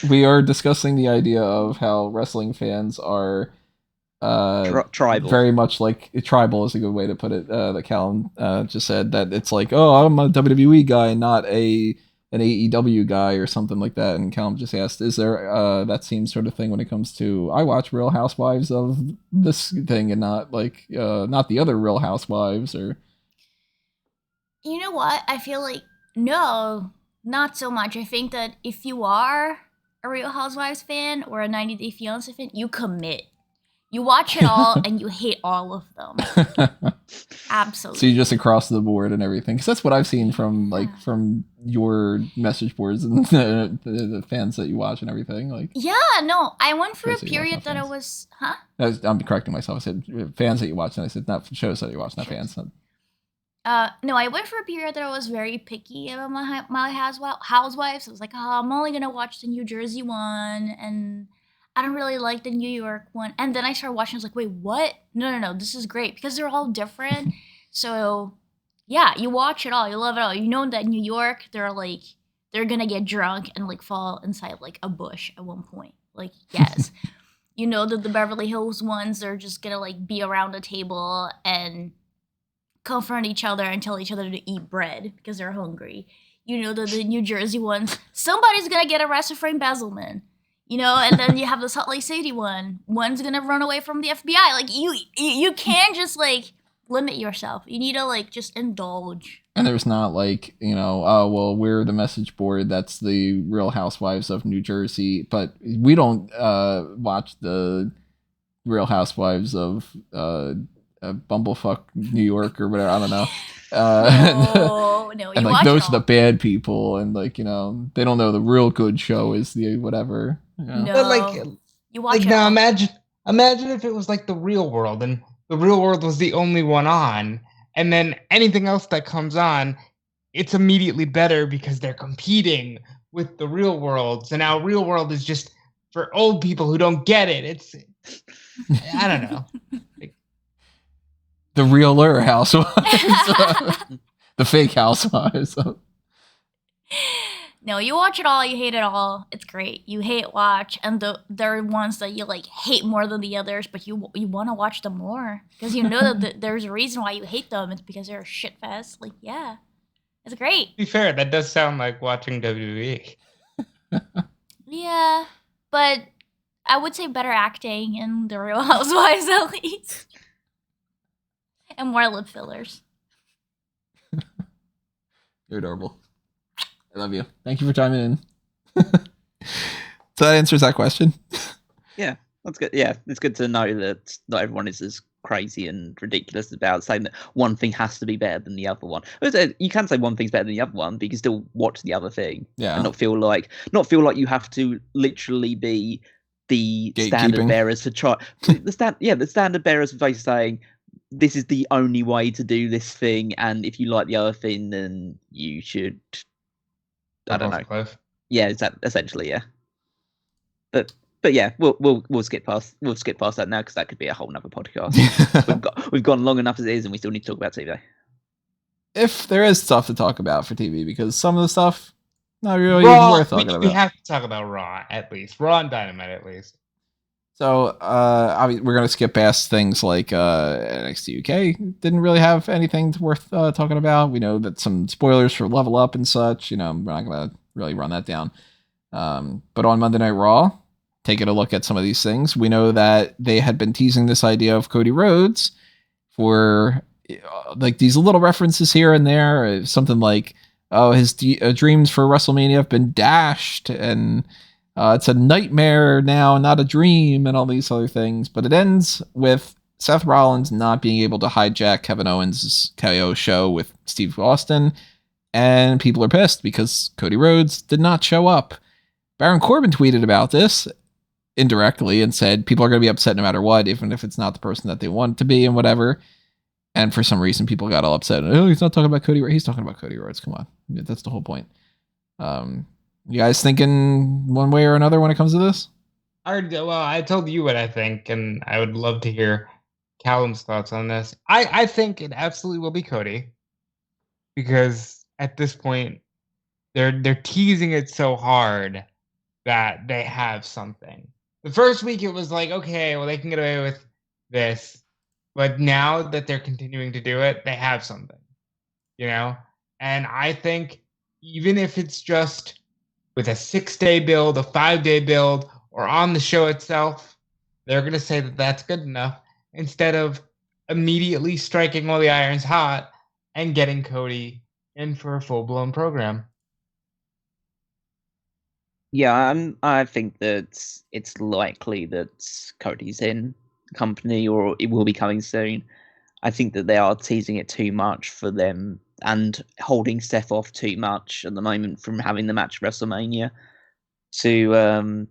We are discussing the idea of how wrestling fans are. Tribal. Very much like tribal is a good way to put it. That Callum just said that it's like, oh, I'm a WWE guy, not an AEW guy or something like that. And Callum just asked, is there that same sort of thing when it comes to I watch Real Housewives of this thing and not like not the other Real Housewives or. You know what? I feel like no, not so much. I think that if you are a Real Housewives fan or a 90 Day Fiancé fan, you commit. You watch it all and you hate all of them. Absolutely. So you just across the board and everything. Because that's what I've seen from from your message boards and the fans that you watch and everything. Like, yeah, no, I went through a period that I was, I'm correcting myself. I said fans that you watch, and I said not shows that you watch, not fans. No, I went for a period that I was very picky about my housewives. I was like, oh, I'm only gonna watch the New Jersey one, and I don't really like the New York one. And then I started watching. I was like, wait, what? No, this is great because they're all different. So, yeah, you watch it all. You love it all. You know that New York, they're gonna get drunk and like fall inside like a bush at one point. Like, yes. You know that the Beverly Hills ones, they're just gonna like be around the table and confront each other and tell each other to eat bread because they're hungry. You know that the New Jersey ones, somebody's gonna get arrested for embezzlement. You know, and then you have the Salt Lake City one. One's gonna run away from the FBI. Like you can't just like limit yourself. You need to like just indulge. And there's not like, you know, oh well, we're the message board. That's the Real Housewives of New Jersey, but we don't watch the Real Housewives of Bumblefuck New York or whatever. I don't know. No, and like those are the bad people, and like, you know, they don't know the real good show is the whatever. You know? No, but like you watch like now, imagine if it was like the Real World, and the Real World was the only one on, and then anything else that comes on, it's immediately better because they're competing with the Real World. So now Real World is just for old people who don't get it. It's I don't know. The realer housewives. The fake housewives. No, you watch it all, you hate it all. It's great. You hate watch, and there are ones that you like hate more than the others, but you want to watch them more because you know that there's a reason why you hate them. It's because they're a shit fest. Like, yeah, it's great. To be fair, that does sound like watching WWE. Yeah, but I would say better acting in the Real Housewives at least. And more lip fillers. You're adorable. I love you. Thank you for chiming in. So that answers that question. Yeah, that's good. Yeah, it's good to know that not everyone is as crazy and ridiculous about saying that one thing has to be better than the other one. You can say one thing's better than the other one, but you can still watch the other thing. Yeah. And not feel like you have to literally be the standard bearers for the standard bearers for basically saying this is the only way to do this thing, and if you like the other thing, then you should. I don't know. Yeah, is that essentially? Yeah. But yeah, we'll skip past that now because that could be a whole nother podcast. we've gone long enough as it is, and we still need to talk about TV. If there is stuff to talk about for TV, because some of the stuff not really worth talking about. We have to talk about Raw at least. Raw and Dynamite at least. So we're going to skip past things like NXT UK. Didn't really have anything worth talking about. We know that some spoilers for Level Up and such. You know, we're not going to really run that down. But on Monday Night Raw, taking a look at some of these things, we know that they had been teasing this idea of Cody Rhodes for like these little references here and there, something like, oh, his dreams for WrestleMania have been dashed, and it's a nightmare now, not a dream, and all these other things. But it ends with Seth Rollins not being able to hijack Kevin Owens' KO show with Steve Austin, and people are pissed because Cody Rhodes did not show up. Baron Corbin tweeted about this indirectly and said people are going to be upset no matter what, even if it's not the person that they want it to be and whatever. And for some reason, people got all upset. Oh, he's not talking about Cody Rhodes. He's talking about Cody Rhodes. Come on. That's the whole point. You guys thinking one way or another when it comes to this? I told you what I think, and I would love to hear Callum's thoughts on this. I think it absolutely will be Cody, because at this point, they're teasing it so hard that they have something. The first week, it was like, okay, well, they can get away with this. But now that they're continuing to do it, they have something, you know? And I think even if it's just with a 6-day build, a 5-day build, or on the show itself, they're going to say that that's good enough instead of immediately striking while the iron's hot and getting Cody in for a full-blown program. Yeah, I think that it's likely that Cody's in the company, or it will be coming soon. I think that they are teasing it too much for them and holding Seth off too much at the moment from having the match at WrestleMania to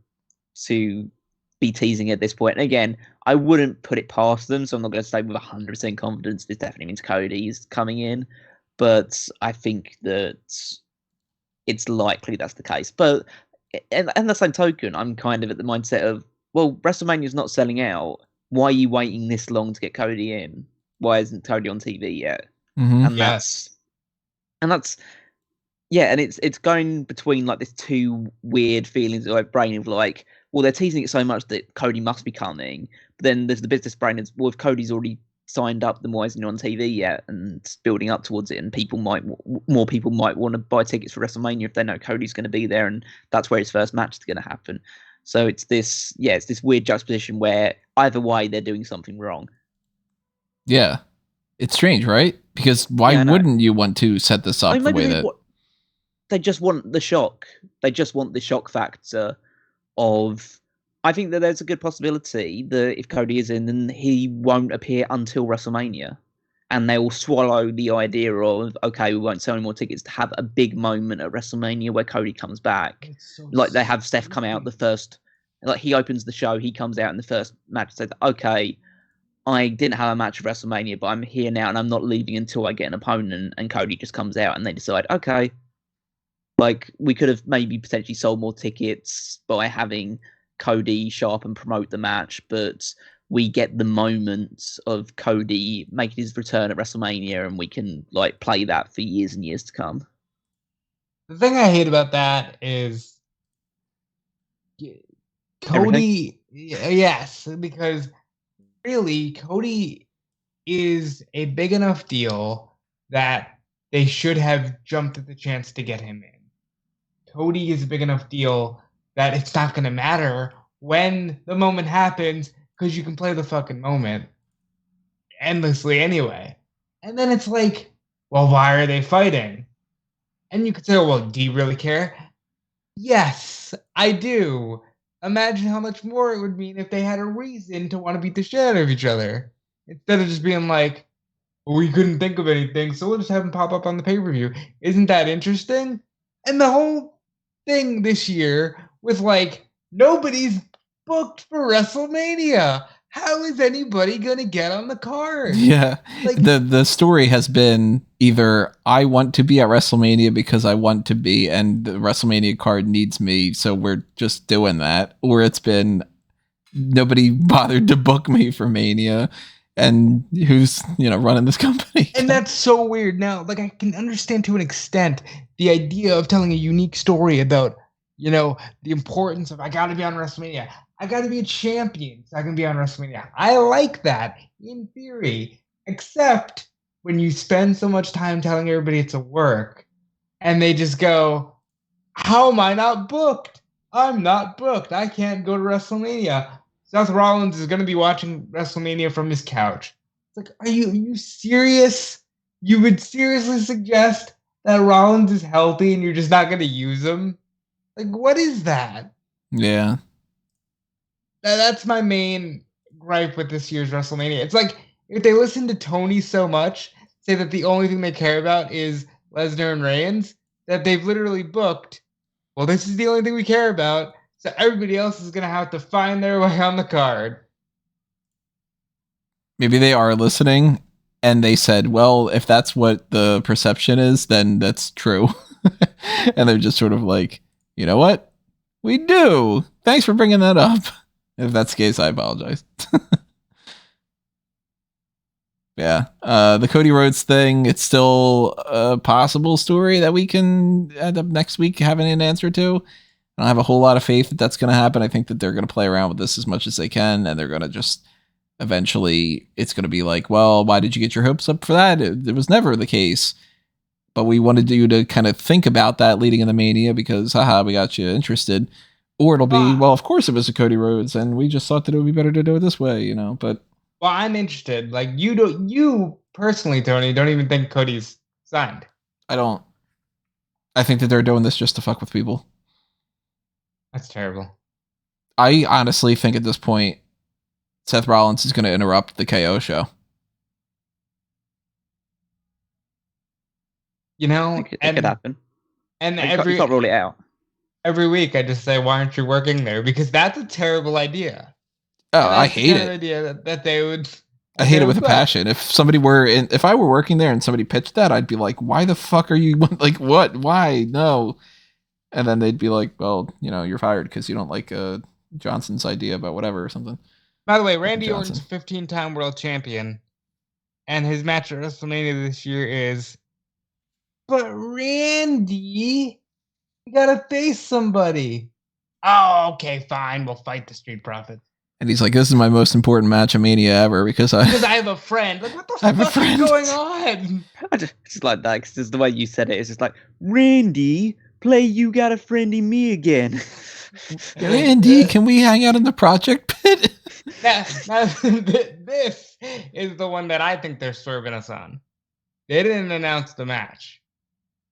be teasing at this point. And again, I wouldn't put it past them, so I'm not going to say with 100% confidence this definitely means Cody's coming in, but I think that it's likely that's the case. But and the same token, I'm kind of at the mindset of, well, WrestleMania's not selling out. Why are you waiting this long to get Cody in? Why isn't Cody on TV yet? Mm-hmm. And that's and it's going between like this two weird feelings in my brain of like, well, they're teasing it so much that Cody must be coming, but then there's the business brain is, well, if Cody's already signed up, then why isn't he on TV yet? And building up towards it, and more people might want to buy tickets for WrestleMania if they know Cody's going to be there, and that's where his first match is going to happen. So it's this weird juxtaposition where either way they're doing something wrong. Yeah, it's strange, right? Because why wouldn't you want to set this up the way that they just want the shock? They just want the shock factor of. I think that there's a good possibility that if Cody is in, then he won't appear until WrestleMania. And they will swallow the idea of, okay, we won't sell any more tickets to have a big moment at WrestleMania where Cody comes back. So like they have Steph come out the first, like he opens the show, he comes out in the first match and says, okay, I didn't have a match at WrestleMania, but I'm here now and I'm not leaving until I get an opponent. And Cody just comes out and they decide, okay, like we could have maybe potentially sold more tickets by having Cody show up and promote the match, but we get the moment of Cody making his return at WrestleMania, and we can like play that for years and years to come. The thing I hate about that is Cody. Yes, because really, Cody is a big enough deal that they should have jumped at the chance to get him in. Cody is a big enough deal that it's not going to matter when the moment happens, because you can play the fucking moment endlessly anyway. And then it's like, well, why are they fighting? And you could say, well, do you really care? Yes, I do. Imagine how much more it would mean if they had a reason to want to beat the shit out of each other. Instead of just being like, well, we couldn't think of anything, so we'll just have them pop up on the pay-per-view. Isn't that interesting? And the whole thing this year with like, nobody's booked for WrestleMania. How is anybody gonna get on the card? Yeah, like, the story has been either I want to be at WrestleMania because I want to be, and the WrestleMania card needs me, so we're just doing that, or it's been nobody bothered to book me for Mania, and who's running this company? And that's so weird. Now, like I can understand to an extent the idea of telling a unique story about the importance of I got to be on WrestleMania. I got to be a champion so I can be on WrestleMania. I like that in theory, except when you spend so much time telling everybody it's a work and they just go, how am I not booked? I'm not booked. I can't go to WrestleMania. Seth Rollins is going to be watching WrestleMania from his couch. It's like, are you serious? You would seriously suggest that Rollins is healthy and you're just not going to use him? Like, what is that? Yeah. That's my main gripe with this year's WrestleMania. It's like, if they listen to Tony so much, say that the only thing they care about is Lesnar and Reigns, that they've literally booked, well, this is the only thing we care about, so everybody else is going to have to find their way on the card. Maybe they are listening and they said, well, if that's what the perception is, then that's true. And they're just sort of like, you know what? We do. Thanks for bringing that up. If that's the case, I apologize. Yeah. The Cody Rhodes thing, it's still a possible story that we can end up next week having an answer to. I don't have a whole lot of faith that that's going to happen. I think that they're going to play around with this as much as they can, and they're going to just eventually, it's going to be like, well, why did you get your hopes up for that? It was never the case. But we wanted you to kind of think about that leading into Mania because, haha, we got you interested. Or it'll be, well, of course it was a Cody Rhodes, and we just thought that it would be better to do it this way, but. Well, I'm interested. Like, you personally, Tony, don't even think Cody's signed. I don't. I think that they're doing this just to fuck with people. That's terrible. I honestly think at this point, Seth Rollins is going to interrupt the KO show. You know, it could happen. And you can't rule it out. Every week I just say, why aren't you working there? Because that's a terrible idea. Oh, I hate it. Idea that they would. I hate it with a passion. If I were working there and somebody pitched that, I'd be like, why the fuck are you like, what? Why? No. And then they'd be like, well, you're fired because you don't like Johnson's idea about whatever or something. By the way, Randy Orton's 15-time world champion, and his match at WrestleMania this year is, but Randy, you gotta face somebody. Oh, okay, fine. We'll fight the Street Profits. And he's like, this is my most important match of Mania ever because I have a friend. Like, what the fuck is going on? It's like that. It's just the way you said it. It's just like, Randy, play You Got a Friendly Me again. Randy, can we hang out in the project pit? This is the one that I think they're serving us on. They didn't announce the match.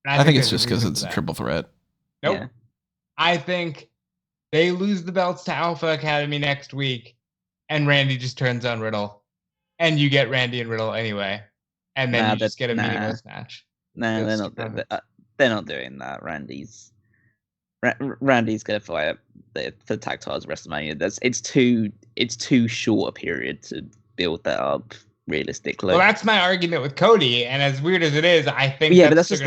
I think it's just because it's a triple threat. Nope. Yeah. I think they lose the belts to Alpha Academy next week, and Randy just turns on Riddle, and you get Randy and Riddle anyway, and then you just get a meaningless match. No, they're not doing that. Randy's gonna fight for tag titles WrestleMania. It's too short a period to build that up realistically. Well, that's my argument with Cody, and as weird as it is, I think but that's just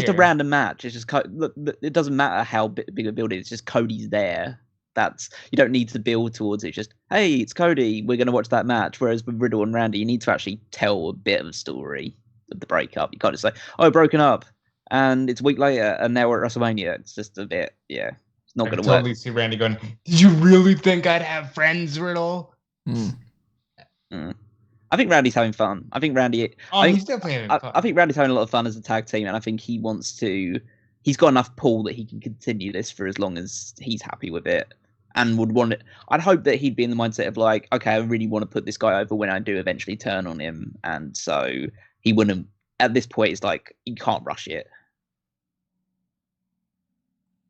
a random match. It's just look, it doesn't matter how big a build it is. It's just Cody's there. You don't need to build towards it. It's just, hey, it's Cody. We're gonna watch that match. Whereas with Riddle and Randy, you need to actually tell a bit of a story of the breakup. You can't just say, oh, broken up, and it's a week later, and now we're at WrestleMania. It's just a bit, it's not gonna work. I totally see Randy going, did you really think I'd have friends, Riddle? I think Randy's having fun. I think Randy. He's definitely having fun. I think Randy's having a lot of fun as a tag team, and I think he wants to. He's got enough pull that he can continue this for as long as he's happy with it, and would want it. I'd hope that he'd be in the mindset of like, okay, I really want to put this guy over when I do eventually turn on him, and so he wouldn't. At this point, it's like you can't rush it.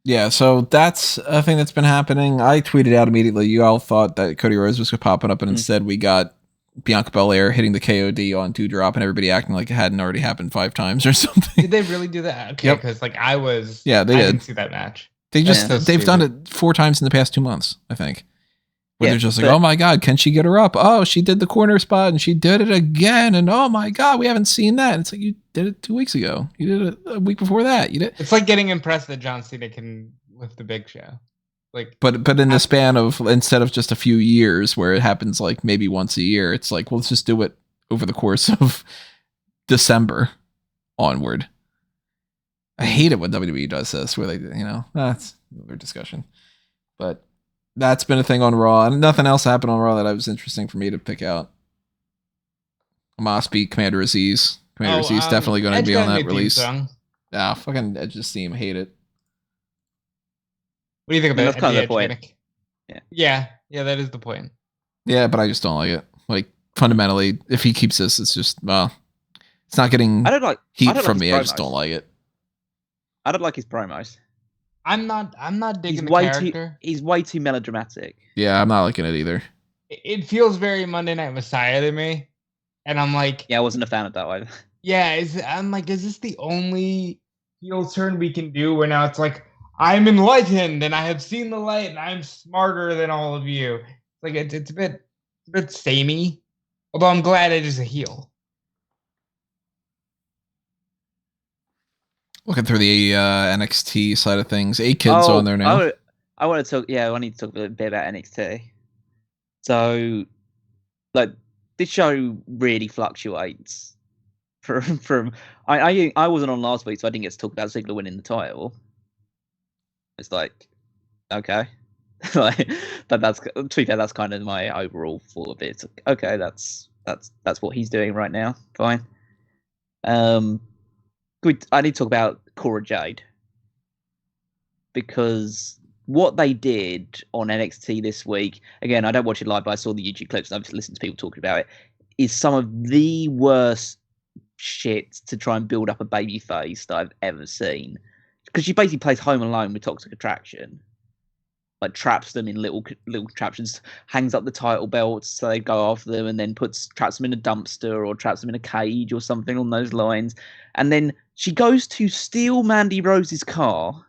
Yeah, so that's a thing that's been happening. I tweeted out immediately. You all thought that Cody Rhodes was popping up, and instead we got Bianca Belair hitting the KOD on Doudrop and everybody acting like it hadn't already happened 5 times or something. Did they really do that? Okay, because like I did. Didn't see that match. They've done it 4 times in the past 2 months, I think. Where they're just like, oh my God, can she get her up? Oh, she did the corner spot and she did it again. And oh my God, we haven't seen that. And it's like, you did it 2 weeks ago. You did it a week before that. It's like getting impressed that John Cena can lift the Big Show. Like, but in the span of, instead of just a few years where it happens like maybe once a year, it's like, well, let's just do it over the course of December onward. I hate it when WWE does this, where they, that's another discussion. But that's been a thing on Raw, and nothing else happened on Raw that was interesting for me to pick out. Hamas beat Commander Aziz. Commander Aziz definitely going to be on that release. Fucking Edge's theme, I hate it. What do you think And about that's kind of the the point. gimmick? Yeah, that is the point. Yeah, but I just don't like it. Like fundamentally, if he keeps this, it's just it's not getting heat from me. I just don't like it. I don't like his promos. I'm not digging the character. He's way too melodramatic. Yeah, I'm not liking it either. It feels very Monday Night Messiah to me, and I'm like, yeah, I wasn't a fan of that either. Yeah, I'm like, is this the only heel turn we can do? Where now it's like, I'm enlightened and I have seen the light and I'm smarter than all of you. Like it's a bit samey. Although I'm glad it is a heel. Looking through the NXT side of things, A-Kid's on there now. I want to talk. Yeah, I need to talk a bit about NXT. So, like, this show really fluctuates. From I wasn't on last week, so I didn't get to talk about Ziggler winning the title. It's like, okay, like that's to be fair, that's kind of my overall thought of it. It's like, okay, that's what he's doing right now. Fine. I need to talk about Cora Jade because what they did on NXT this week, again, I don't watch it live, but I saw the YouTube clips and I've just listened to people talking about it, is some of the worst shit to try and build up a baby face that I've ever seen. Because she basically plays Home Alone with Toxic Attraction. Like, traps them in little contraptions, hangs up the title belts so they go after them, and then traps them in a dumpster or traps them in a cage or something on those lines. And then she goes to steal Mandy Rose's car.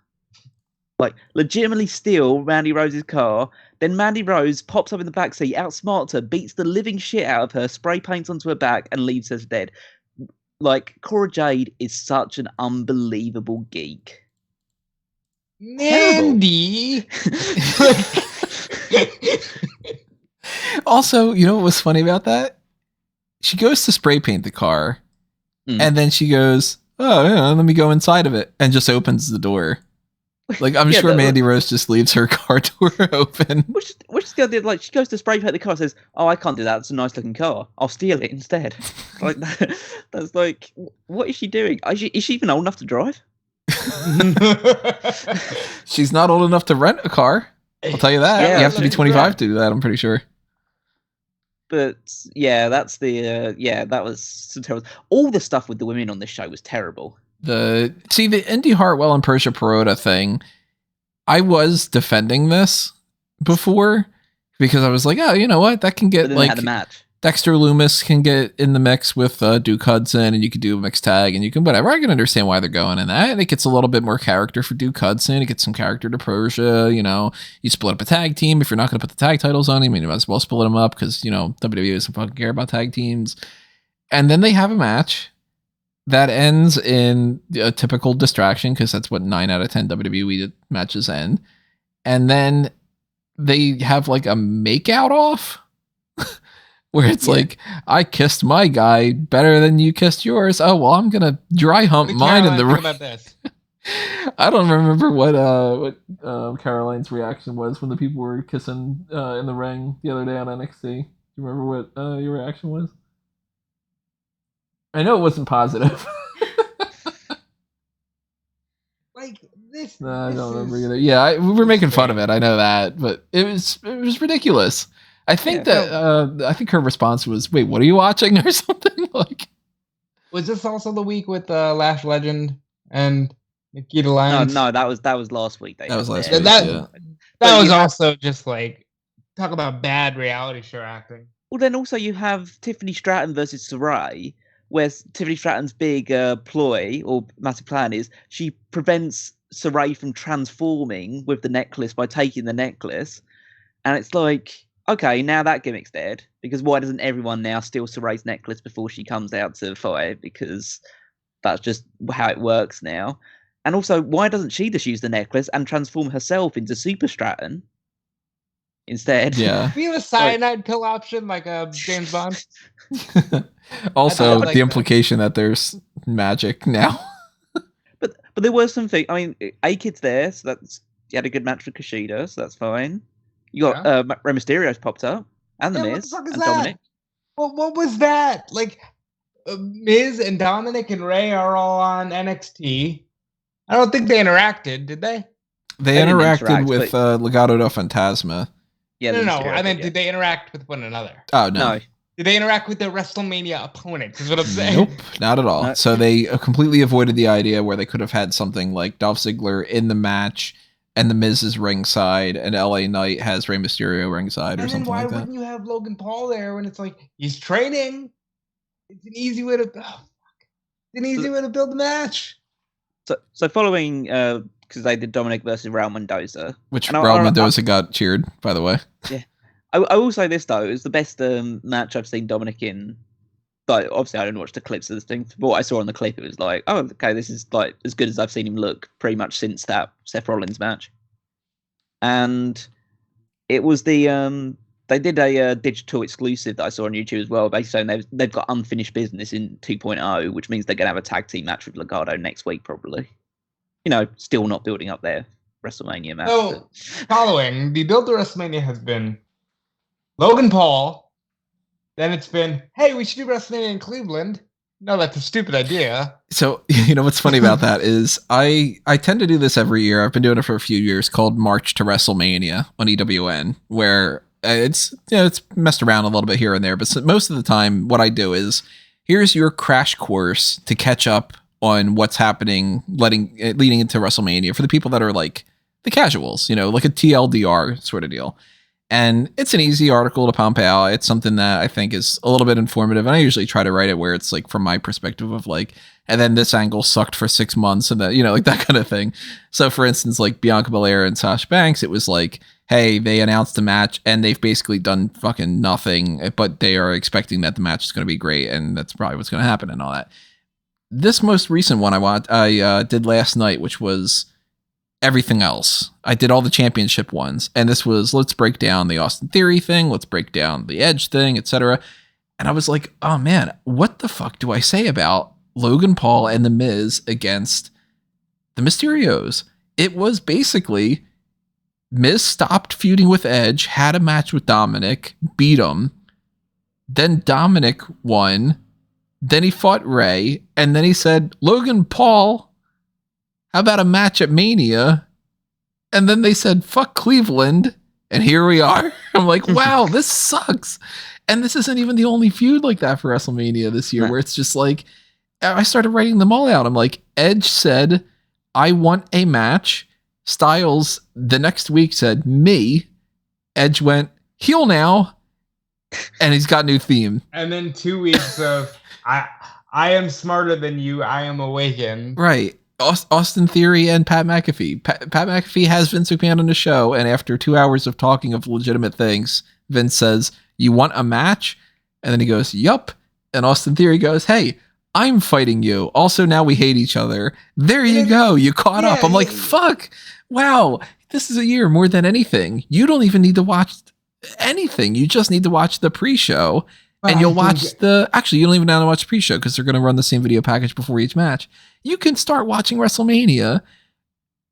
Like, legitimately steal Mandy Rose's car. Then Mandy Rose pops up in the backseat, outsmarts her, beats the living shit out of her, spray paints onto her back, and leaves her dead. Like, Cora Jade is such an unbelievable geek. Mandy! Also, you know what was funny about that? She goes to spray paint the car, and then she goes, oh, yeah, let me go inside of it, and just opens the door. Like, I'm sure Mandy Rose just leaves her car door open. Which is the idea? Like, she goes to spray paint the car, says, "Oh, I can't do that. It's a nice looking car. I'll steal it instead." Like, that's like, what is she doing? Is she even old enough to drive? She's not old enough to rent a car. I'll tell you that. Yeah, you have to be 25 to do that. I'm pretty sure. But yeah, that's the that was so terrible. All the stuff with the women on this show was terrible. The Indy Hartwell and Persia Perota thing, I was defending this before because I was like, oh, you know what? That can get like a match. Dexter Lumis can get in the mix with Duke Hudson, and you could do a mixed tag, and you can whatever. I can understand why they're going in that, and it gets a little bit more character for Duke Hudson. It gets some character to Persia. You know, you split up a tag team if you're not going to put the tag titles on him. You might as well split them up because WWE doesn't fucking care about tag teams. And then they have a match that ends in a typical distraction because that's what 9 out of 10 WWE matches end. And then they have like a makeout off where it's like, I kissed my guy better than you kissed yours. Oh, well, I'm going to dry hump mine in the ring. About this? I don't remember what Caroline's reaction was when the people were kissing in the ring the other day on NXT. Do you remember what your reaction was? I know it wasn't positive. Like this. No, I don't remember either. Yeah, we were making fun of it. I know that, but it was ridiculous. I think I think her response was, "Wait, what are you watching?" or something like. Was this also the week with Lash Legend and Nikita Lyons? No, that was last week. That was last week. That was also just like talk about bad reality show acting. Well, then also you have Tiffany Stratton versus Sarai, where Tiffany Stratton's big ploy or massive plan is she prevents Sarai from transforming with the necklace by taking the necklace. And it's like, okay, now that gimmick's dead. Because why doesn't everyone now steal Sarai's necklace before she comes out to fight? Because that's just how it works now. And also, why doesn't she just use the necklace and transform herself into Super Stratton instead? Yeah. We have a cyanide pill option like James Bond. Also, like the implication that there's magic now. But there were some things. I mean, A-Kid's there, so you had a good match for Kushida, so that's fine. You got Rey Mysterio's popped up, and the Miz, what the fuck is and that? Dominic. Well, what was that? Like, Miz and Dominic and Ray are all on NXT. I don't think they interacted, did they? They didn't interacted interact, with but- Legado del Fantasma. Yeah, no, the no. Mysterio I meant, did, did they interact with one another? Oh, no. No. Did they interact with their WrestleMania opponents? Is what I'm saying. Nope, not at all. No. So they completely avoided the idea where they could have had something like Dolph Ziggler in the match and the Miz is ringside and LA Knight has Rey Mysterio ringside or And then something why like that. wouldn't you have Logan Paul there when it's like he's training? It's an easy way to. Oh, fuck. It's an easy way to build the match. So following, because they did Dominic versus Raul Mendoza. Which and I- Raul I- Mendoza got cheered, by the way. I will say this though, it was the best match I've seen Dominic in. But obviously, I didn't watch the clips of this thing. But what I saw on the clip, it was like, oh, okay, this is like as good as I've seen him look pretty much since that Seth Rollins match. And it was the they did a digital exclusive that I saw on YouTube as well. Basically, saying they've got unfinished business in 2.0, which means they're gonna have a tag team match with Legado next week, probably. You know, still not building up their WrestleMania match. So, following the build to WrestleMania has been Logan Paul. Then it's been, hey, we should do WrestleMania in Cleveland. No, that's a stupid idea. So, you know, what's funny about that is I tend to do this every year. I've been doing it for a few years called March to WrestleMania on EWN, where it's, you know, it's messed around a little bit here and there. But most of the time, what I do is here's your crash course to catch up on what's happening leading into WrestleMania for the people that are like the casuals, you know, like a TLDR sort of deal. And it's an easy article to pump out. It's something that I think is a little bit informative. And I usually try to write it where it's like from my perspective of like, and then this angle sucked for 6 months and that, you know, like that kind of thing. So for instance, like Bianca Belair and Sasha Banks, it was like, hey, they announced the match and they've basically done fucking nothing, but they are expecting that the match is going to be great. And that's probably what's going to happen and all that. This most recent one I did last night, which was everything else. I did all the championship ones, and this was let's break down the Austin Theory thing, let's break down the Edge thing, etc. And I was like, oh man, what the fuck do I say about Logan Paul and The Miz against the Mysterios? It was basically Miz stopped feuding with Edge, had a match with Dominic, beat him, then Dominic won, then he fought Ray, and then he said, Logan Paul, how about a match at Mania? And then they said, fuck Cleveland. And here we are. I'm like, wow, this sucks. And this isn't even the only feud like that for WrestleMania this year, where it's just like, I started writing them all out. I'm like, Edge said, I want a match. Styles the next week said, me. Edge went, heel now. And he's got a new theme. And then 2 weeks of, I am smarter than you. I am awakened. Right. Austin Theory and Pat McAfee. Pat McAfee has Vince McMahon on the show, and after 2 hours of talking of legitimate things, Vince says, you want a match? And then he goes, yup. And Austin Theory goes, hey, I'm fighting you. Also, now we hate each other. There you go. You caught up. I'm like, fuck. Wow. This is a year more than anything. You don't even need to watch anything. You just need to watch the pre-show. And you'll watch actually, you don't even have to watch the pre-show because they're going to run the same video package before each match. You can start watching WrestleMania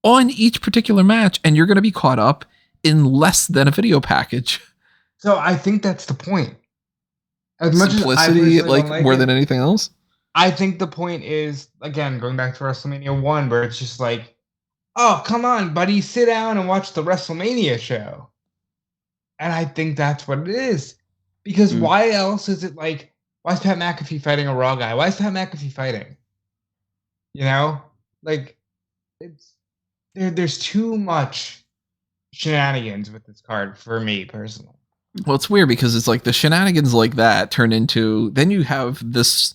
on each particular match and you're going to be caught up in less than a video package. So I think that's the point. As much Simplicity, as I like more than anything else. I think the point is, again, going back to WrestleMania 1, where it's just like, oh, come on, buddy, sit down and watch the WrestleMania show. And I think that's what it is. Because why else is it like, why is Pat McAfee fighting a Raw guy? Why is Pat McAfee fighting? You know? Like, it's there's too much shenanigans with this card for me personally. Well, it's weird because it's like the shenanigans like that turn into, then you have this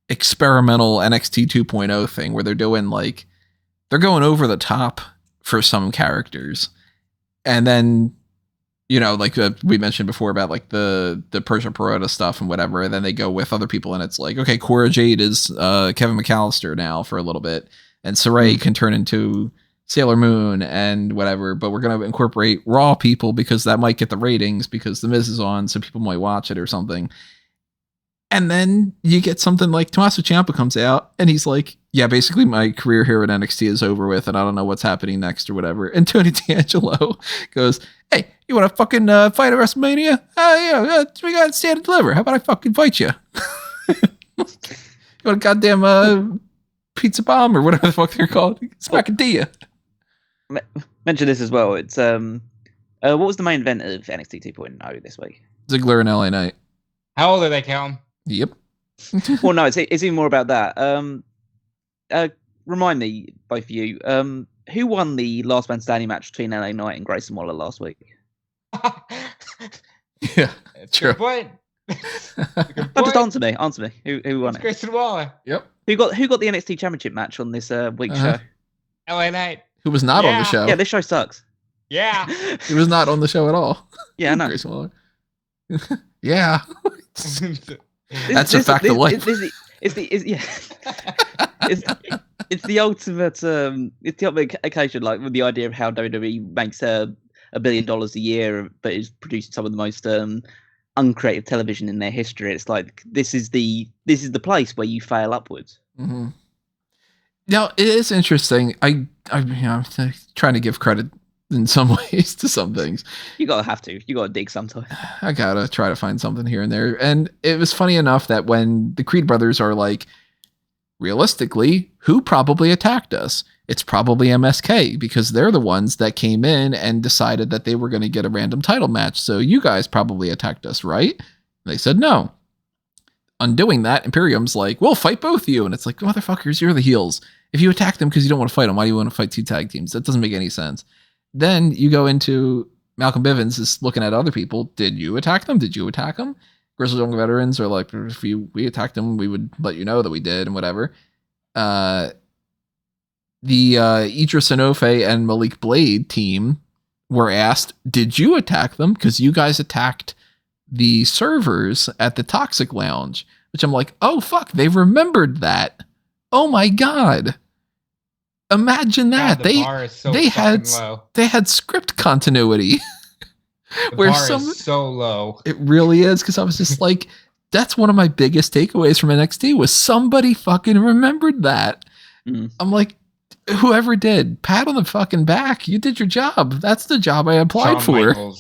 experimental NXT 2.0 thing where they're doing like, they're going over the top for some characters. And then, you know, like we mentioned before about like the Persia Perota stuff and whatever. And then they go with other people and it's like, okay, Cora Jade is Kevin McAllister now for a little bit. And Saray can turn into Sailor Moon and whatever. But we're going to incorporate Raw people because that might get the ratings because The Miz is on. So people might watch it or something. And then you get something like Tommaso Ciampa comes out and he's like, yeah, basically my career here at NXT is over with and I don't know what's happening next or whatever. And Tony D'Angelo goes, hey, you want to fucking fight at WrestleMania? Yeah, we got to stand and deliver. How about I fucking fight you? You want a goddamn pizza bomb or whatever the fuck they're called? Smackadillas. mention this as well. It's what was the main event of NXT 2.0 this week? Ziggler and LA Knight. How old are they, Callum? Yep. Well, no, it's even more about that. Remind me, both of you, who won the last man standing match between LA Knight and Grayson Waller last week? Yeah, It's true. a good point. No, just answer me. Answer me. Who won It's it? Grayson Waller. Yep. Who got the NXT Championship match on this week's show? LA Knight. Who was not on the Yeah. show? Yeah, this show sucks. Yeah. He was not on the show at all. Yeah, I know. Grayson Waller. Yeah. This- That's a fact of life. It's the ultimate occasion, like with the idea of how WWE makes $1 billion a year, but is producing some of the most uncreative television in their history. It's like this is the place where you fail upwards. Mm-hmm. Now it is interesting. I'm trying to give credit in some ways to some things. You gotta dig sometimes. I gotta try to find something here and there. And it was funny enough that when the Creed brothers are like, realistically, who probably attacked us? It's probably MSK, because they're the ones that came in and decided that they were going to get a random title match. So you guys probably attacked us, right? They said no. Undoing that, Imperium's like, we'll fight both of you. And it's like, motherfuckers, you're the heels. If you attack them because you don't want to fight them, why do you want to fight two tag teams? That doesn't make any sense. Then you go into Malcolm Bivens is looking at other people. Did you attack them? Did you attack them? Grizzled Young Veterans are like, if we attacked them, we would let you know that we did and whatever. The Idris Enofe and Malik Blade team were asked, did you attack them? Because you guys attacked the servers at the Toxic Lounge, which I'm like, oh, fuck, they remembered that. Oh, my God. Imagine that. God, the bar is so they fucking low. had script continuity. The where bar is so low. It really is, because I was just like, that's one of my biggest takeaways from NXT was somebody fucking remembered that. I'm like, whoever did, pat on the fucking back. You did your job. That's the job I applied for.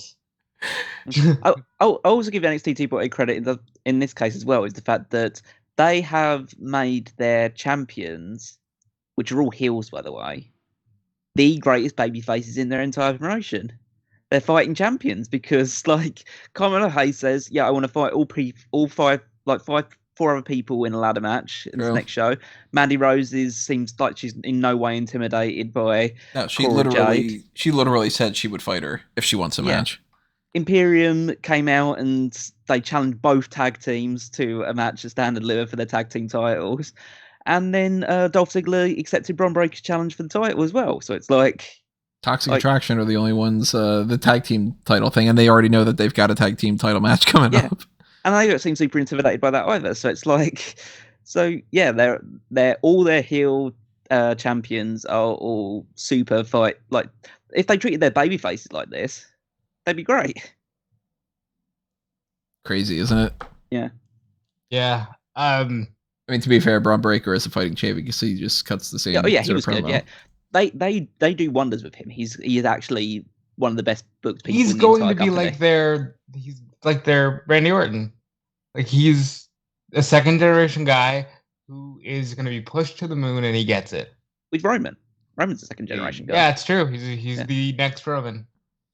I'll also give NXT 2.0 credit in this case as well, is the fact that they have made their champions, which are all heels, by the way, the greatest baby faces in their entire promotion. They're fighting champions because, like, Carmelo Hayes says, "Yeah, I want to fight four other people in a ladder match in this next show." Mandy Rose seems like she's in no way intimidated by. No, she literally said she would fight her if she wants a match. Imperium came out and they challenged both tag teams to a match at Stand and Deliver for their tag team titles, and then Dolph Ziggler accepted Bron Breakker's challenge for the title as well. So it's like. Toxic Attraction are the only ones, the tag team title thing, and they already know that they've got a tag team title match coming up. And they don't seem super intimidated by that either. So it's like, they're all their heel champions are all super fight. Like, if they treated their baby faces like this, they'd be great. Crazy, isn't it? Yeah. Yeah. I mean, to be fair, Bron Breakker is a fighting champion, so he just cuts the same. He was good. Yeah. They do wonders with him. He is actually one of the best booked people. He's going to be like their Randy Orton. Like, he's a second generation guy who is going to be pushed to the moon, and he gets it. With Roman. Roman's a second generation guy. Yeah, it's true. He's the next Roman.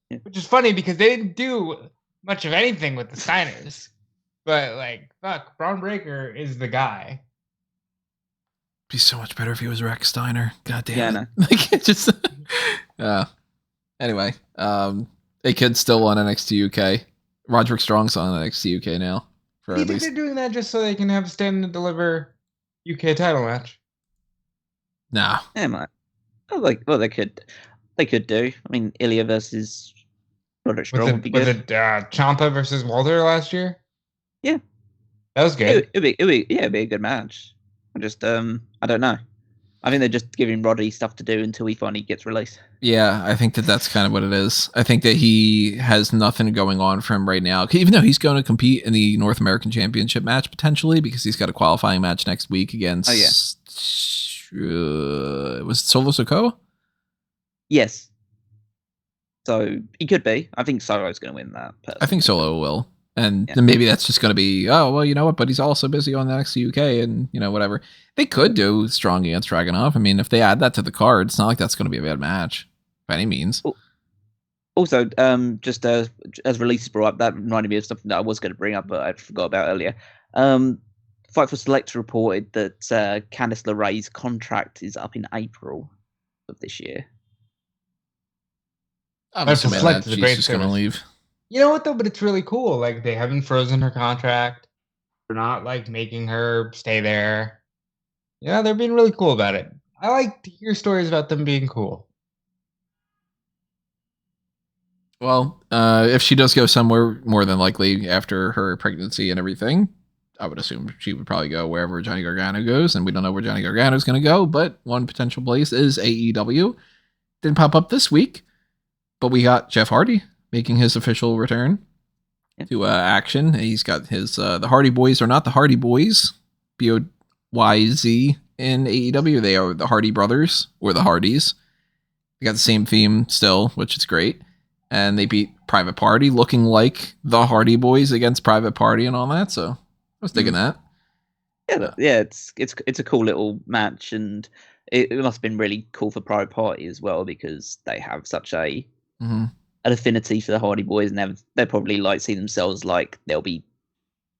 Yeah. Which is funny because they didn't do much of anything with the Steiners. But, like, fuck, Bron Breakker is the guy. Be so much better if he was Rex Steiner. God damn it. No. Like, it just anyway, A Kid's still on NXT UK. Roderick Strong's on NXT UK now. Do you think they're doing that just so they can have Stand and Deliver UK title match? Nah. Yeah, man. They could do. I mean, Ilya versus Roderick Strong would be good. Was it Ciampa versus Walter last year? Yeah. That was good. It'd be a good match. I just, I don't know. I think they're just giving Roddy stuff to do until he finally gets released. Yeah, I think that's kind of what it is. I think that he has nothing going on for him right now, even though he's going to compete in the North American Championship match potentially, because he's got a qualifying match next week against. Was it Solo Sikoa? Yes. So he could be. I think Solo's going to win that. Personally. I think Solo will. And then maybe that's just going to be, oh, well, you know what? But he's also busy on the NXT UK and, you know, whatever. They could do Strong against Dragunov. I mean, if they add that to the card, it's not like that's going to be a bad match by any means. Also, just as releases brought up, that reminded me of something that I was going to bring up, but I forgot about earlier. Fightful Select reported that Candice LeRae's contract is up in April of this year. I'm assuming that she's just going to leave. You know what though? But it's really cool. Like they haven't frozen her contract. They're not like making her stay there. Yeah, they're being really cool about it. I like to hear stories about them being cool. Well, if she does go somewhere, more than likely after her pregnancy and everything, I would assume she would probably go wherever Johnny Gargano goes, and we don't know where Johnny Gargano is going to go, but one potential place is AEW. Didn't pop up this week, but we got Jeff Hardy making his official return to action. He's got his the Hardy Boys are not the Hardy Boys, BOYZ in AEW. They are the Hardy Brothers, or the Hardys. They got the same theme still, which is great. And they beat Private Party, looking like the Hardy Boys against Private Party and all that. So I was digging that. Yeah, it's a cool little match, and it must have been really cool for Private Party as well, because they have such an affinity for the Hardy Boys, and they probably like see themselves like they'll be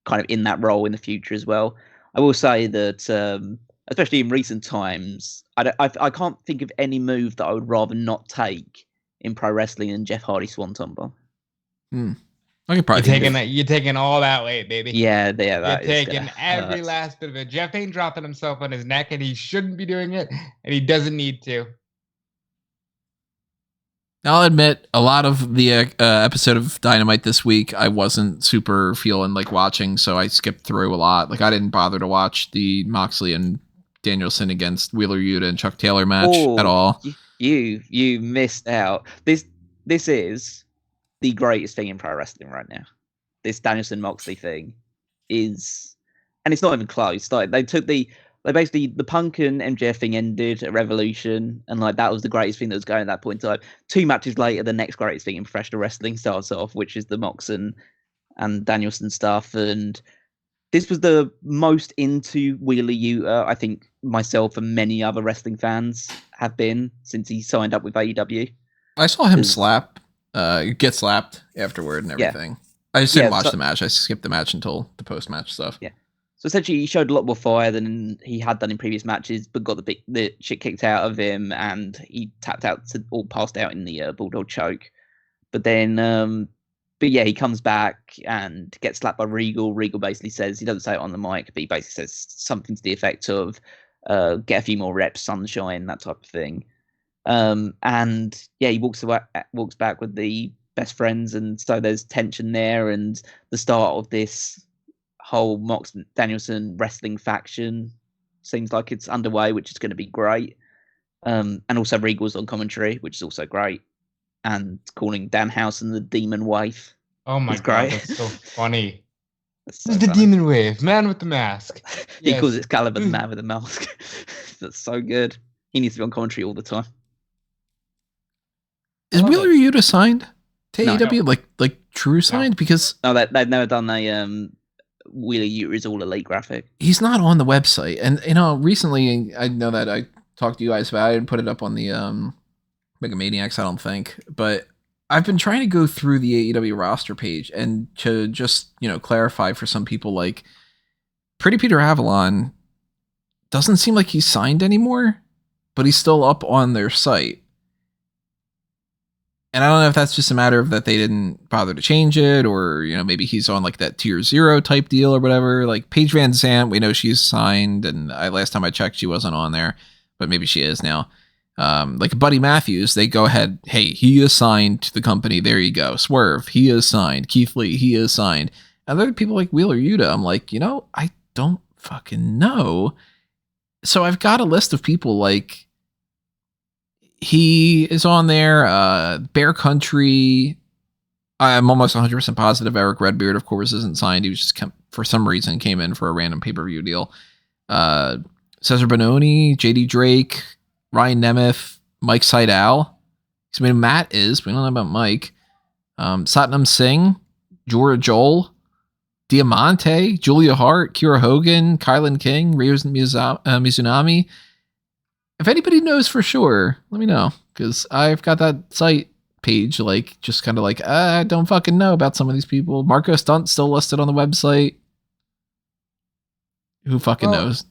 kind of in that role in the future as well. I will say that, especially in recent times, I can't think of any move that I would rather not take in pro wrestling than Jeff Hardy Swanton Bomb. I could probably you're taking all that weight, baby. Yeah, you're taking every last bit of it. Jeff ain't dropping himself on his neck, and he shouldn't be doing it, and he doesn't need to. I'll admit, a lot of the episode of Dynamite this week, I wasn't super feeling like watching, so I skipped through a lot. Like, I didn't bother to watch the Moxley and Danielson against Wheeler Yuta and Chuck Taylor match at all. You missed out. This is the greatest thing in pro wrestling right now. This Danielson Moxley thing is, and it's not even close. Like the Punk and MJF thing ended at Revolution, and like that was the greatest thing that was going at that point in time. 2 matches later, the next greatest thing in professional wrestling starts off, which is the Mox and Danielson stuff. And this was the most into Wheeler Yuta, I think myself and many other wrestling fans have been since he signed up with AEW. I saw him get slapped afterward and everything. Yeah. I just didn't watch the match. I skipped the match until the post-match stuff. Yeah. So essentially, he showed a lot more fire than he had done in previous matches, but got the shit kicked out of him, and he tapped out or passed out in the Bulldog choke. But then, he comes back and gets slapped by Regal. Regal basically says, he doesn't say it on the mic, but he basically says something to the effect of, get a few more reps, sunshine, that type of thing. He walks back with the best friends, and so there's tension there, and the start of this whole Mox Danielson wrestling faction seems like it's underway, which is going to be great. And also Regal's on commentary, which is also great, and calling Danhausen the Demon Wife. Oh my god, that's so funny. That's the Demon Wave, man with the mask. He calls it Excalibur, the man with the mask. That's so good. He needs to be on commentary all the time. Is Wheeler Yuta signed to AEW? No. Like true signed? Because they've never done a Wheeler Yuta is all elite graphic. He's not on the website, and recently I know that I talked to you guys about. I didn't put it up on the Mega Maniacs, I don't think, but I've been trying to go through the AEW roster page and to just clarify for some people, like Pretty Peter Avalon doesn't seem like he's signed anymore, but he's still up on their site. And I don't know if that's just a matter of that they didn't bother to change it, or, maybe he's on like that tier 0 type deal or whatever. Like Paige Van Zandt, we know she's signed, and last time I checked, she wasn't on there, but maybe she is now. Like Buddy Matthews, they go ahead, hey, he is signed to the company. There you go. Swerve, he is signed. Keith Lee, he is signed. And there are people like Wheeler Yuta. I'm like, I don't fucking know. So I've got a list of people like, he is on there. Bear Country. I'm almost 100% positive Eric Redbeard, of course, isn't signed. He was just for some reason came in for a random pay-per-view deal. Cesar Bononi, JD Drake, Ryan Nemeth, Mike Seidel. Matt is. We don't know about Mike. Satnam Singh, Jorah Joel, Diamante, Julia Hart, Kira Hogan, Kylan King, Ryo Mizunami. If anybody knows for sure, let me know, because I've got that site page, like, just kind of like, I don't fucking know about some of these people. Marco Stunt's still listed on the website. Who fucking knows?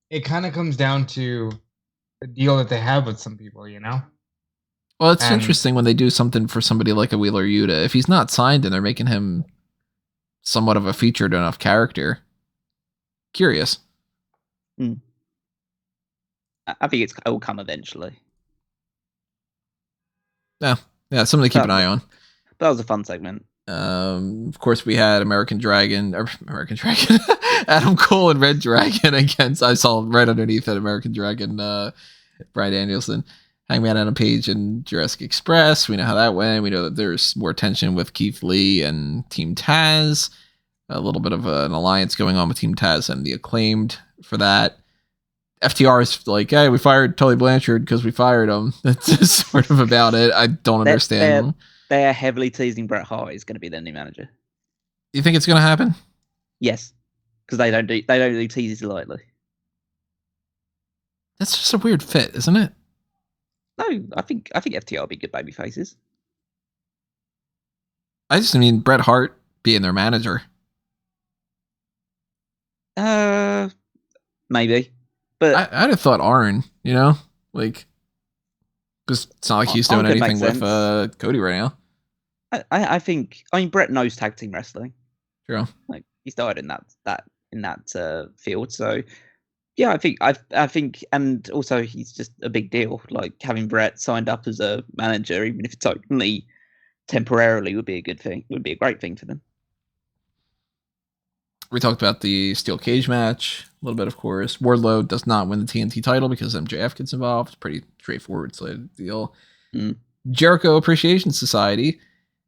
It kind of comes down to the deal that they have with some people, you know? Well, it's interesting when they do something for somebody like a Wheeler Yuta. If he's not signed and they're making him somewhat of a featured enough character. Curious. I think it will come eventually. Yeah, something to keep an eye on. That was a fun segment. Of course, we had American Dragon, Adam Cole and Red Dragon against. I saw right underneath it, American Dragon, Bryan Danielson, Hangman Adam Page, and Jurassic Express. We know how that went. We know that there's more tension with Keith Lee and Team Taz. A little bit of an alliance going on with Team Taz and the Acclaimed for that. FTR is like, hey, we fired Tully Blanchard because we fired him. That's just sort of about it. I don't understand. They're heavily teasing Bret Hart is going to be their new manager. You think it's going to happen? Yes, because they don't do teases lightly. That's just a weird fit, isn't it? No, I think FTR will be good baby faces. I just mean Bret Hart being their manager. Maybe. But I'd have thought Arn, like, because it's not like he's doing anything with Cody right now. I mean, Brett knows tag team wrestling. True. Like, he started in that field, so yeah, I think, and also he's just a big deal. Like, having Brett signed up as a manager, even if it's only temporarily, would be a good thing. Would be a great thing for them. We talked about the steel cage match a little bit, of course. Wardlow does not win the TNT title because MJF gets involved. It's pretty straightforward deal. Jericho Appreciation Society.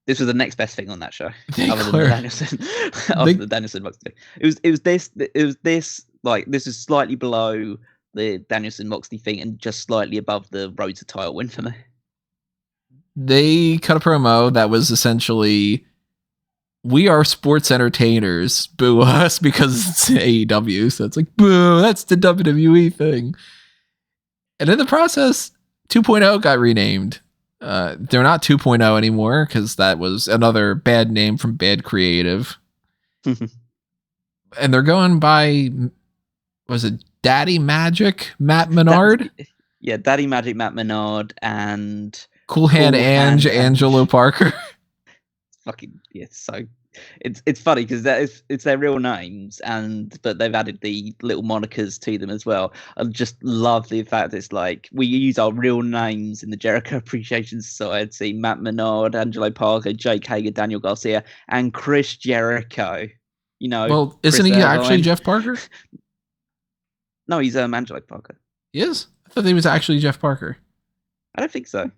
This was the next best thing on that show, other than the Danielson. After the Danielson Moxley, it was this. Like, this is slightly below the Danielson Moxley thing, and just slightly above the Road to title win for me. They cut a promo that was essentially, we are sports entertainers, boo us, because it's AEW. So it's like, boo, that's the WWE thing. And in the process, 2.0 got renamed. They're not 2.0 anymore because that was another bad name from Bad Creative. And they're going by, was it Daddy Magic Matt Menard? Daddy Magic Matt Menard and Cool Hand Ange Angelo Parker. Fucking so it's funny because it's their real names, but they've added the little monikers to them as well. I just love the fact that it's like, we use our real names in the Jericho Appreciation Society: Matt Menard, Angelo Parker, Jake Hager, Daniel Garcia, and Chris Jericho. Well, isn't he actually Jeff Parker? No, he's Angelo Parker. He is? I thought he was actually Jeff Parker. I don't think so.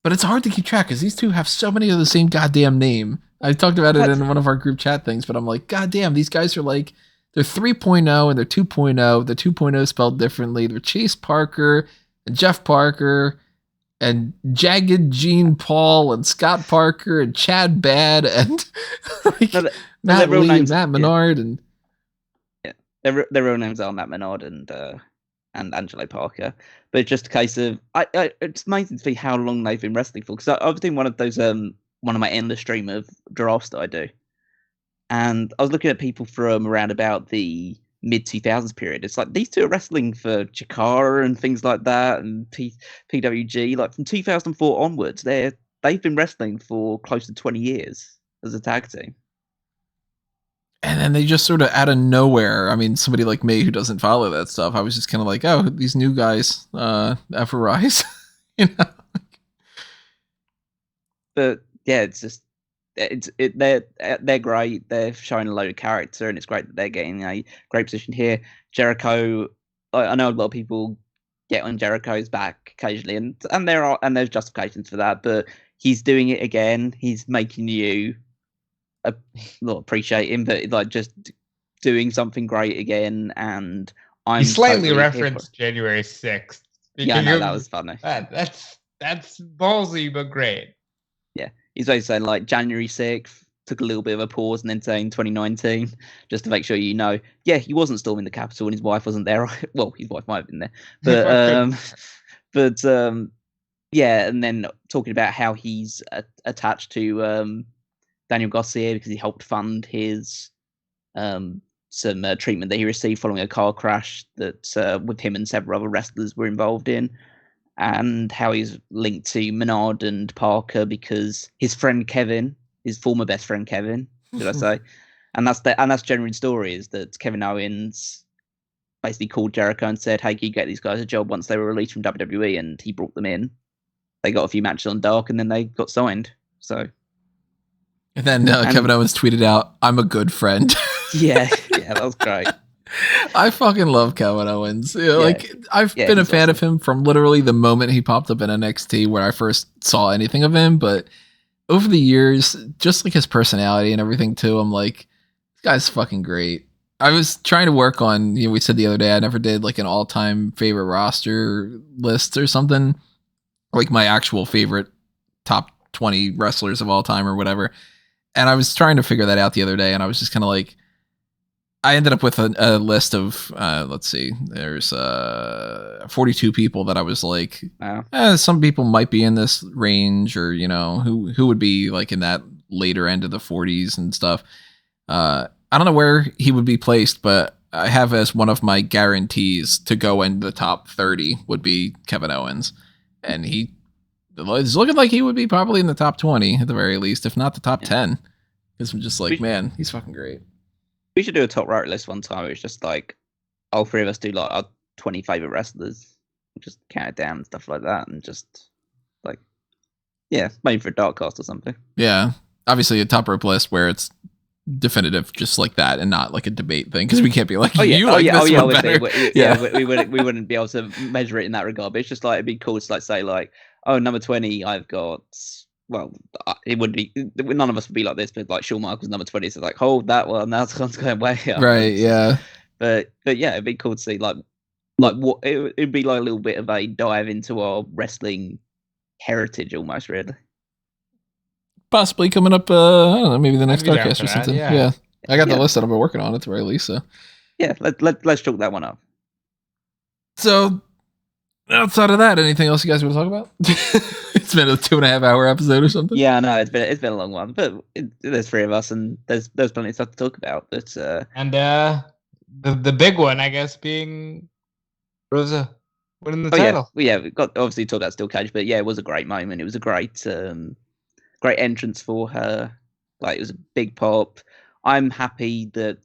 But it's hard to keep track because these two have so many of the same goddamn name. I talked about it in one of our group chat things, but I'm like, goddamn, these guys are like, they're 3.0 and they're 2.0. The 2.0 spelled differently. They're Chase Parker and Jeff Parker and Jagged Gene Paul and Scott Parker and Chad Bad and Matt Lee and Matt Menard. And their real names are Matt Menard and Angelo Parker, but it's just a case of it's amazing to see how long they've been wrestling for. Because I was doing one of those one of my endless stream of drafts that I do, and I was looking at people from around about the mid 2000s period. It's like these two are wrestling for Chikara and things like that, and PWG. Like from 2004 onwards, they've been wrestling for close to 20 years as a tag team. And then they just sort of out of nowhere, I mean, somebody like me who doesn't follow that stuff, I was just kind of like, oh, these new guys, Rise, But yeah, it's just, they're great. They're showing a load of character, and it's great that they're getting a great position here. Jericho, I know a lot of people get on Jericho's back occasionally, and there's justifications for that, but he's doing it again. He's making you not appreciate him, but like just doing something great again. And he slightly referenced January 6th. Yeah, I know, that was funny. That's ballsy, but great. Yeah, he's always saying like January 6th, took a little bit of a pause and then saying 2019, just to make sure you know. Yeah, he wasn't storming the Capitol and his wife wasn't there. Well, his wife might have been there, but yeah, and then talking about how he's attached to Daniel Garcia because he helped fund his some treatment that he received following a car crash that with him and several other wrestlers were involved in, and how he's linked to Menard and Parker because his friend Kevin, his former best friend Kevin, should I say, and that's genuine story is that Kevin Owens basically called Jericho and said, "Hey, can you get these guys a job?" Once they were released from WWE, and he brought them in. They got a few matches on Dark, and then they got signed. So, and then Kevin Owens tweeted out, "I'm a good friend." yeah, that was great. I fucking love Kevin Owens. Like I've been a fan of him from literally the moment he popped up in NXT where I first saw anything of him. But over the years, just like his personality and everything too, I'm like, this guy's fucking great. I was trying to work on, we said the other day, I never did like an all-time favorite roster list or something, like my actual favorite top 20 wrestlers of all time or whatever. And I was trying to figure that out the other day, and I was just kind of like, I ended up with a list of, let's see, there's 42 people that I was like, wow. Some people might be in this range, or, who would be like in that later end of the 40s and stuff. I don't know where he would be placed, but I have as one of my guarantees to go in the top 30 would be Kevin Owens. And it's looking like he would be probably in the top 20 at the very least, if not the top 10. Because I'm just like, man, he's fucking great. We should do a top right list one time. It's just like all three of us do like our 20 favorite wrestlers, just count it down and stuff like that, and just like, maybe for a dark cast or something. Yeah, obviously a top rope list where it's definitive, just like that, and not like a debate thing, because we can't be like, we wouldn't be able to measure it in that regard. But it's just like it'd be cool to like say like, oh, number 20, I've got. Well, it would be. None of us would be like this, but like Shawn Michaels number 20, so like hold that one. That's going way up. Right. Yeah. But yeah, it'd be cool to see like what it'd be like a little bit of a dive into our wrestling heritage, almost really. Possibly coming up. I don't know, maybe the next Darkcast or something. Yeah. I got the list that I've been working on at the very least. So yeah, let's chalk that one up. So outside of that, anything else you guys want to talk about? It's been a 2.5 hour episode or something. Yeah, no, it's been a long one, but there's three of us, and there's plenty of stuff to talk about. But and the big one, I guess, being Rosa winning the title. Yeah, we got obviously talk about Steel Cage, but yeah, it was a great moment. It was a great entrance for her. Like, it was a big pop. I'm happy that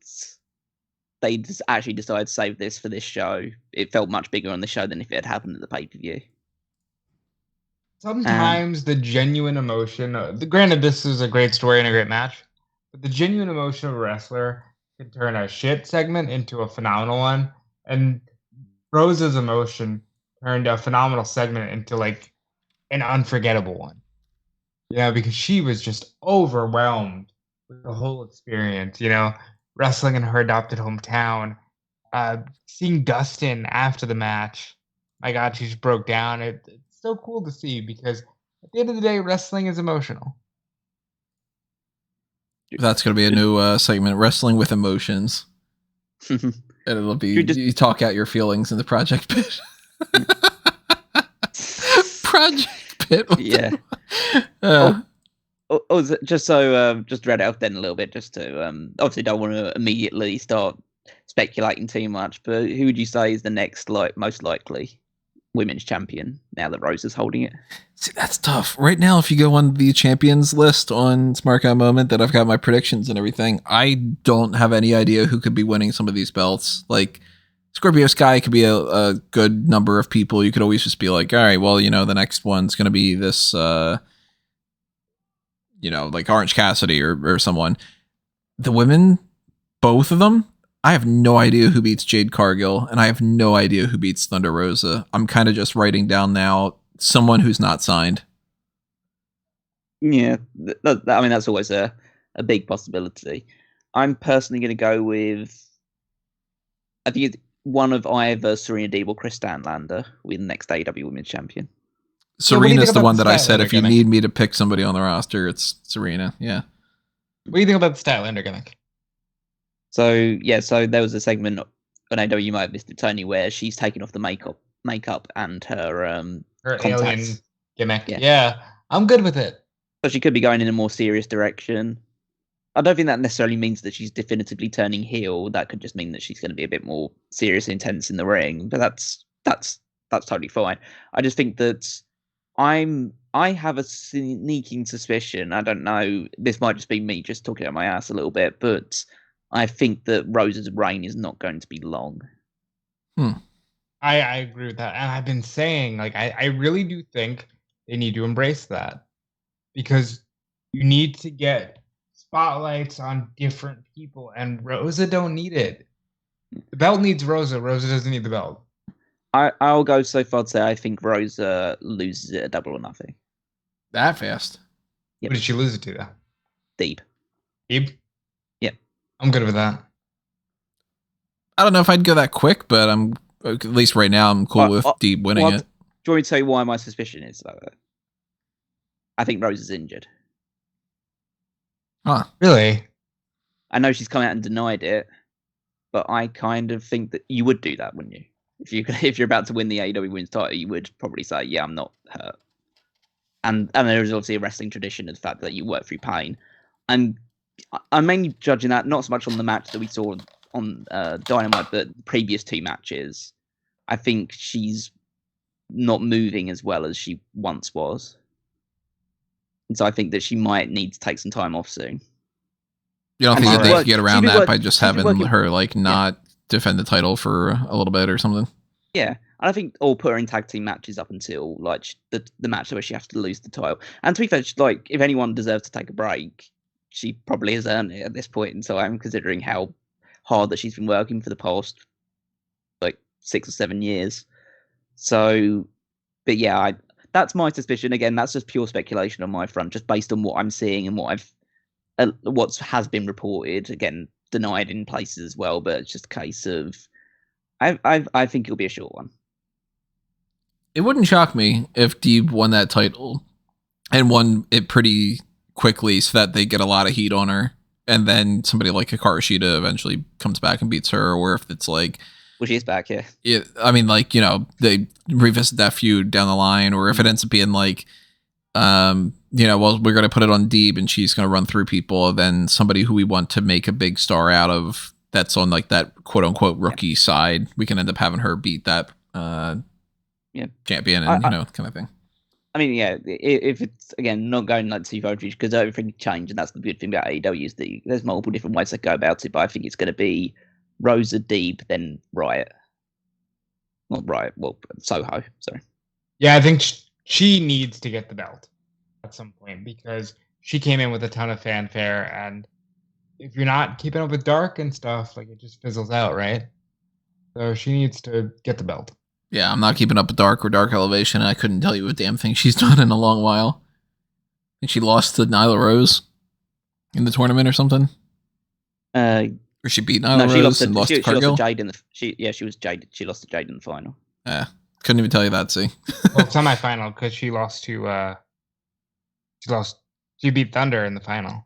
they just actually decided to save this for this show. It felt much bigger on the show than if it had happened at the pay-per-view. Sometimes the genuine emotion, granted this is a great story and a great match, but the genuine emotion of a wrestler can turn a shit segment into a phenomenal one. And Rosa's emotion turned a phenomenal segment into like an unforgettable one. Because she was just overwhelmed with the whole experience, wrestling in her adopted hometown, seeing Dustin after the match. My God, she just broke down. It's so cool to see because at the end of the day, wrestling is emotional. That's going to be a new segment, Wrestling with Emotions. And it'll be, you talk out your feelings in the Project Pit. Project Pit. Yeah. Just read out then a little bit, just to obviously don't want to immediately start speculating too much, but who would you say is the next most likely women's champion now that Rose is holding it? See, that's tough. Right now, if you go on the champions list on Smark Moment that I've got my predictions and everything, I don't have any idea who could be winning some of these belts. Like, Scorpio Sky could be a good number of people. You could always just be like, all right, well, the next one's going to be this, like Orange Cassidy or someone. The women, both of them, I have no idea who beats Jade Cargill, and I have no idea who beats Thunder Rosa. I'm kind of just writing down now someone who's not signed. Yeah, I mean, that's always a big possibility. I'm personally going to go with, I think it's one of either Serena Deeb or Chris Stanlander with the next AEW Women's Champion. Serena's the one that I said if you need me to pick somebody on the roster, it's Serena. Yeah. What do you think about the Statlander gimmick? So there was a segment on AEW, you might have missed it, Tony, where she's taking off the makeup and her Her contacts. alien gimmick. Yeah. Yeah, I'm good with it. So she could be going in a more serious direction. I don't think that necessarily means that she's definitively turning heel. That could just mean that she's going to be a bit more serious and intense in the ring. But that's totally fine. I just think that I have a sneaking suspicion. I don't know. This might just be me just talking out my ass a little bit, but I think that Rose's reign is not going to be long. I agree with that. And I've been saying, like, I really do think they need to embrace that. Because you need to get spotlights on different people. And Rosa don't need it. The belt needs Rosa. Rosa doesn't need the belt. I'll go so far to say I think Rosa loses it at Double or Nothing. That fast? Yep. What did she lose it to, though? Deeb? Yep. I'm good with that. I don't know if I'd go that quick, but I'm at least right now I'm cool with Deeb winning it. Do you want me to tell you why my suspicion is though? I think Rose is injured. Huh? Really? I know she's come out and denied it, but I kind of think that you would do that, wouldn't you? If you're about to win the AEW Women's title, you would probably say, "Yeah, I'm not hurt." And there is obviously a wrestling tradition of the fact that you work through pain. And I'm mainly judging that not so much on the match that we saw on Dynamite, but the previous two matches. I think she's not moving as well as she once was. And so I think that she might need to take some time off soon. You don't think that they could get around that by just having her not defend the title for a little bit or something? Yeah. And I think or put her in tag team matches up until like the match where she has to lose the title. And to be fair, like if anyone deserves to take a break, she probably has earned it at this point in time, considering how hard that she's been working for the past like 6 or 7 years. So, but yeah, that's my suspicion. Again, that's just pure speculation on my front, just based on what I'm seeing and what has been reported. Again, denied in places as well, but it's just a case of I think it'll be a short one. It wouldn't shock me if Deeb won that title and won it pretty quickly so that they get a lot of heat on her, and then somebody like Hikaru Shida eventually comes back and beats her, or if it's like, well, she's back, yeah. Yeah, I mean, like, they revisit that feud down the line, or if it ends up being like, well, we're going to put it on Deeb and she's going to run through people, then somebody who we want to make a big star out of that's on like that quote unquote rookie side, we can end up having her beat that champion and kind of thing. I mean, yeah, if it's again not going like two voltage because everything changed, and that's the good thing about AEW is that there's multiple different ways to go about it. But I think it's going to be Rosa, Deeb, then Riot. Not Riot, well, Soho. Sorry. Yeah, I think she needs to get the belt at some point because she came in with a ton of fanfare, and if you're not keeping up with Dark and stuff, like it just fizzles out, right? So she needs to get the belt. Yeah, I'm not keeping up with Dark or Dark Elevation. I couldn't tell you a damn thing she's done in a long while. I think she lost to Nyla Rose in the tournament or something. Or she beat Nyla Rose and lost to Cargill. Lost to Jade she was Jade. She lost to Jade in the final. Yeah, couldn't even tell you that. See, well, semi-final because she lost to she beat Thunder in the final.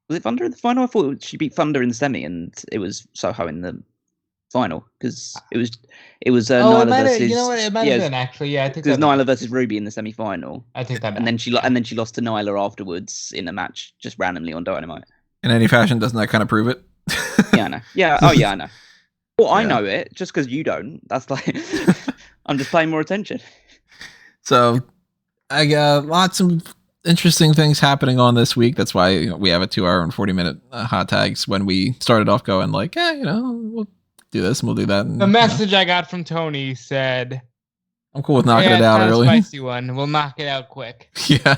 Was it Thunder in the final? I thought she beat Thunder in the semi, and it was Soho in the final because it was Nyla versus. You know what? It might have been actually. Yeah, I think it was Nyla versus Ruby in the semi-final. I think that. And then she lost to Nyla afterwards in a match just randomly on Dynamite. In any fashion, doesn't that kind of prove it? Yeah, I know. Yeah. Oh, yeah, I know. Well, I know it just because you don't. That's like I'm just paying more attention. So I got lots of interesting things happening on this week. That's why we have a 2-hour and 40-minute hot tags. When we started off going like, we'll do this and we'll do that. And, the message I got from Tony said, "I'm cool with knocking it out early. Spicy one. We'll knock it out quick." Yeah.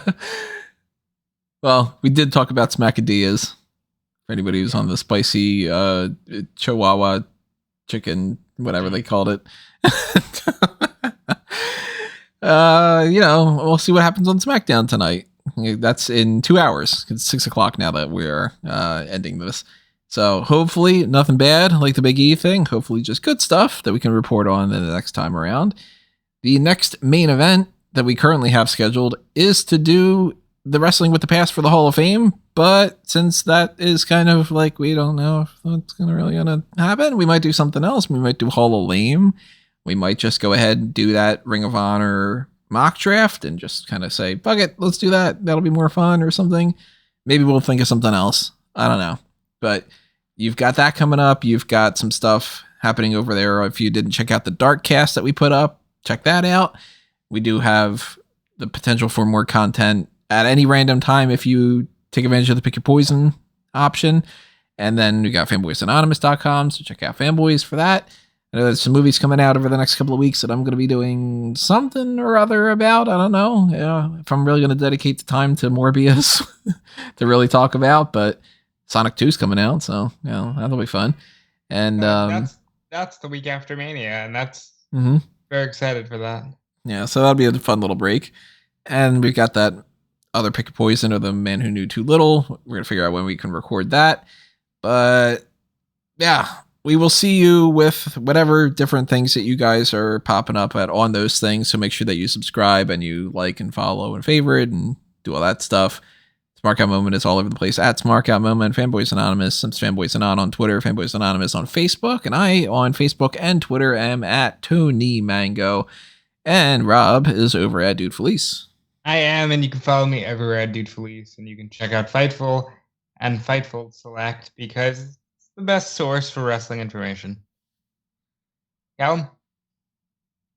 Well, we did talk about Smackadillas. For anybody who's on the spicy Chihuahua chicken, whatever they called it. We'll see what happens on SmackDown tonight. That's in 2 hours. It's 6:00 now that we're ending this. So hopefully nothing bad like the Big E thing. Hopefully just good stuff that we can report on the next time around. The next main event that we currently have scheduled is to do the Wrestling with the Past for the Hall of Fame. But since that is kind of like, we don't know if that's really gonna happen, we might do something else. We might do Hall of Lame. We might just go ahead and do that Ring of Honor mock draft and just kind of say, fuck it, let's do that. That'll be more fun or something. Maybe we'll think of something else. I don't know. But you've got that coming up. You've got some stuff happening over there. If you didn't check out the Dark Cast that we put up, check that out. We do have the potential for more content at any random time if you take advantage of the Pick Your Poison option. And then we got fanboysanonymous.com, so check out Fanboys for that. I know there's some movies coming out over the next couple of weeks that I'm going to be doing something or other about. I don't know if I'm really going to dedicate the time to Morbius to really talk about, but Sonic 2's coming out, so that'll be fun. And that's the week after Mania, and that's mm-hmm. very excited for that. Yeah, so that'll be a fun little break. And we've got that other Pick a Poison or The Man Who Knew Too Little. We're going to figure out when we can record that. But yeah, we will see you with whatever different things that you guys are popping up on those things. So make sure that you subscribe and you like and follow and favorite and do all that stuff. Smark Out Moment is all over the place at Smark Out Moment, Fanboys Anonymous, since Fanboys Anon on Twitter, Fanboys Anonymous on Facebook, and I on Facebook and Twitter am at Tony Mango, and Rob is over at Dude Felice. I am, and you can follow me everywhere at Dude Felice, and you can check out Fightful and Fightful Select because it's the best source for wrestling information. Callum?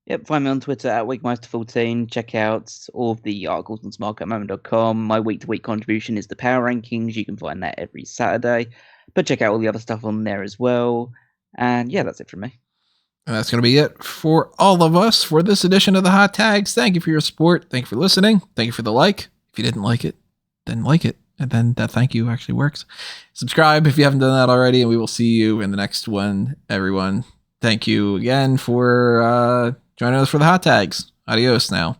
Yep, find me on Twitter at Wigmeister14. Check out all of the articles on smarkoutmoment.com. My week-to-week contribution is the Power Rankings. You can find that every Saturday. But check out all the other stuff on there as well. And yeah, that's it from me. And that's going to be it for all of us for this edition of the Hot Tags. Thank you for your support. Thank you for listening. Thank you for the like. If you didn't like it, then like it. And then that thank you actually works. Subscribe if you haven't done that already. And we will see you in the next one, everyone. Thank you again for joining us for the Hot Tags. Adios now.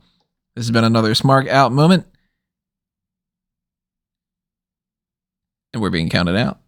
This has been another Smark Out moment. And we're being counted out.